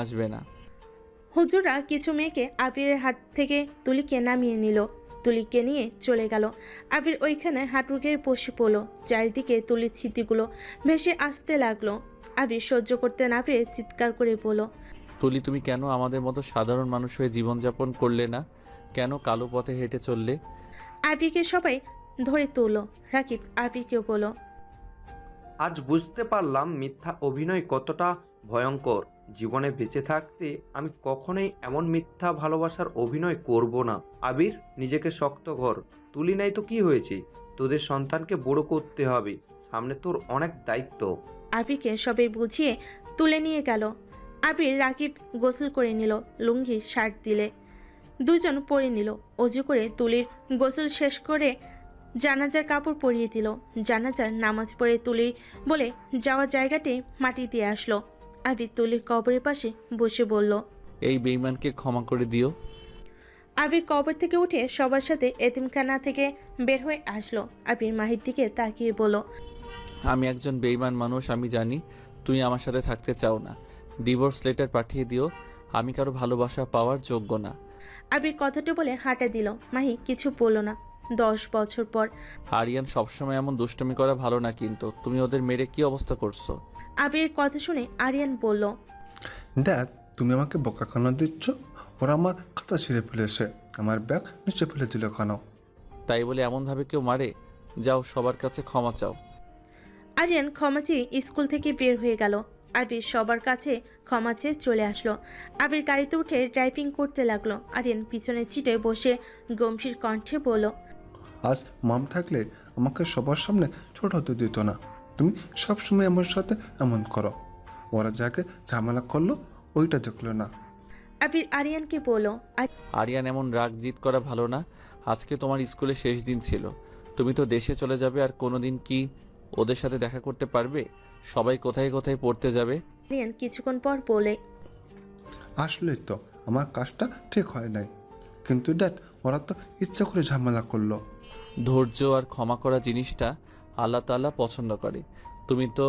আসবে না। হুজুরা কিছু মেয়েকে আবিরের হাত থেকে তুলিকে নামিয়ে নিল। তুলিকে নিয়ে চলে গেল। আবির ওইখানে হাঁটু গেড়ে বসে পড়ল। চারিদিকে তুলির স্মৃতিগুলো ভেসে আসতে লাগলো। আবির সহ্য করতে না পেরে চিৎকার করে বলল, তুলি, তুমি কেন আমাদের মতো সাধারণ মানুষ হয়ে জীবনযাপন করলে না? কেন কালো পথে হেঁটে চললে? আবিরকে সবাই ধরে তুলল। রাকিব আবিরকে বলল, আজ বুঝতে পারলাম মিথ্যা অভিনয় কতটা ভয়ঙ্কর। জীবনে বেঁচে থাকতে আমি কখনোই এমন মিথ্যা ভালোবাসার অভিনয় করব না। আবির, নিজেকে শক্ত কর। তুলি নাই তো কি হয়েছে, তোদের সন্তানকে বড় করতে হবে, সামনে তোর অনেক দায়িত্ব। আবিরকে সবাই বুঝিয়ে তুলে নিয়ে গেল। আবির রাকিব গোসল করে নিল। লুঙ্গি শার্ট দিলে দুজন পরে নিল। অজু করে তুলির গোসল শেষ করে জানাজার কাপড় পরিয়ে দিল। জানাজার নামাজ পড়ে তুলি বলে যাওয়া জায়গাটি মাটি দিয়ে আসলো। আবির তুলির কবরের পাশে বসে বলল, এই বেঈমানকে ক্ষমা করে দিও। আবির কবর থেকে উঠে সবার সাথে এতিমখানা থেকে বের হয়ে আসলো। আবির মাহির দিকে তাকিয়ে বলল, আমি একজন বেঈমান মানুষ, আমি জানি তুমি আমার সাথে থাকতে চাও না, ডিভোর্স লেটার পাঠিয়ে দিও, আমি কারো ভালোবাসা পাওয়ার যোগ্য না। আবির কথাটা বলে হাঁটা দিল। মাহি কিছু বলল না। 10 বছর পর আরিয়ান সবসময় এমন দুষ্টুমি করা ভালো না, কিন্তু তুমি ওদের মেরে কি অবস্থা করছো? আবিরের কথা শুনে আরিয়ান বলল, দেখ, তুমি আমাকে বোকা কেন দিচ্ছ? ওরা আমার খাতা ছিঁড়ে ফেলেছে, আমার ব্যাগ নিচে ফেলে দিল কেন? তাই বলে এমনভাবে কেউ মারে? যাও, সবার কাছে ক্ষমা চাও। আরিয়ান ক্ষমা চেয়ে স্কুল থেকে বের হয়ে গেল। আবির সবার কাছে ক্ষমা চেয়ে চলে আসলো। আবির গাড়িতে উঠে ড্রাইভিং করতে লাগলো। আরিয়ান পিছনে সিটে বসে গম্ভীর কণ্ঠে বলল, আজ মাম থাকলে আমাকে সবার সামনে ছোট হতে দিত না। তুমি সবসময় আমার সাথে এমন করো। ওরা যাকে ঝামেলা করলো ওইটা দেখলো না। আবির আরিয়ানকে বলল, আরিয়ান, এমন রাগ জিত করা ভালো না। আজকে তোমার স্কুলে শেষ দিন ছিল, তুমি তো দেশে চলে যাবে, আর কোনোদিন কি ওদের সাথে দেখা করতে পারবে? সবাই কোথায় কোথায় পড়তে যাবে। আরিয়ান কিছুক্ষণ পর বলে, আসলে তো আমার কাজটা ঠিক হয় নাই, কিন্তু ড্যাড ওরা তো ইচ্ছা করে ঝামেলা করলো। ধৈর্য আর ক্ষমা করা জিনিসটা আল্লাহ তাআলা পছন্দ করে। তুমি তো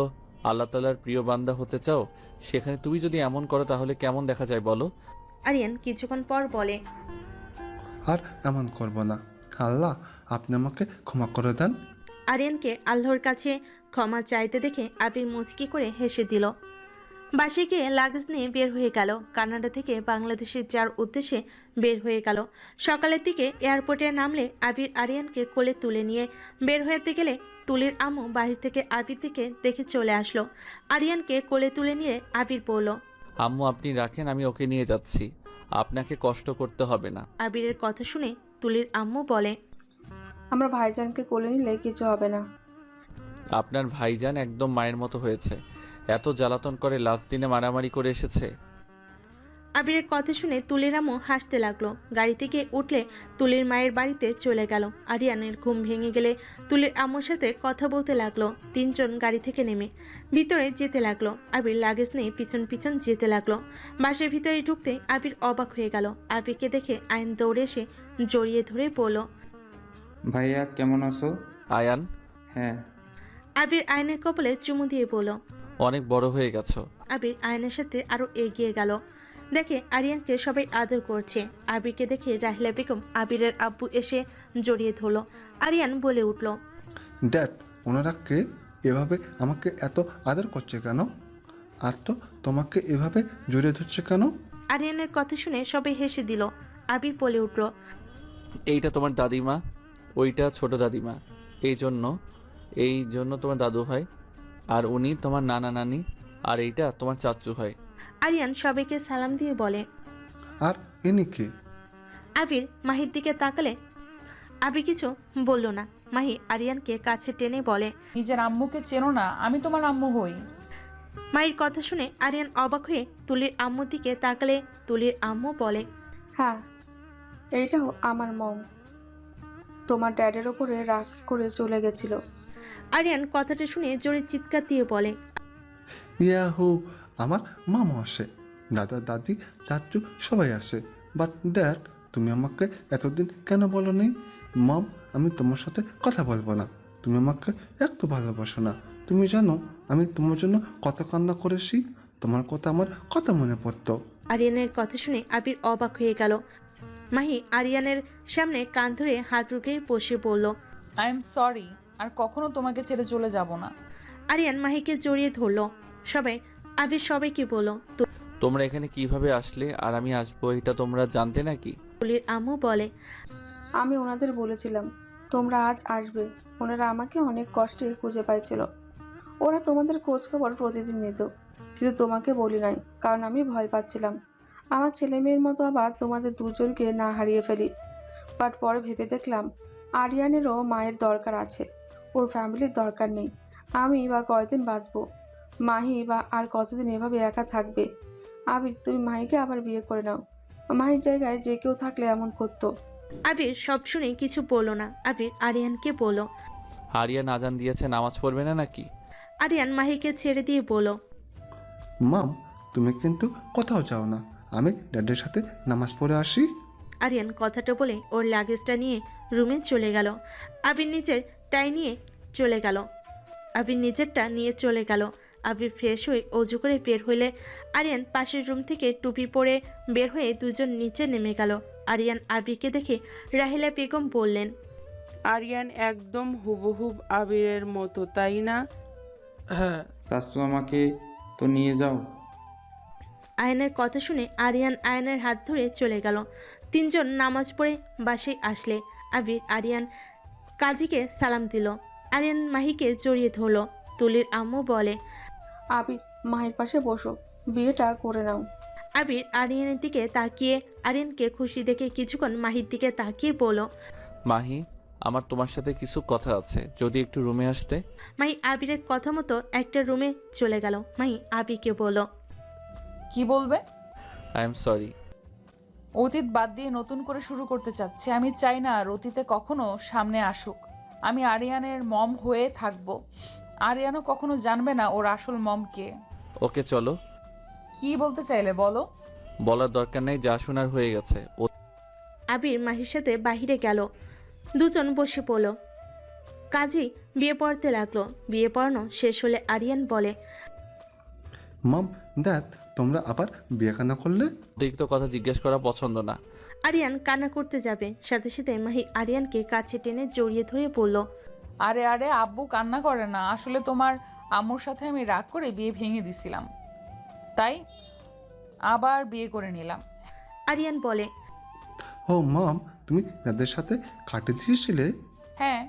আল্লাহ তাআলার প্রিয় বান্দা হতে চাও, সেখানে তুমি যদি এমন করো তাহলে কেমন দেখা যায় বলো? আরিয়ান কিছুক্ষণ পর বলে, আর এমন করব না। আল্লাহ, আপনি আমাকে ক্ষমা করে দেন। আরিয়ানকে আল্লাহর কাছে ক্ষমা চাইতে দেখে আবির মুচকি করে হেসে দিল। বাসে গিয়ে লাগেজ নিয়ে বের হয়ে গেল। কানাডা থেকে বাংলাদেশে যাওয়ার উদ্দেশ্যে বের হয়ে গেল। সকালের দিকে এয়ারপোর্টে নামলে আবির আরিয়ানকে কোলে তুলে নিয়ে বের হতে গেলে তুলির আম্মু বাহির থেকে আবির দিকে দেখে চলে আসলো। আরিয়ানকে কোলে তুলে নিয়ে আবির বলল, আম্মু আপনি রাখেন, আমি ওকে নিয়ে যাচ্ছি, আপনাকে কষ্ট করতে হবে না। আবিরের কথা শুনে তুলির আম্মু বলে, আমরা ভাইজানকে কোলে নিলে কিছু হবে না। আপনার ভাইজান একদম মায়ের মতো হয়েছে, এত জ্বালাতন করে লাস্ট দিনে মারামারি করে এসেছে। আবিরের কথা শুনে তুলির আম্মু হাসতে লাগলো। গাড়ি থেকে উঠলে তুলির মায়ের বাড়িতে চলে গেল। আরিয়ানের ঘুম ভেঙে গেলে তুলির আম্মুর সাথে কথা বলতে লাগলো। তিনজন গাড়ি থেকে নেমে ভিতরে যেতে লাগলো। আবির লাগেজ নিয়ে পিছন পিছন যেতে লাগলো। বাসের ভিতরে ঢুকতে আবির অবাক হয়ে গেল। আবিরকে দেখে আয়ন দৌড়ে এসে জড়িয়ে ধরে বলল, ভাইয়া কেমন আছো? আয়ান, হ্যাঁ। আবির আয়নের কপালে চুমু দিয়ে বলল। অনেক বড় হয়ে গেছো। আবির আয়নের সাথে আরো এগিয়ে গেল। দেখে আরিয়ানকে সবাই আদর করছে। আবিরকে দেখে রাহিলা বেগম আবিরের আব্বু এসে জড়িয়ে ধরলো। আরিয়ান বলে উঠল, ড্যাড, ওনারা কে? এভাবে আমাকে এত আদর করছে কেন? আর তো তোমাকে এভাবে জড়িয়ে ধরছে কেন? আরিয়ানের কথা শুনে সবাই হেসে দিল। আবির বলে উঠল, এইটা তোমার দাদিমা, ওইটা ছোট দাদিমা, এই জন্য তোমার দাদু হয়, আর উনি তোমার নানা নানি, আর এইটা তোমার চাচু হয়। আরিয়ান সবাইকে সালাম দিয়ে বলে, আর ইনি কে? আবির মাহির দিকে তাকালে আবির কিছু বলল না। মাহি আরিয়ানকে কাছে টেনে বলে, নিজের আম্মুকে চেনো না? আমি তোমার আম্মু হই। মায়ের কথা শুনে আরিয়ান অবাক হয়ে তুলির আম্মুর দিকে তাকালে তুলির আম্মু বলে, হ্যাঁ, এইটাও আমার মম। তোমার ড্যাডের ওপরে রাগ করে চলে গেছিল। আরিয়ান কথাটা শুনে জোরে চিৎকার দিয়ে বলে, ইয়াহু, আমার মামা আসে, দাদা দাদি চাচু সবাই আসে, বাট ড্যাড তুমি আমাকে এতদিন কেন বলো নি? মম, আমি তোমার সাথে কথা বলবো না, তুমি আমাকে একটু ভালোবাসো না। তুমি জানো আমি তোমার জন্য কত কান্না করেছি, তোমার কথা আমার কত মনে পড়তো। আরিয়ানের কথা শুনে আবির অবাক হয়ে গেল। মাহি আরিয়ানের সামনে কান ধরে হাত রুকে বসে বলল, আই এম সরি, আর কখনো তোমাকে ছেড়ে চলে যাব না। আরিয়ান মাহিকে জড়িয়ে ধরলো। আবির সবাইকে বলল, তোমরা এখানে কিভাবে আসলে আর আমি আসবো এটা তোমরা জানতে নাকি? তুলির আম্মু বলে, আমি ওনাদের বলেছিলাম তোমরা আজ আসবে। ওনারা আমাকে অনেক কষ্টে খুঁজে পাইছিল। ওরা তোমাদের খোঁজ খবর প্রতিদিন নিত, কিন্তু তোমাকে বলি নাই, কারণ আমি ভয় পাচ্ছিলাম আমার ছেলে মেয়ের মতো আবার তোমাদের দুজনকে না হারিয়ে ফেলি। বাট পরে ভেবে দেখলাম আরিয়ানেরও মায়ের দরকার আছে, ওর ফ্যামিলির দরকার নেই। আমি বা কয়দিন বাঁচবো, মাহি বা আর কতদিন এভাবে একা থাকবে। আবির, তুমি মাহিকে আবার বিয়ে করে নাও। মাহির জায়গায় যে কেউ থাকলে এমন করতো। আবির সব শুনে কিছু বলল না। আবির আরিয়ানকে বলল, আরিয়ান আজান দিয়েছে, নামাজ পড়বে না নাকি? আরিয়ান মাহিকে ছেড়ে দিয়ে বলল, মাম, তুমি কিন্তু কোথাও যাও না, আমি ড্যাডের সাথে নামাজ পড়ে আসি। আরিয়ান কথাটা বলে ওর লাগেজটা নিয়ে রুমে চলে গেল। আবির নিজেরটা নিয়ে চলে গেল। আবির ফ্রেশ হয়ে অজু করে বের হইলে আরিয়ান পাশের রুম থেকে টুপি পরে বের হয়ে দুজন নিচে নেমে গেল। আরিয়ান আবিরকে দেখে রাহিলা বেগম বললেন, আরিয়ান একদম হুবহুব আবিরের মতো, তাই না? হ্যাঁ। তাসু আমাকে তো নিয়ে যাও। আয়নের কথা শুনে আরিয়ান আয়নের হাত ধরে চলে গেল। তিনজন নামাজ পড়ে বাসায় আসলে আবির আরিয়ান কাজীকে সালাম দিল। আরিয়ান মাহিকে জড়িয়ে ধরল। তুলির আম্মু বলে, আবির মায়ের পাশে বসো, বিয়েটা করে নাও। আবির আরিয়ানের দিকে তাকিয়ে আরিয়ানকে খুশি দেখে কিছুক্ষণ মাহির দিকে তাকিয়ে বলল, মাহি, আমার তোমার সাথে কিছু কথা আছে, যদি একটু রুমে আসতে। মাহি আবিরের কথা মতো একটা রুমে চলে গেল। মাহি আবিরকে বলল, কি বলবে? I am sorry. অতীত বাদ দিয়ে নতুন করে শুরু করতে চাচ্ছে। আমি চাই না আর অতীতে কখনো সামনে আসুক। আমি আরিয়ানের মম হয়ে থাকবো। আরিয়ানও কখনো জানবে না ওর আসল মম কে। ওকে চলো। কি বলতে চাইলে বলো। বলার দরকার নেই, যা শোনার হয়ে গেছে। আবির মাহির সাথে বাহিরে গেল। দুজন বসে পড়ল। কাজী বিয়ে পড়তে লাগলো। বিয়ে পড়ানো শেষ হলে আরিয়ান বলে, মম দ্যাট তোমরা আবার বিয়ে কেন করলে? অতিরিক্ত কথা জিজ্ঞেস করা পছন্দ না। আরিয়ান কান্না করতে যাবে, সাথে সাথে মাহি আরিয়ানকে কাছে টেনে জড়িয়ে ধরে বলল, আরে আরে আব্বু কান্না করে না। আসলে তোমার আম্মুর সাথে আমি রাগ করে বিয়ে ভেঙে দিছিলাম, তাই আবার বিয়ে করে নিলাম। আরিয়ান বলে, ও মম, তুমি তাদের সাথে কাটে দিয়েছিলে? হ্যাঁ।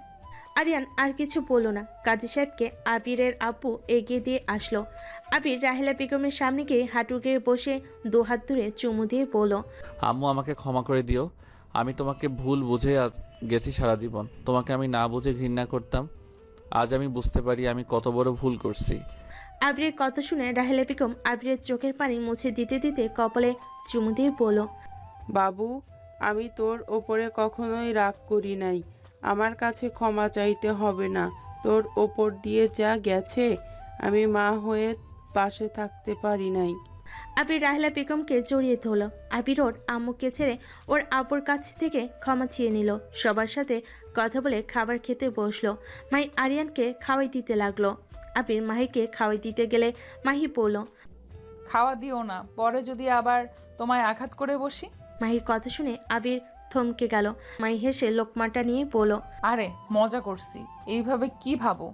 আরিয়ান আর কিছু বলল না। কাজী সাহেবকে আবিরের আব্বু এগিয়ে দিয়ে আসলো। আবির রাহেলা বেগমের সামনে গিয়ে হাঁটু গেড়ে বসে দুহাত ধরে চুমু দিয়ে বলল, আম্মু আমাকে ক্ষমা করে দিও। আমি তোমাকে ভুল বুঝে গেছি সারা জীবন। তোমাকে আমি না বুঝে ঘৃণা করতাম। আজ আমি বুঝতে পারি আমি কত বড় ভুল করছি। আবিরের কথা শুনে রাহেলা বেগম আবিরের চোখের পানি মুছে দিতে দিতে কপালে চুমু দিয়ে বলল, বাবু, আমি তোর ওপরে কখনোই রাগ করি নাই। আমার কাছে ক্ষমা চাইতে হবে না। তোর ওপর দিয়ে যা গেছে, আমি মা হয়ে পাশে থাকতে পারি নাই। আবির রাহেলা বেগমকে জড়িয়ে ধরল। আবির ওর আম্মুকে ছেড়ে ওর আব্বুর কাছ থেকে ক্ষমা চেয়ে নিল। সবার সাথে কথা বলে খাবার খেতে বসলো। মাহি আরিয়ানকে খাওয়াই দিতে লাগলো। আবির মাহিকে খাওয়াই দিতে গেলে মাহি বলল, খাওয়া দিও না, পরে যদি আবার তোমায় আঘাত করে বসি। মাহির কথা শুনে আবির থমকে গেল। মাহি হেসে লোকমাটা নিয়ে বলল, আরে মজা করছি, এইভাবে কি ভাবো?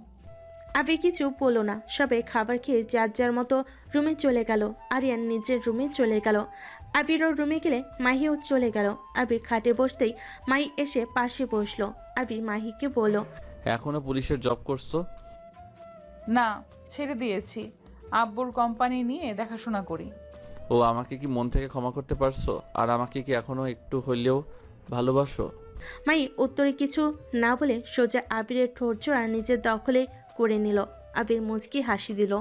আবির কিছু বলল না। সবাই খাবার খেয়ে যার যার মতো রুমে চলে গেল। আরিয়ান নিজের রুমে চলে গেল। আবির ওর রুমে গেলে মাহিও চলে গেল। আবির খাটে বসতেই মাহি এসে পাশে বসলো। আবির মাহিকে বলল, এখনো পুলিশের জব করছো? না, ছেড়ে দিয়েছি। আব্বুর কোম্পানি নিয়ে দেখাশোনা করি। ও, আমাকে কি মন থেকে ক্ষমা করতে পারছো? আর আমাকে কি এখনো একটু হইলেও ভালোবাসো? মাহি উত্তরে কিছু না বলে সোজা আবিরের ঠোঁট জোড়া নিজের দখলে করে নিল। আবির মুচকি হাসি দিল।